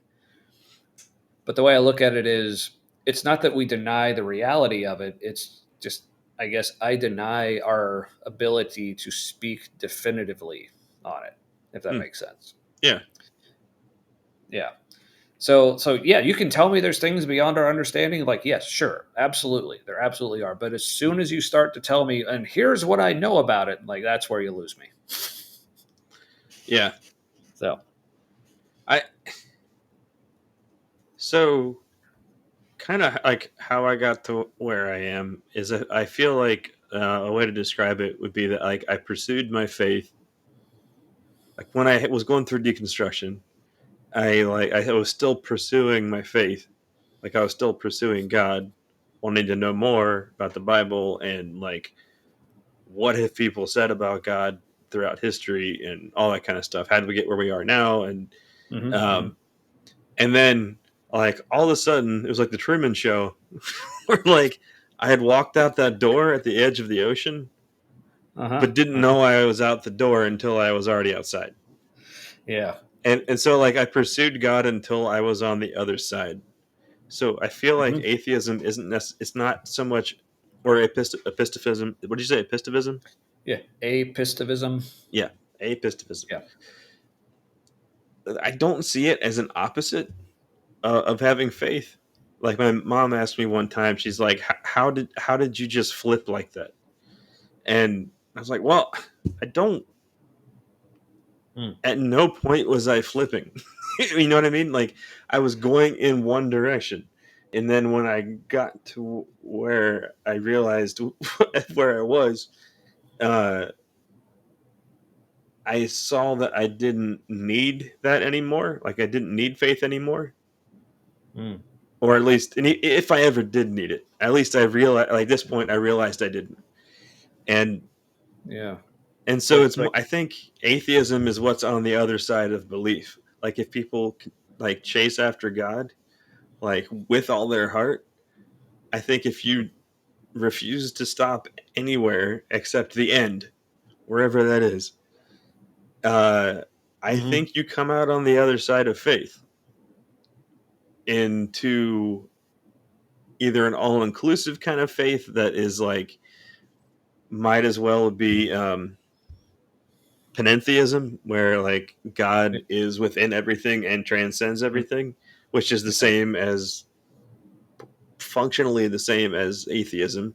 But the way I look at it is, it's not that we deny the reality of it. It's just, I guess, I deny our ability to speak definitively on it, if that Hmm, makes sense. yeah, Yeah. So yeah, you can tell me there's things beyond our understanding. Like, yes, sure, absolutely, there absolutely are. But as soon as you start to tell me, and here's what I know about it, like that's where you lose me. yeah. So, I so kind of like how I got to where I am is that I feel like a way to describe it would be that like I pursued my faith. Like when I was going through deconstruction, I was still pursuing my faith. Like I was still pursuing God, wanting to know more about the Bible and like what have people said about God throughout history and all that kind of stuff. How did we get where we are now? mm-hmm, Um, and then like all of a sudden it was like the Truman Show, where like I had walked out that door at the edge of the ocean, uh-huh, but didn't uh-huh. know I was out the door until I was already outside. Yeah. And so like I pursued God until I was on the other side. So I feel like Mm-hmm. atheism it's not so much or epistemism. What did you say? Epistemism? Yeah. Apistivism. Yeah, apistemism. Yeah. I don't see it as an opposite of having faith. Like my mom asked me one time, she's like, how did you just flip like that?" And I was like, "Well, I don't. Mm. At no point was I flipping. You know what I mean? Like I was going in one direction, and then when I got to where I realized where I was, uh, I saw that I didn't need that anymore. Like I didn't need faith anymore, Mm. or at least, and if I ever did need it, at least I realized. Like this point, I realized I didn't, and Yeah. so But it's. I think atheism is what's on the other side of belief. Like if people like chase after God, like with all their heart, I think if you refuse to stop anywhere except the end, wherever that is, uh, I mm-hmm. think you come out on the other side of faith into either an all inclusive kind of faith that is like might as well be panentheism, where like God is within everything and transcends everything, which is the Yeah. same as functionally the same as atheism.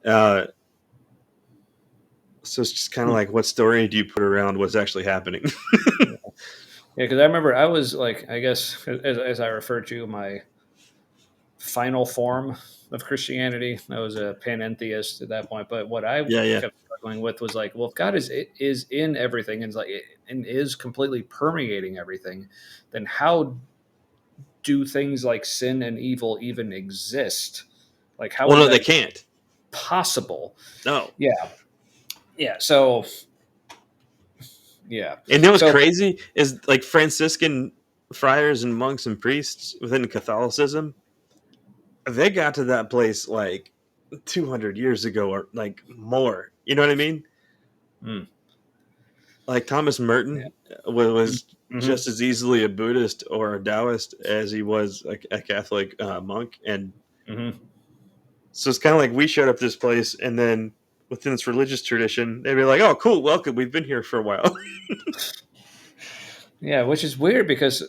Uh, so it's just kind of Hmm. like, what story do you put around what's actually happening? Yeah. Because I remember I was like, I guess, as I refer to my final form of Christianity, I was a panentheist at that point. But what I Yeah, yeah. kept struggling with was like, well, if God is in everything and is like and is completely permeating everything, then how do things like sin and evil even exist? Like, how Well, is no, they that can't. possible? No. Yeah, yeah. So yeah, And you know what's so crazy is like Franciscan friars and monks and priests within Catholicism, they got to that place like 200 years ago or like more. You know what I mean? mm, Like Thomas yeah, Merton was mm-hmm, just as easily a Buddhist or a Taoist as he was a Catholic monk. And mm-hmm. so it's kind of like we showed up this place and then within this religious tradition, they'd be like, oh, cool, welcome. We've been here for a while. Yeah, which is weird because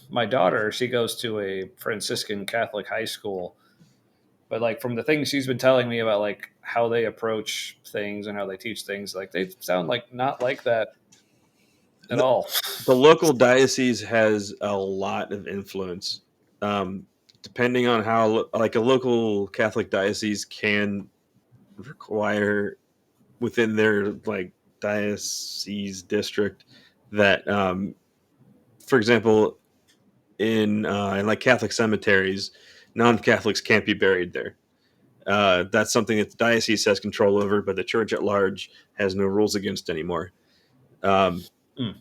my daughter, she goes to a Franciscan Catholic high school, but like from the things she's been telling me about like how they approach things and how they teach things, like they sound like not like that at The, all. the local diocese has a lot of influence. Um, Depending on how, like, a local Catholic diocese can require within their like diocese district that, for example, in like Catholic cemeteries, non-Catholics can't be buried there. That's something that the diocese has control over, but the church at large has no rules against anymore. Um, Mm.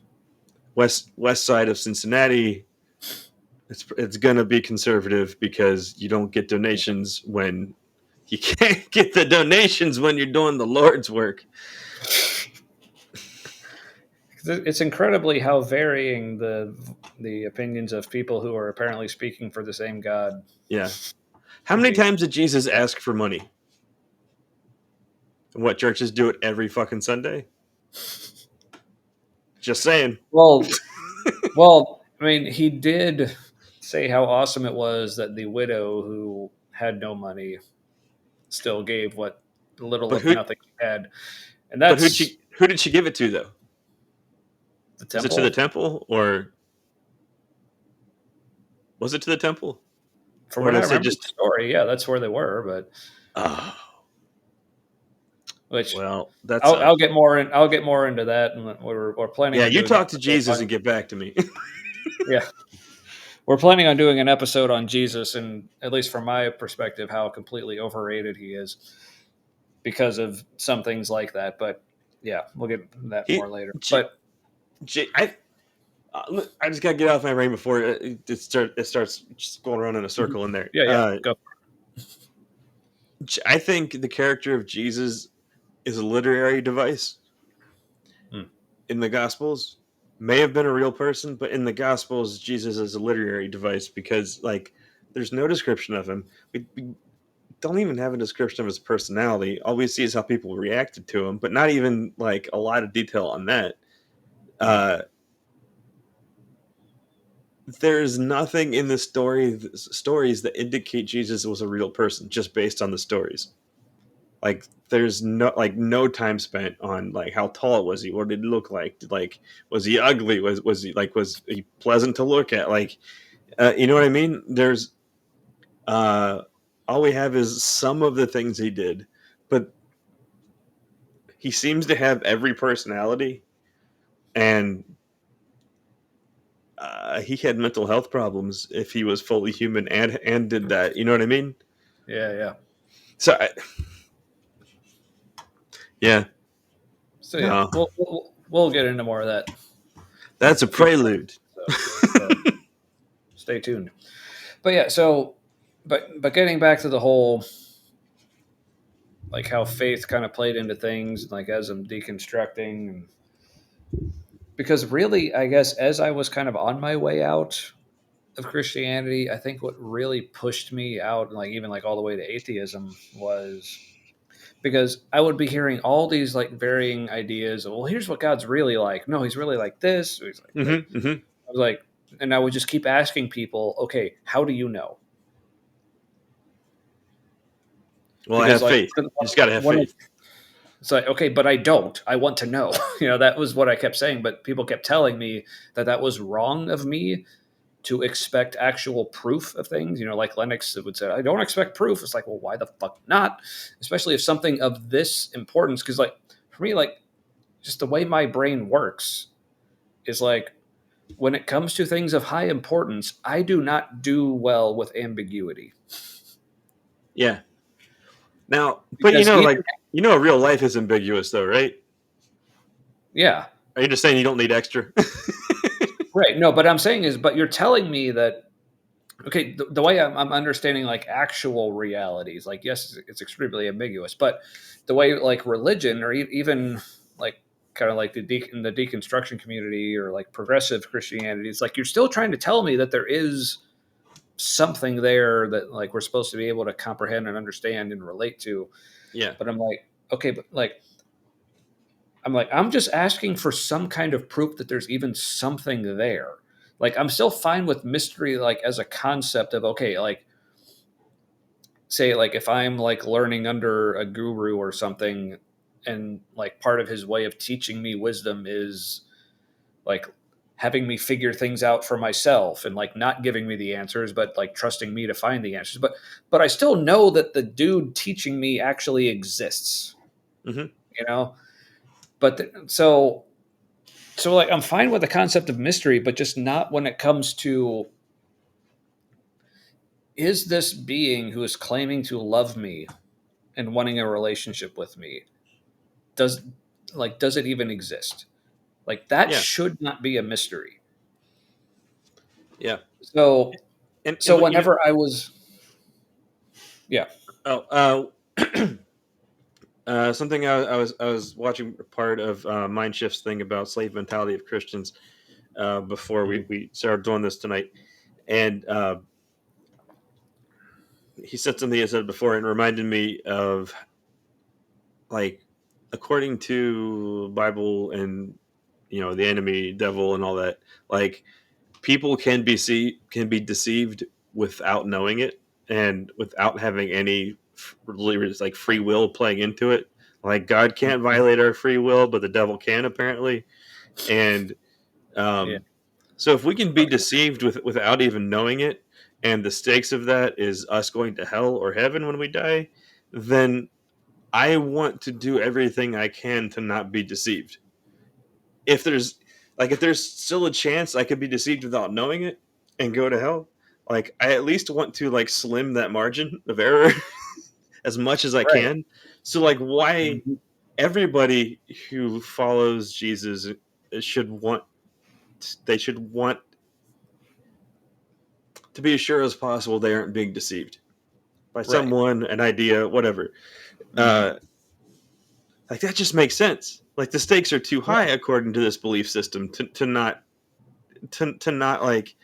west side of Cincinnati, it's gonna be conservative because you don't get donations when you can't get the donations when you're doing the Lord's work. It's incredibly how varying the opinions of people who are apparently speaking for the same God Yeah. How can many be. times did Jesus ask for money? And what churches do it every fucking Sunday? Just saying. Well, well, I mean, he did say how awesome it was that the widow who had no money still gave what little But of who nothing she had, and but that's who did she give it to though? the Was it to the temple. temple, or was it to the temple? From Or what did I it say remember the just, story, yeah, that's where they were. But oh, which well, that I'll sucks. get more in. I'll get more into that, and we're planning Yeah, on you doing an talk to episode Jesus and on. get back to me. Yeah, we're planning on doing an episode on Jesus, and at least from my perspective, how completely overrated he is because of some things like that. But yeah, we'll get into that he more later. J, But J, I just gotta get off my brain before it starts just going around in a mhm. circle in there. Yeah, go. I think the character of Jesus is a literary device Hmm. in the Gospels. May have been a real person, but in the Gospels, Jesus is a literary device because, like, there's no description of him. We don't even have a description of his personality. All we see is how people reacted to him, but not even like a lot of detail on that. Hmm. Uh, there's nothing in the stories that indicate Jesus was a real person just based on the stories. Like, there's no time spent on like how tall was he, what did he look like, was he ugly, was he pleasant to look at, like, you know what I mean? There's uh all we have is some of the things he did, but he seems to have every personality, and he had mental health problems if he was fully human and did that, you know what I mean? Yeah, yeah. So yeah, So yeah, no, we'll get into more of that that's a in a future prelude. episode. So stay tuned. But yeah, so but getting back to the whole like how faith kind of played into things, like as I'm deconstructing, and because really, I guess as I was kind of on my way out of Christianity, I think what really pushed me out, like even like all the way to atheism, was because I would be hearing all these like varying ideas of, well, here's what God's really like. No, he's really like this. He's like Hmm, hmm. I was like, and I would just keep asking people, okay, how do you know? Well, I Because have like faith. You just got to have one of faith. it's like, okay, but I don't. I want to know. That was what I kept saying. But people kept telling me that that was wrong of me to expect actual proof of things. Like Lennox would say, I don't expect proof. It's like, well, why the fuck not? Especially if something of this importance. Because, like, for me, like, just the way my brain works is like, when it comes to things of high importance, I do not do well with ambiguity. Yeah. Now, but Because even, real life is ambiguous, though, right? yeah, Are you just saying you don't need extra? right. No, but I'm saying is, but you're telling me that okay, the way I'm understanding like actual realities, like yes, it's extremely ambiguous, but the way like religion or even like kind of like in the deconstruction community or like progressive Christianity, it's like you're still trying to tell me that there is something there that like we're supposed to be able to comprehend and understand and relate to. Yeah. But I'm like, okay, but like I'm like, I'm just asking for some kind of proof that there's even something there. Like, I'm still fine with mystery, like as a concept of, okay, like, say, like if I'm like learning under a guru or something, and like part of his way of teaching me wisdom is like having me figure things out for myself and like not giving me the answers but like trusting me to find the answers, but I still know that the dude teaching me actually exists, Hmm. you know. So like I'm fine with the concept of mystery, but just not when it comes to, is this being who is claiming to love me and wanting a relationship with me, does does it even exist? Like that Yeah, should not be a mystery. yeah, So and so what whenever I was, yeah. oh, something I was watching part of Mind Shift's thing about slave mentality of Christians before Mhm. we started doing this tonight, and he said something I said before and reminded me of, like, according to Bible and the enemy devil and all that, like, people can be deceived without knowing it and without having any really like free will playing into it. Like, God can't violate our free will, but the devil can, apparently. And Yeah. um so if we can be deceived without even knowing it, and the stakes of that is us going to hell or heaven when we die, then I want to do everything I can to not be deceived. If there's still a chance I could be deceived without knowing it and go to hell, like, I at least want to, like, slim that margin of error as much as I Right. can. So, like, why Mhm. everybody who follows Jesus should want should want to be as sure as possible they aren't being deceived by Right. someone, an idea, whatever. Mhm. Uh, like, that just makes sense. Like, the stakes are too high Yeah. according to this belief system to not, like,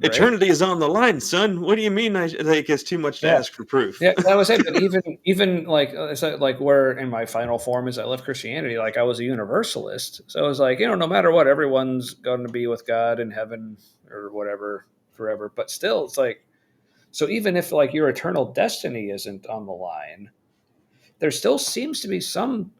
Right. eternity is on the line, son. What do you mean? Like, it's too much to Yeah. ask for proof. Yeah, I was saying, but even like so like where in my final form is I left Christianity, like I was a universalist. So it was like, no matter what, everyone's going to be with God in heaven or whatever forever. But still, it's like, so even if like your eternal destiny isn't on the line, there still seems to be some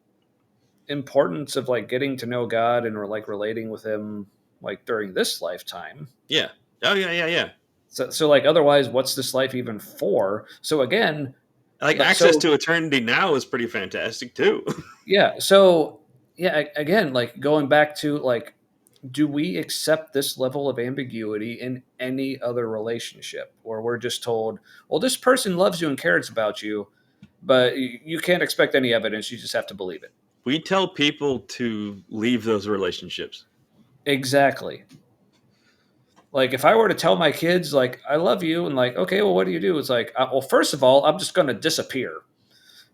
importance of like getting to know God and like relating with him like during this lifetime. Yeah. Oh, yeah, yeah, yeah. So like otherwise, what's this life even for? So again, Like, like access so to eternity now is pretty fantastic too. yeah, so yeah, again, like going back to like, do we accept this level of ambiguity in any other relationship where we're just told, well, this person loves you and cares about you, but you can't expect any evidence, you just have to believe it. We tell people to leave those relationships. Exactly. Like if I were to tell my kids like I love you and like, okay, well, what do you do? It's like, well, first of all, I'm just going to disappear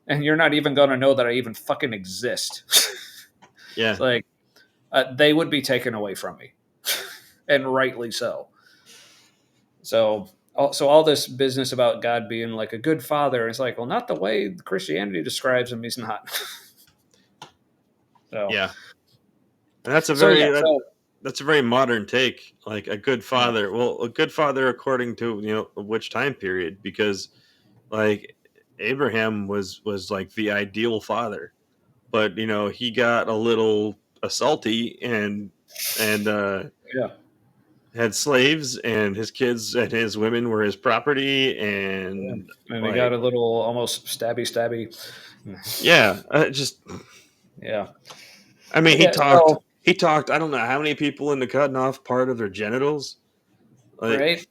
and you're not even going to know that I even fucking exist. It's Yeah. like they would be taken away from me, and rightly so. So all this business about God being like a good father, it's like, well, not the way Christianity describes him. He's not. so Yeah. And that's a so yeah. very So that's a very modern take. Like, a good yeah. father. Well, a good father according to which time period, because, like, Abraham was like the ideal father, but he got a little salty and Yeah. had slaves, and his kids and his women were his property, Yeah. and, And he got like, a little almost stabby. yeah, just, Yeah. I mean, But he yeah. talked So he talked I don't know how many people into cutting off part of their genitals. Like, right.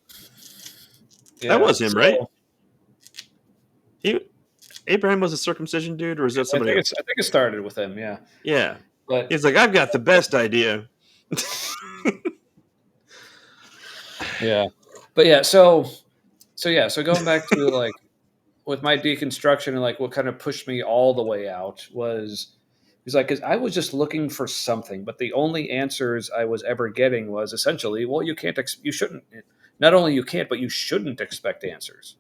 that Yeah. was him, right? So He Abraham was a circumcision dude, or is that somebody else? I think it started with him. Yeah. Yeah. But He's like, I've got the best idea. yeah. But yeah. So going back to like with my deconstruction and like what kind of pushed me all the way out was he's like, because I was just looking for something, but the only answers I was ever getting was essentially, well, you shouldn't, not only you can't, but you shouldn't expect answers.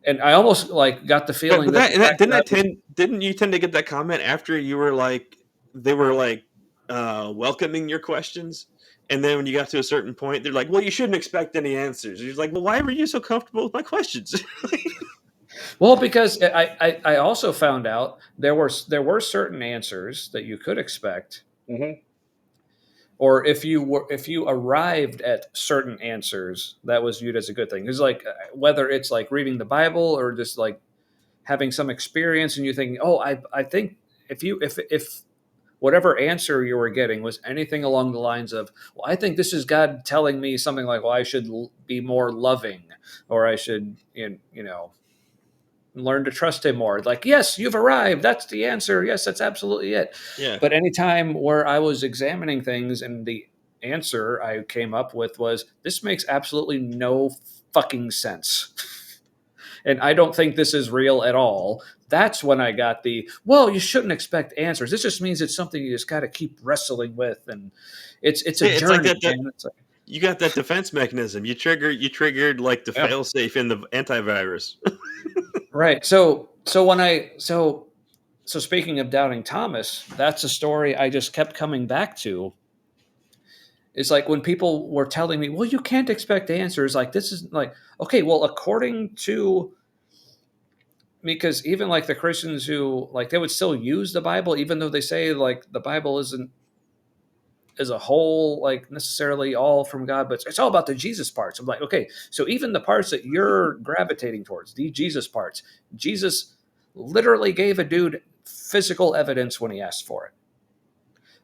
And I almost like got the but feeling but that that the and that fact didn't that I that was, tend didn't you tend to get that comment after you were like they were like welcoming your questions, and then when you got to a certain point, they're like, "Well, you shouldn't expect any answers." And you're like, "Well, why were you so comfortable with my questions?" Well, because I also found out there were certain answers that you could expect, Mm-hmm. or if you arrived at certain answers, that was viewed as a good thing. It's like whether it's like reading the Bible or just like having some experience, and you think, oh, I think if whatever answer you were getting was anything along the lines of, well, I think this is God telling me something like, well, I should be more loving, or I should, learn to trust him more. Like, yes, you've arrived. That's the answer. Yes, that's absolutely it. Yeah, But anytime where I was examining things and the answer I came up with was, this makes absolutely no fucking sense. And I don't think this is real at all. That's when I got the, well, you shouldn't expect answers. This just means it's something you just got to keep wrestling with, and it's a it's like journey, that. man. It's like, You got that defense mechanism. You triggered like the yeah, failsafe in the antivirus. right. So speaking of doubting Thomas, that's a story I just kept coming back to. It's like when people were telling me, well, you can't expect answers. Like, this is like, okay, well, according to, because even like the Christians who like, they would still use the Bible, even though they say like the Bible isn't as a whole like necessarily all from God, but it's all about the Jesus parts. I'm like, okay, so even the parts that you're gravitating towards, the Jesus parts, Jesus literally gave a dude physical evidence when he asked for it.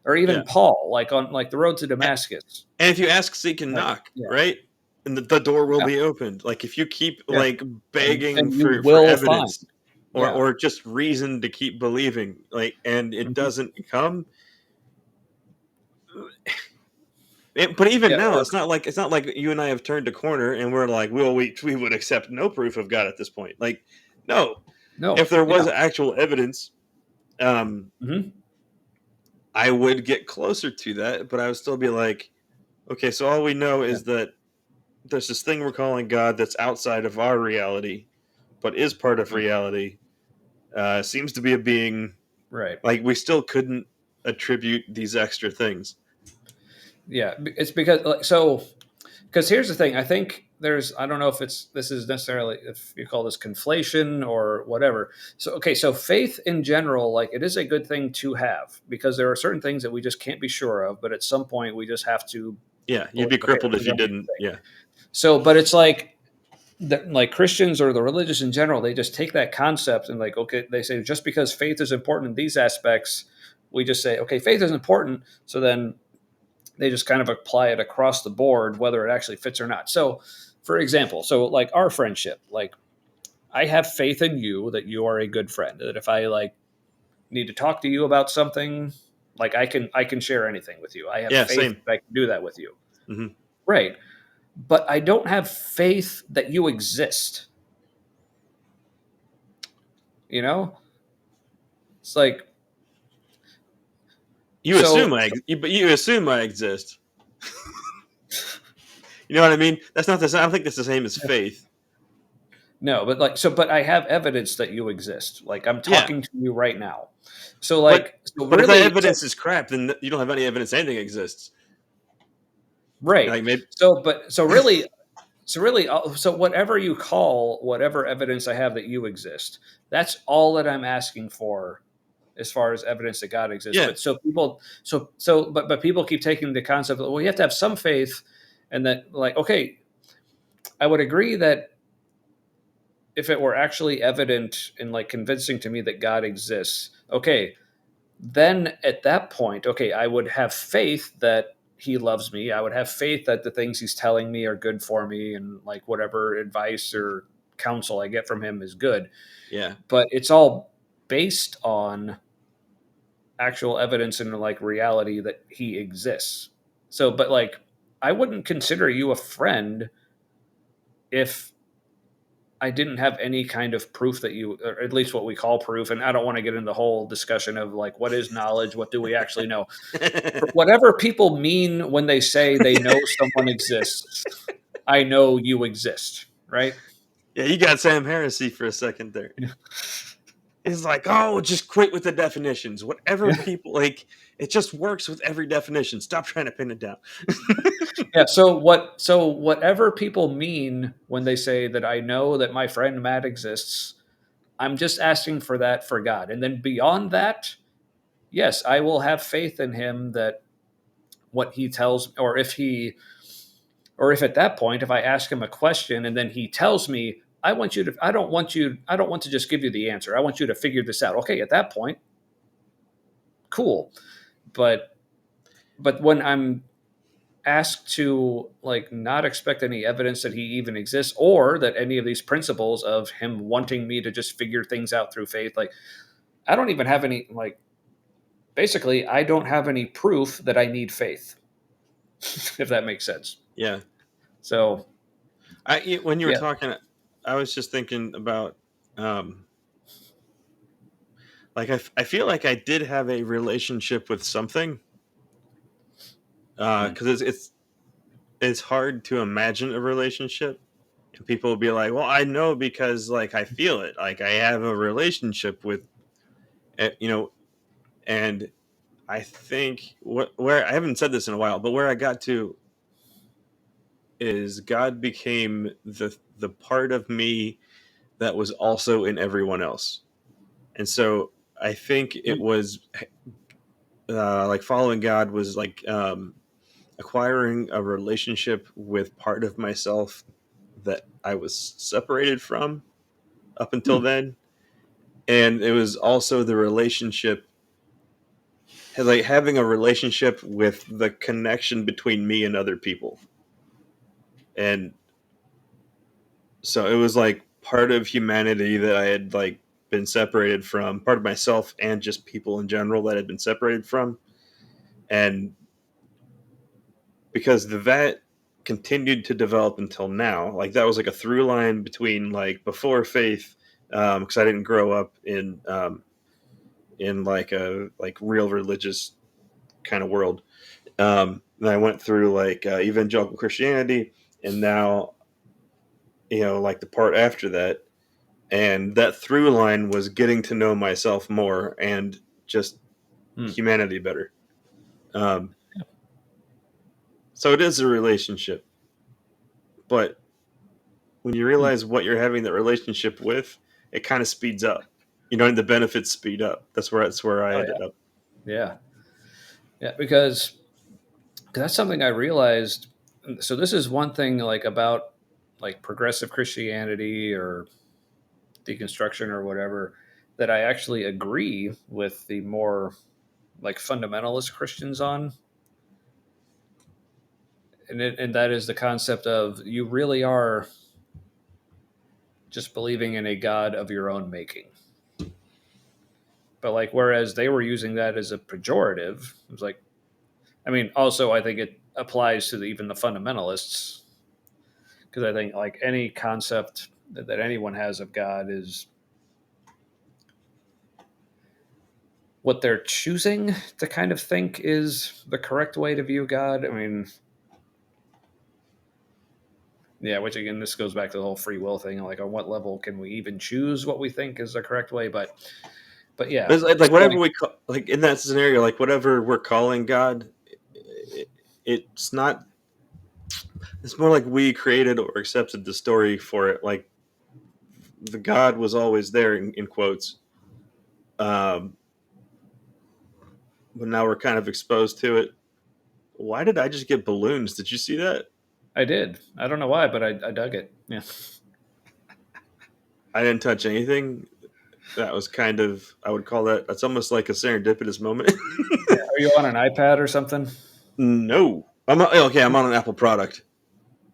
Or Yeah, even Paul, like on like the road to Damascus. and if you ask, seek, and Like, knock, yeah, right, and the door will yeah, be opened. Like if you keep yeah. like begging And you for will find. evidence Yeah. or just reason to keep believing, like, and it Mhm. doesn't come. But even Yeah. now, Or it's not like you and I have turned a corner and we're like, well, we would accept no proof of God at this point. Like, no, no. if there Yeah. was actual evidence, um, Hmm. I would get closer to that, but I would still be like, okay, so all we know Yeah. is that there's this thing we're calling God that's outside of our reality, but is part of Mhm. reality. Seems to be a being. Right. Like we still couldn't attribute these extra things. Yeah. It's because like so. Because here's the thing, I think there's, I don't know if this is necessarily, if you call this conflation or whatever. So okay, so faith in general, like it is a good thing to have, because there are certain things that we just can't be sure of, but at some point we just have to Yeah, you'd believe, be okay, crippled this is if you going to be didn't. the thing. Yeah, So, but it's like Christians or the religious in general, they just take that concept and like, okay, they say just because faith is important in these aspects, we just say, okay, faith is important. So then they just kind of apply it across the board, whether it actually fits or not. So, for example, so like our friendship, like I have faith in you that you are a good friend. That if I like need to talk to you about something, like I can share anything with you. I have yeah, faith same. that I can do that with you. Hmm. Right. But I don't have faith that you exist. You know? It's like You assume so but you assume I exist. You know what I mean? That's not the same. I don't think that's the same as faith. no, but like so but I have evidence that you exist. Like I'm Yeah, talking to you right now. So but like so if that really so evidence is crap, then you don't have any evidence anything exists. right. Like maybe, So but so whatever you call whatever evidence I have that you exist, that's all that I'm asking for as far as evidence that God exists. yeah, But so people but people keep taking the concept of, well, you have to have some faith, and that like, okay, I would agree that if it were actually evident and like convincing to me that God exists, okay, then at that point, okay, I would have faith that he loves me. I would have faith that the things he's telling me are good for me, and like whatever advice or counsel I get from him is good. yeah, But it's all based on actual evidence and like reality that he exists. So, but like, I wouldn't consider you a friend if I didn't have any kind of proof that you, or at least what we call proof. And I don't want to get into the whole discussion of like, what is knowledge? What do we actually know? Whatever people mean when they say they know someone exists, I know you exist, right? yeah. You got Sam Heresy for a second there. is like, oh, just quit with the definitions. Whatever people like, it just works with every definition. Stop trying to pin it down. Yeah. So whatever people mean when they say that I know that my friend Matt exists, I'm just asking for that for God. And then beyond that, yes, I will have faith in him that what he tells, or if at that point, if I ask him a question and then he tells me, I don't want to just give you the answer. I want you to figure this out. Okay. At that point, cool. But, but when I'm asked to like not expect any evidence that he even exists or that any of these principles of him wanting me to just figure things out through faith, like I don't even have any like basically I don't have any proof that I need faith, if that makes sense. Yeah. So When you were yeah. talking, I was just thinking about, um, like I feel like I did have a relationship with something, Hmm. because it's hard to imagine a relationship, and people will be like, well, I know because like I feel it, like I have a relationship with, you know, and I think where I haven't said this in a while, but where I got to is God became the part of me that was also in everyone else. And so I think it Hmm. was, like following God was like, acquiring a relationship with part of myself that I was separated from up until Hmm. then. And it was also the relationship, like having a relationship with the connection between me and other people. And so it was like part of humanity that I had like been separated from, part of myself and just people in general that had been separated from. And because that continued to develop until now, like that was like a through line between like before faith, because I didn't grow up in like a like real religious kind of world. And I went through like evangelical Christianity, and now, like the part after that, and that through line was getting to know myself more and just Hmm. humanity better. Um, so it is a relationship, but when you Hmm. realize what you're having that relationship with, it kind of speeds up. And the benefits speed up. That's where I Oh ended up. yeah. Yeah. Yeah. Because that's something I realized. So this is one thing like about like progressive Christianity or deconstruction or whatever that I actually agree with the more like fundamentalist Christians on, and that is the concept of you really are just believing in a God of your own making. But like, whereas they were using that as a pejorative, it was like, I mean, also I think it applies to even the fundamentalists because I think like any concept that anyone has of God is what they're choosing to kind of think is the correct way to view God. I mean, yeah, which again, this goes back to the whole free will thing. Like, on what level can we even choose what we think is the correct way? But yeah. But it's like So whatever like, we call, like in that scenario, like whatever we're calling God, it's not. It's more like we created or accepted the story for it. Like the God was always there in quotes, um, but now we're kind of exposed to it. Why did I just get balloons? Did you see that? I did. I don't know why, but I dug it. Yeah. I didn't touch anything. That was kind of, I would call that's almost like a serendipitous moment. Yeah. Are you on an iPad or something? No, okay. I'm on an Apple product,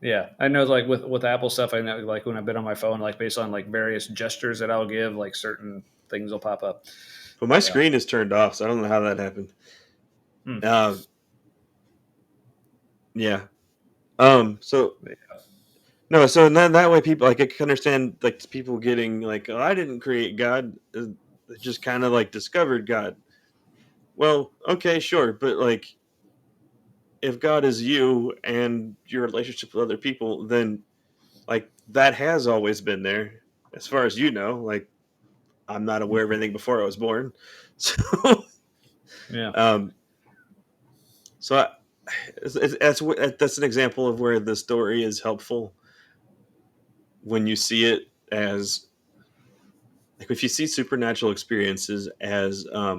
Yeah, I know. Like with Apple stuff, I know like when I've been on my phone, like based on like various gestures that I'll give, like certain things will pop up. but my Yeah. screen is turned off, so I don't know how that happened. Hmm. Uh, yeah. So no. So in that way, people like I can understand like people getting like, oh, I didn't create God. They just kind of like discovered God. Well, okay, sure, but like if God is you and your relationship with other people, then like that has always been there, as far as you know. Like I'm not aware of anything before I was born. So, Yeah. um, so I, that's an example of where the story is helpful when you see it as like if you see supernatural experiences as a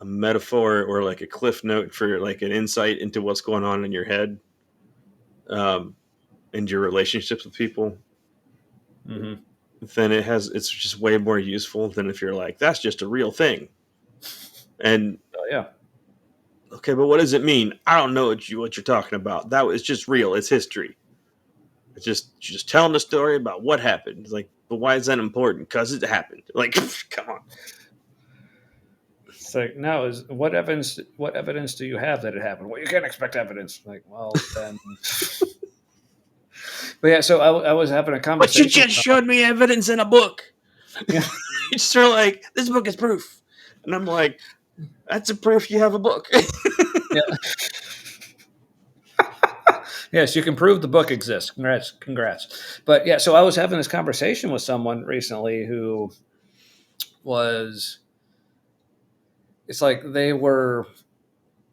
metaphor or like a cliff note for like an insight into what's going on in your head, um, and your relationships with people, Mm-hmm. then it's just way more useful than if you're like that's just a real thing. And Oh, yeah. okay, but what does it mean? I don't know what you're talking about. That was just real. It's history. It's just telling the story about what happened. It's like, but why is that important? Because it happened. Like, come on. It's like, no, is what evidence do you have that it happened? Well, you can't expect evidence. Like, well, then. But yeah, so I was having a But you conversation with just someone. showed me evidence in a book. Yeah. You just are like, this book is proof. And I'm like, that's a proof you have a book. Yeah. Yes, you can prove the book exists. Congrats. But yeah, so I was having this conversation with someone recently who was, it's like they were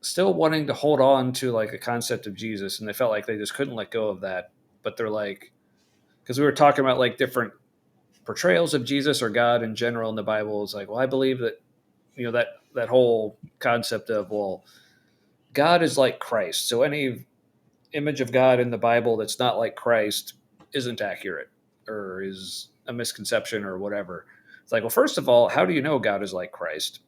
still wanting to hold on to like a concept of Jesus, and they felt like they just couldn't let go of that. But they're like, because we were talking about like different portrayals of Jesus or God in general in the Bible. Is like, well, I believe that, that whole concept of, well, God is like Christ, so any image of God in the Bible that's not like Christ isn't accurate or is a misconception or whatever. It's like, well, first of all, how do you know God is like Christ?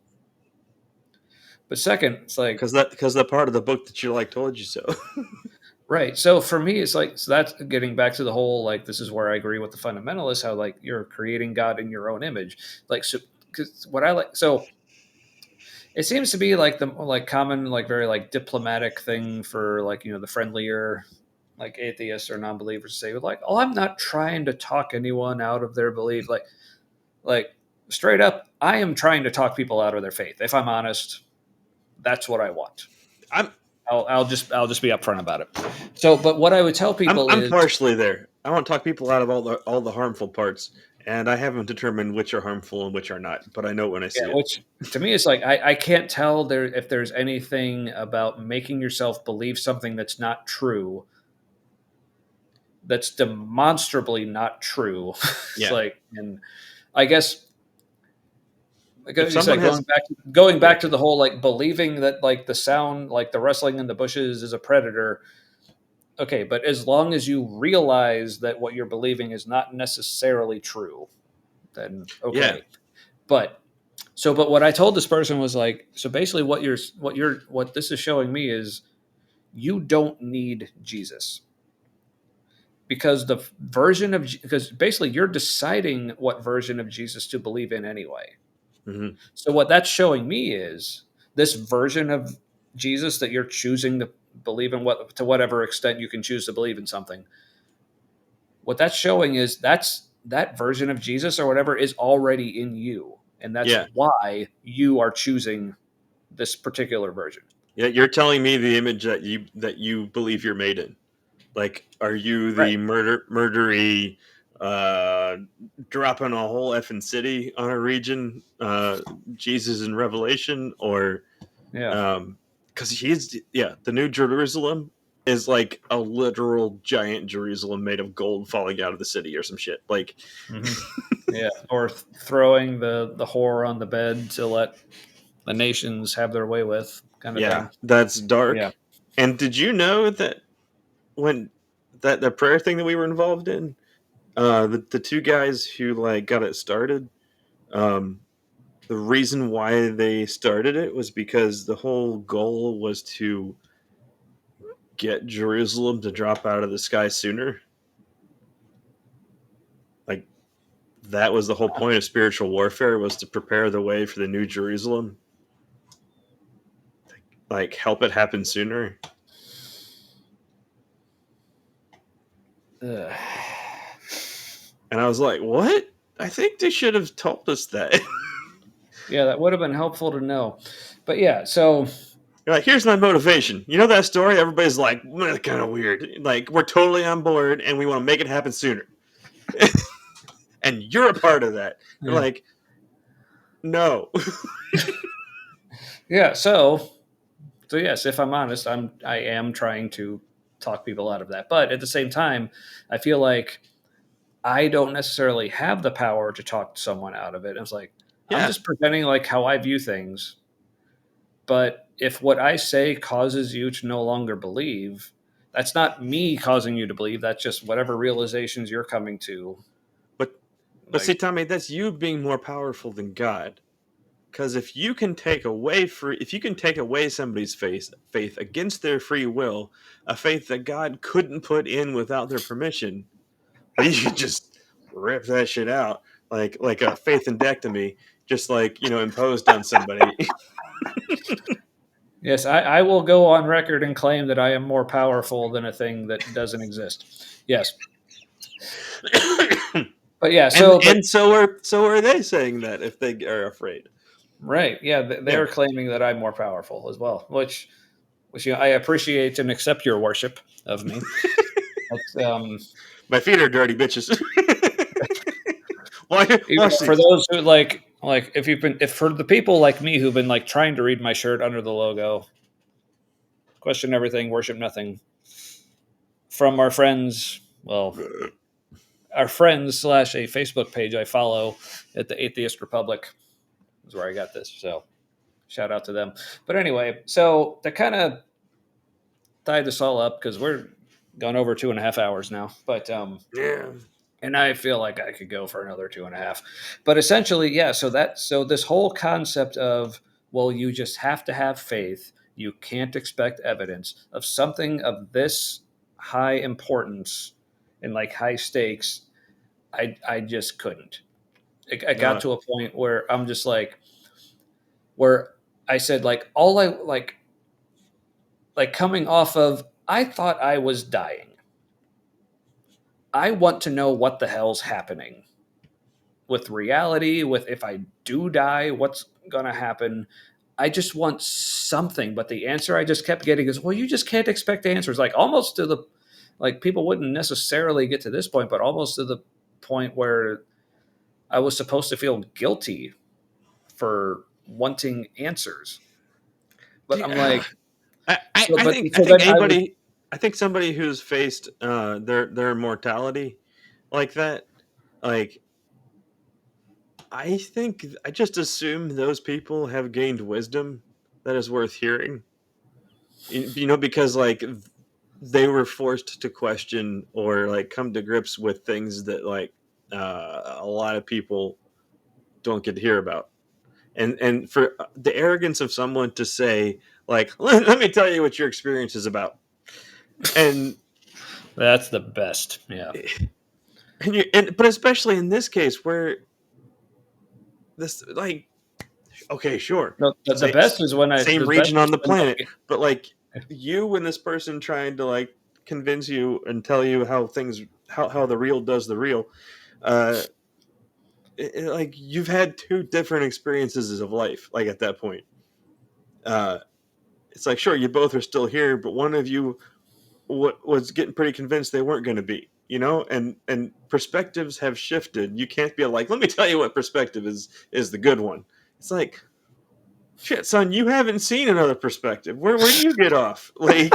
But second, it's like, Because that part of the book that you like told you so. right. So for me, it's like, so that's getting back to the whole, like, this is where I agree with the fundamentalists, how like you're creating God in your own image. Like, so, because what I like, so it seems to be like the like common, like very like diplomatic thing for like, the friendlier like atheists or non-believers say like, oh, I'm not trying to talk anyone out of their belief. Like straight up, I am trying to talk people out of their faith. If I'm honest, that's what I want. I'm I'll just be upfront about it. So, but what I would tell people I'm is, partially there. I want to talk people out of all the harmful parts, and I haven't determined which are harmful and which are not. But I know when I yeah, see it. which to me is like I can't tell there if there's anything about making yourself believe something that's not true, that's demonstrably not true. It's Yeah. like, and I guess like If you someone said, has, going yeah, back to the whole like believing that like the sound, like the rustling in the bushes is a predator. Okay, but as long as you realize that what you're believing is not necessarily true, then yeah, okay. But but what I told this person was like, so basically what this is showing me is you don't need Jesus, because the version of, because basically you're deciding what version of Jesus to believe in anyway. hmm So what that's showing me is this version of Jesus that you're choosing to believe in, what to whatever extent you can choose to believe in something. What that's showing is that version of Jesus or whatever is already in you, and that's yeah, why you are choosing this particular version. yeah. You're telling me the image that you believe you're made in. Like, are you Right. the murdery, uh, dropping a whole effing city on a region, Jesus in Revelation, or Yeah. because he's the New Jerusalem is like a literal giant Jerusalem made of gold falling out of the city or some shit. Like, Hmm. Yeah. Or throwing the whore on the bed to let the nations have their way with, kind of yeah, thing. that's Yeah. dark. And did you know that when that the prayer thing that we were involved in, the two guys who like got it started, um, the reason why they started it was because the whole goal was to get Jerusalem to drop out of the sky sooner. Like that was the whole point of spiritual warfare, was to prepare the way for the new Jerusalem, like help it happen sooner. Ugh. And I was like, what? I think they should have told us that. Yeah, that would have been helpful to know. But yeah, so You're like, here's my motivation. You know that story? Everybody's like, well, kind of weird. Like, we're totally on board and we want to make it happen sooner. and you're a part of that. And Yeah. like, no. Yeah. So yes, if I'm honest, I am trying to talk people out of that. But at the same time, I feel like I don't necessarily have the power to talk someone out of it. It's like I'm Yeah. just presenting like how I view things. But if what I say causes you to no longer believe, that's not me causing you to believe. That's just whatever realizations you're coming to. But see, Like, Tommy, that's you being more powerful than God. Because if you can take away somebody's faith against their free will, a faith that God couldn't put in without their permission, or you could just rip that shit out like a faith endectomy, just like imposed on somebody. yes, I will go on record and claim that I am more powerful than a thing that doesn't exist. Yes. But yeah, and so, but and so are they saying that if they are afraid? right, yeah, Yeah. they're claiming that I'm more powerful as well, which I appreciate and accept your worship of me. That's, My feet are dirty, bitches. Why? Watch for these. those who like if for the people like me who've been like trying to read my shirt under the logo, question everything, worship nothing. From our friends, well, our friends slash a Facebook page I follow at the Atheist Republic is where I got this. So shout out to them. But anyway, so to kind of tie this all up because we're gone over 2.5 hours now, but Yeah. and I feel like I could go for another 2.5. But essentially, yeah. So this whole concept of, well, you just have to have faith. You can't expect evidence of something of this high importance and like high stakes. I just couldn't. I got No. to a point where I'm just like, where I said like all I like coming off of. I thought I was dying. I want to know what the hell's happening with reality, with if I do die, what's going to happen. I just want something. But the answer I just kept getting is, well, you just can't expect answers. Like almost to the, like people wouldn't necessarily get to this point, but almost to the point where I was supposed to feel guilty for wanting answers. But I'm Yeah. like, I, I, so, I but think I so think then I was, anybody I think somebody who's faced their mortality like that, like I think I just assume those people have gained wisdom that is worth hearing. Because like they were forced to question or like come to grips with things that like a lot of people don't get to hear about. And for the arrogance of someone to say like let me tell you what your experience is about. And that's the best. Yeah. but especially in this case where this like okay, sure, No, the same, best is when same the best region is on the when planet, like, but like you and this person trying to like convince you and tell you how things how the real does the real, uh like you've had two different experiences of life like at that point. uh it's like sure you both are still here, but one of you was getting pretty convinced they weren't going to be, and perspectives have shifted. You can't be like, let me tell you what perspective is the good one. It's like, shit, son, you haven't seen another perspective. Where do you get off? Like,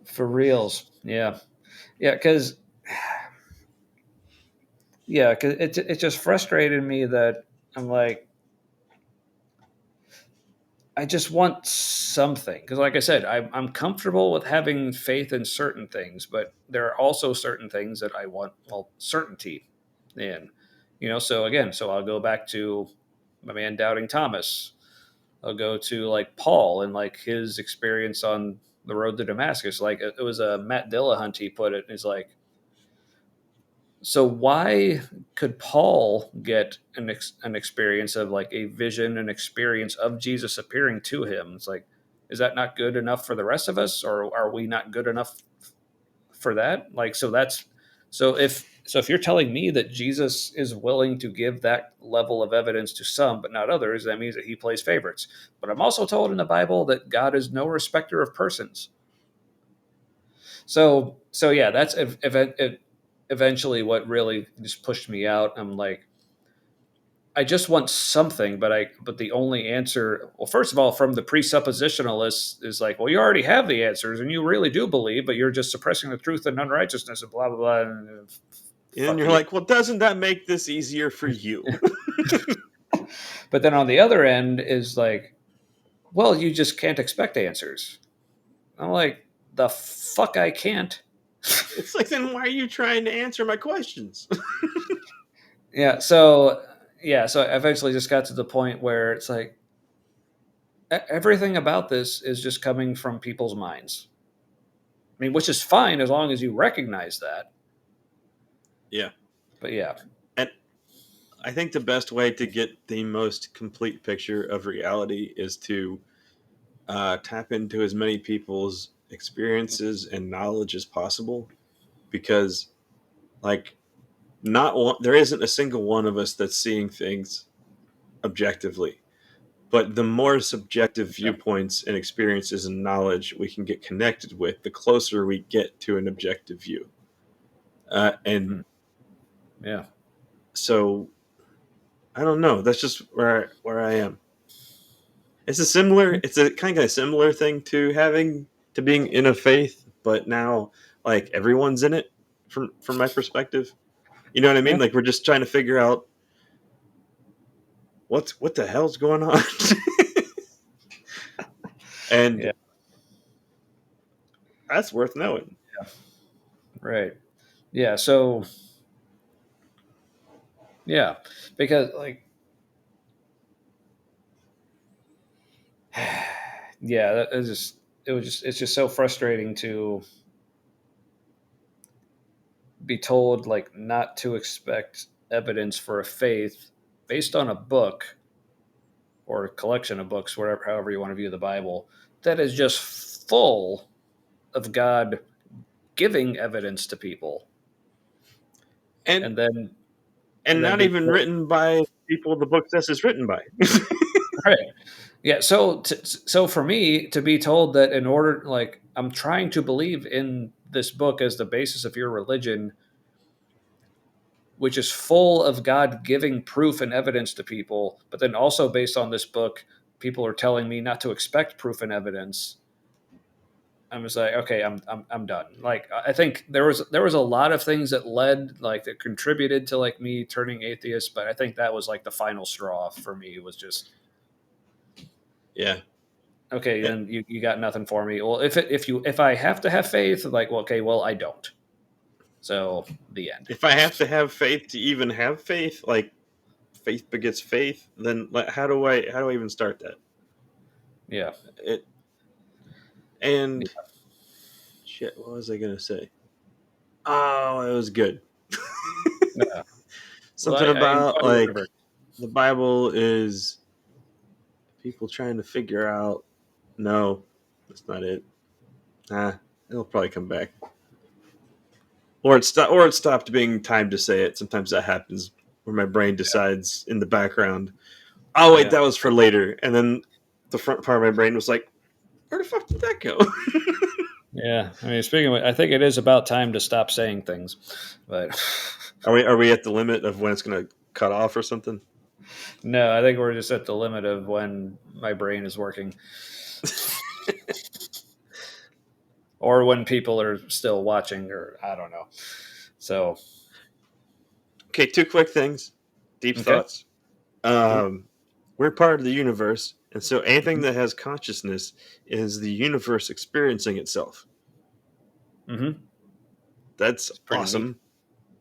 for reals. Yeah. Yeah. Cause it just frustrated me that I'm like, I just want something. Because, like I said, I'm comfortable with having faith in certain things, but there are also certain things that I want, well, certainty in. So again, so I'll go back to my man Doubting Thomas. I'll go to like Paul and like his experience on the road to Damascus. Like it was a Matt Dillahunt, he put it. He's like, so why could Paul get an experience of like a vision, an experience of Jesus appearing to him? It's like, is that not good enough for the rest of us, or are we not good enough for that? Like, so if you're telling me that Jesus is willing to give that level of evidence to some but not others, that means that he plays favorites. But I'm also told in the Bible that God is no respecter of persons. So yeah, that's if eventually what really just pushed me out. I'm like, I just want something, but the only answer, well, first of all, from the presuppositionalists is like, well, you already have the answers and you really do believe, but you're just suppressing the truth and unrighteousness and blah blah blah. And And fuck you're you. like, well, doesn't that make this easier for you? But then on the other end is like, well, you just can't expect answers. I'm like, the fuck I can't. It's like, then why are you trying to answer my questions? Yeah, so I eventually just got to the point where it's like everything about this is just coming from people's minds. I mean, which is fine as long as you recognize that. Yeah. But yeah, And I think the best way to get the most complete picture of reality is to tap into as many people's experiences and knowledge as possible, because, like, not one, there isn't a single one of us that's seeing things objectively. But the more subjective yeah, viewpoints and experiences and knowledge we can get connected with, the closer we get to an objective view. And mm, yeah, so I don't know. That's just where I am. It's a kind of similar thing to being in a faith, but now, like, everyone's in it from my perspective. You know what I mean? yeah, Like, we're just trying to figure out what the hell's going on. And yeah, that's worth knowing. right, yeah. So yeah, because like, yeah, that is just it's just so frustrating to be told like not to expect evidence for a faith based on a book or a collection of books, whatever, however you want to view the Bible, that is just full of God giving evidence to people, and and then and not be even told, written by people the book says is written by. right. Yeah. So for me to be told that in order, like, I'm trying to believe in this book as the basis of your religion, which is full of God giving proof and evidence to people, but then also based on this book, people are telling me not to expect proof and evidence. I'm just like, okay, I'm done. Like, I think there was a lot of things that led, like, that contributed to like me turning atheist, but I think that was like the final straw for me. It was just, Yeah. okay, then you got nothing for me. Well, if I have to have faith, like, well, okay, well, I don't. So the end. If I have to have faith to even have faith, like, faith begets faith, then, like, how do I even start that? Yeah. It and shit. What was I gonna say? Oh, it was good. Yeah. Well, Something I about, enjoy like, whatever. the Bible is people trying to figure out. No, that's not it. It'll probably come back, or it stopped being time to say it. Sometimes that happens where my brain decides in the background. Oh wait, Yeah. that was for later, and then the front part of my brain was like, "Where the fuck did that go?" Yeah, I mean, speaking of, I think it is about time to stop saying things, but Are we at the limit of when it's gonna cut off or something? no, I think we're just at the limit of when my brain is working, or when people are still watching, or I don't know. So, Okay, two quick things. Deep okay, thoughts. We're part of the universe, and so anything that has consciousness is the universe experiencing itself. mm-hmm. That's It's pretty neat. awesome.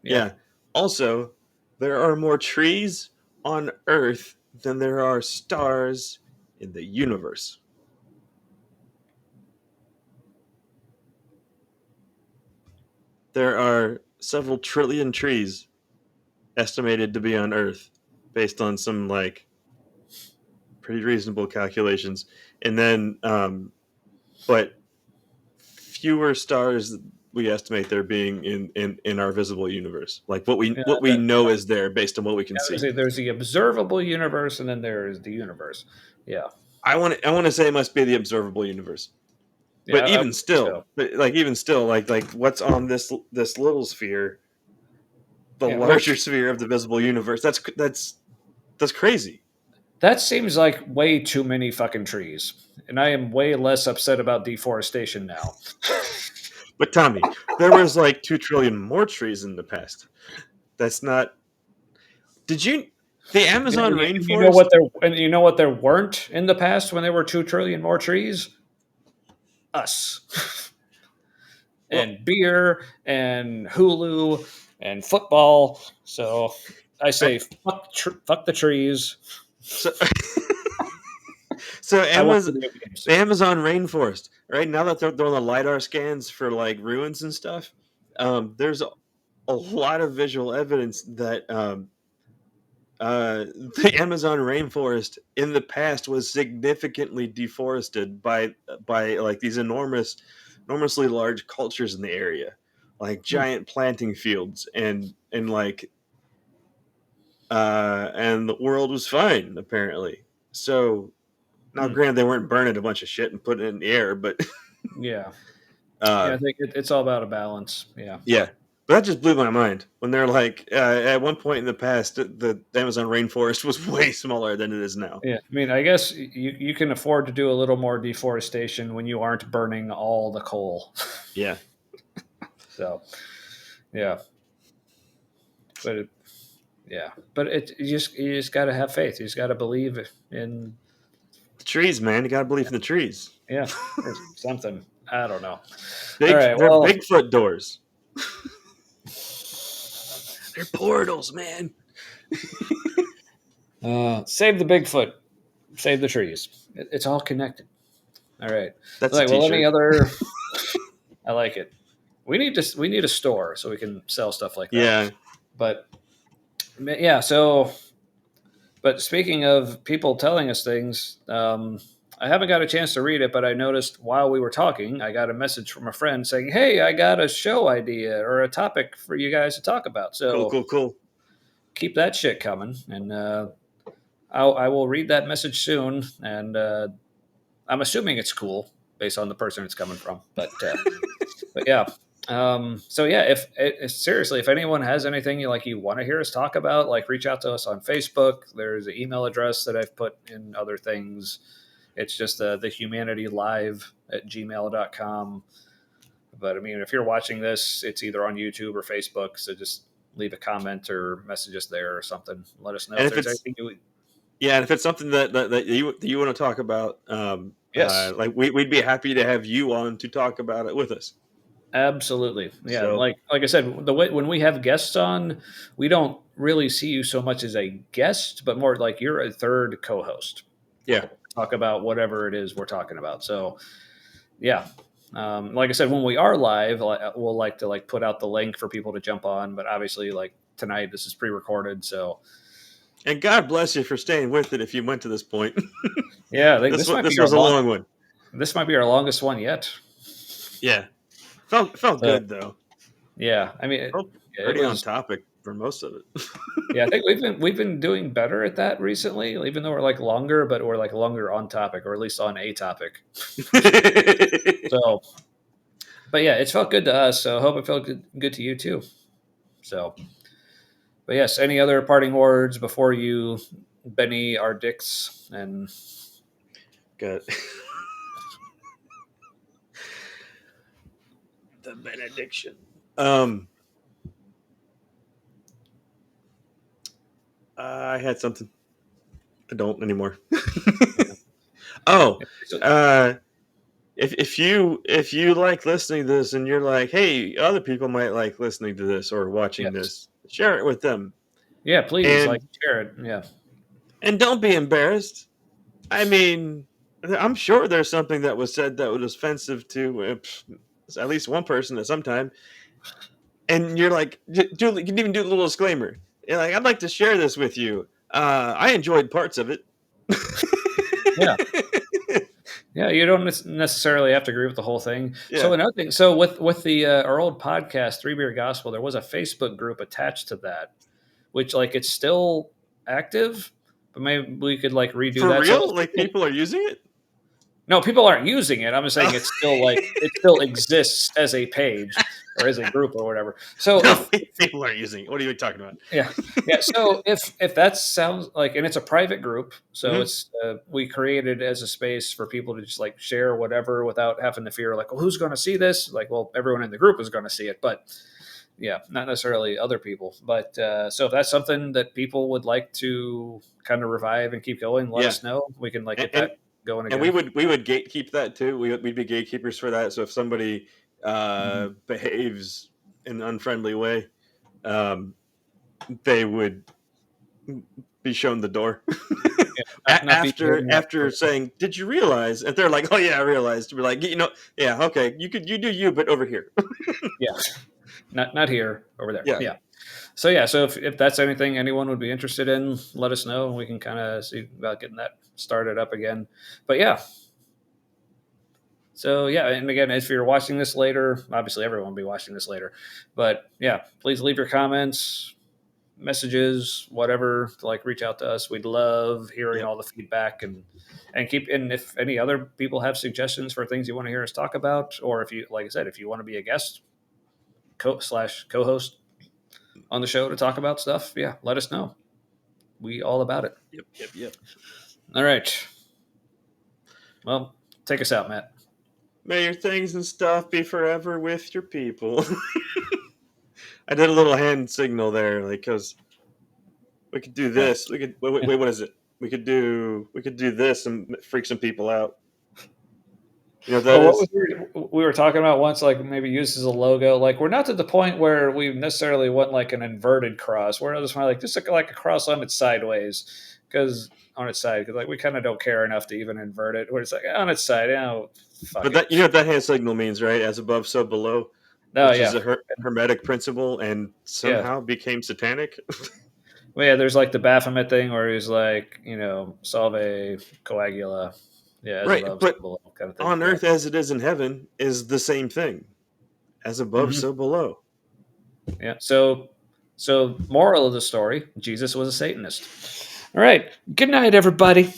Yeah. Yeah. Also, there are more trees on Earth than there are stars in the universe. There are several trillion trees estimated to be on Earth based on some, like, pretty reasonable calculations. And then, but fewer stars we estimate there being in our visible universe. Like, what we Yeah, what we know is there based on what we can see. there's the observable universe, and then there is the universe. Yeah, I want to say it must be the observable universe. yeah, But I would even think still, so. like, what's on this little sphere, the Yeah, larger which sphere of the visible universe. That's crazy. that seems like way too many fucking trees, and I am way less upset about deforestation now. But Tommy, there was like 2 trillion more trees in the past. That's not. Did you? The Amazon You know what rainforest. there and you know what there weren't in the past when there were 2 trillion more trees? Us. Well, And beer and Hulu and football. So I I, say fuck the trees. so so I want Amazon, video games. the Amazon rainforest. Right now that they're doing the lidar scans for like ruins and stuff, there's a lot of visual evidence that the Amazon rainforest in the past was significantly deforested by like these enormously large cultures in the area, like Hmm. giant planting fields, and the world was fine apparently. So now, Hmm. granted, they weren't burning a bunch of shit and putting it in the air, but Yeah. Yeah, uh, I think it's all about a balance. Yeah. yeah. But that just blew my mind when they're like, at one point in the past, the Amazon rainforest was way smaller than it is now. Yeah. I mean, I guess you can afford to do a little more deforestation when you aren't burning all the coal. Yeah. So, yeah. But yeah. But you just got to have faith. You just got to believe in, The trees, man. You gotta believe in the trees. yeah, or something. I don't know. All Big, right. they're Well, Bigfoot doors. They're portals, man. save the Bigfoot, save the trees. It's all connected. All right. That's All a right. Well, any T-shirt. other? I like it. We need a store so we can sell stuff like that. Yeah, But yeah. So, but speaking of people telling us things, I haven't got a chance to read it, but I noticed while we were talking, I got a message from a friend saying, "Hey, I got a show idea or a topic for you guys to talk about." cool, So cool, cool. keep that shit coming, and I will read that message soon, and I'm assuming it's cool based on the person it's coming from. But yeah. So yeah, if seriously, if anyone has anything you want to hear us talk about, like reach out to us on Facebook. There's an email address that I've put in other things. It's just the humanity live at gmail.com. But I mean, if you're watching this, it's either on YouTube or Facebook. So just leave a comment or message us there or something. Let us know And if if there's it's anything you. yeah, and if it's something that you want to talk about, Yes. like we'd be happy to have you on to talk about it with us. Absolutely. Yeah, So like I said, the way when we have guests on, we don't really see you so much as a guest, but more like you're a third co-host. yeah, Talk about whatever it is we're talking about. So, yeah. Like I said, when we are live, we'll like to put out the link for people to jump on, but obviously like tonight this is pre-recorded, so and God bless you for staying with it if you went to this point. yeah, this this was might this be our was a long one. longest one yet. Yeah, felt So, good though. yeah, I mean Felt it pretty on was. topic for most of Yeah, I think we've been doing better at that recently, even though we're like longer, but we're like longer on topic, or at least on a topic. it. So, but yeah, it's felt good to us. So I hope it felt good to you too. So, but yes, any other parting words before you, Benny, our dicks, and Got the benediction. Um, I had something. I don't anymore. yeah. Oh, So, uh, if you like listening to this and you're like, hey, other people might like listening to this or watching yes, this, share it with them, yeah, please and share it. Yeah, and don't be embarrassed. I mean, I'm sure there's something that was said that was offensive to at least one person at some time, and you're like, you can even do a little disclaimer. You're like, I'd like to share this with you. I enjoyed parts of it. yeah. Yeah, you don't necessarily have to agree with the whole thing. So Yeah. another thing, so with the our old podcast, Three Beer Gospel, there was a Facebook group attached to that, which like it's still active, but maybe we could like redo For that. So real? Like people are using it? No, people aren't using it. I'm just saying it's still like it still exists as a page or as a group or whatever. So No, if people aren't using it. What are you talking about? yeah, yeah. So if that sounds like, and it's a private group, so Mhm. it's we created as a space for people to just like share whatever without having to fear like, well, who's going to see this? Like, well, everyone in the group is going to see it, but yeah, not necessarily other people. But so if that's something that people would like to kind of revive and keep going, let Yeah, us know. We can like and, get and that going and again. we would gatekeep that too. We'd be gatekeepers for that. So if somebody Mhm. behaves in an unfriendly way, um, they would be shown the door. Yeah, not be after hidden, not after saying, "Did you realize?" And they're like, "Oh yeah, I realized." We're like, yeah, okay, you do you, but over here. yeah, not here, over there. Yeah, Yeah. So yeah, so if that's anything anyone would be interested in, let us know, and we can kind of see about getting that started up again. But yeah, so yeah, and again, if you're watching this later, obviously everyone will be watching this later, but yeah, please leave your comments, messages, whatever, to like reach out to us. We'd love hearing yep. all the feedback and keep. And if any other people have suggestions for things you want to hear us talk about, or if you, like I said, if you want to be a guest co-host on the show to talk about stuff, yeah, let us know. We all about it. Yep. All right. Well, take us out, Matt. May your things and stuff be forever with your people. I did a little hand signal there, like because we could do Yeah. this. We could wait. What is it? We could do this and freak some people out. You know what that Well, what was is? we were talking about once, like maybe used as a logo. Like we're not to the point where we necessarily want like an inverted cross. We're just more like just like a cross on its sideways, because on its side, because like we kind of don't care enough to even invert it. Where it's like on its side, oh fuck But it. that you know what that hand signal means, right? As above, so below, No, which is yeah, a hermetic principle, and yeah. somehow became satanic. Well, yeah, there's like the Baphomet thing where he's like, solve coagula, yeah, as Right, above, so but below, kind of thing. on Yeah. earth as it is in heaven is the same thing. As above, Hmm. so below. Yeah. So moral of the story: Jesus was a Satanist. All right. Good night, everybody.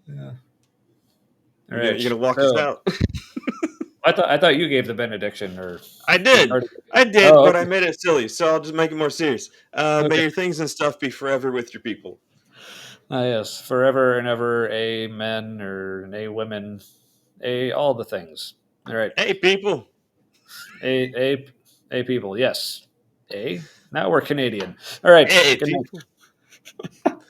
Yeah. All You're right. gonna walk us So out. I thought you gave the benediction, or I you did. already. I did, Oh, but I okay. made it silly, so I'll just make it more serious. May Okay. your things and stuff be forever with your people. Ah, yes. Forever and ever. Amen. Or a women. A all the things. All right. Hey, people. A people. Yes. A. Now we're Canadian. All right. Hey, Good night. people.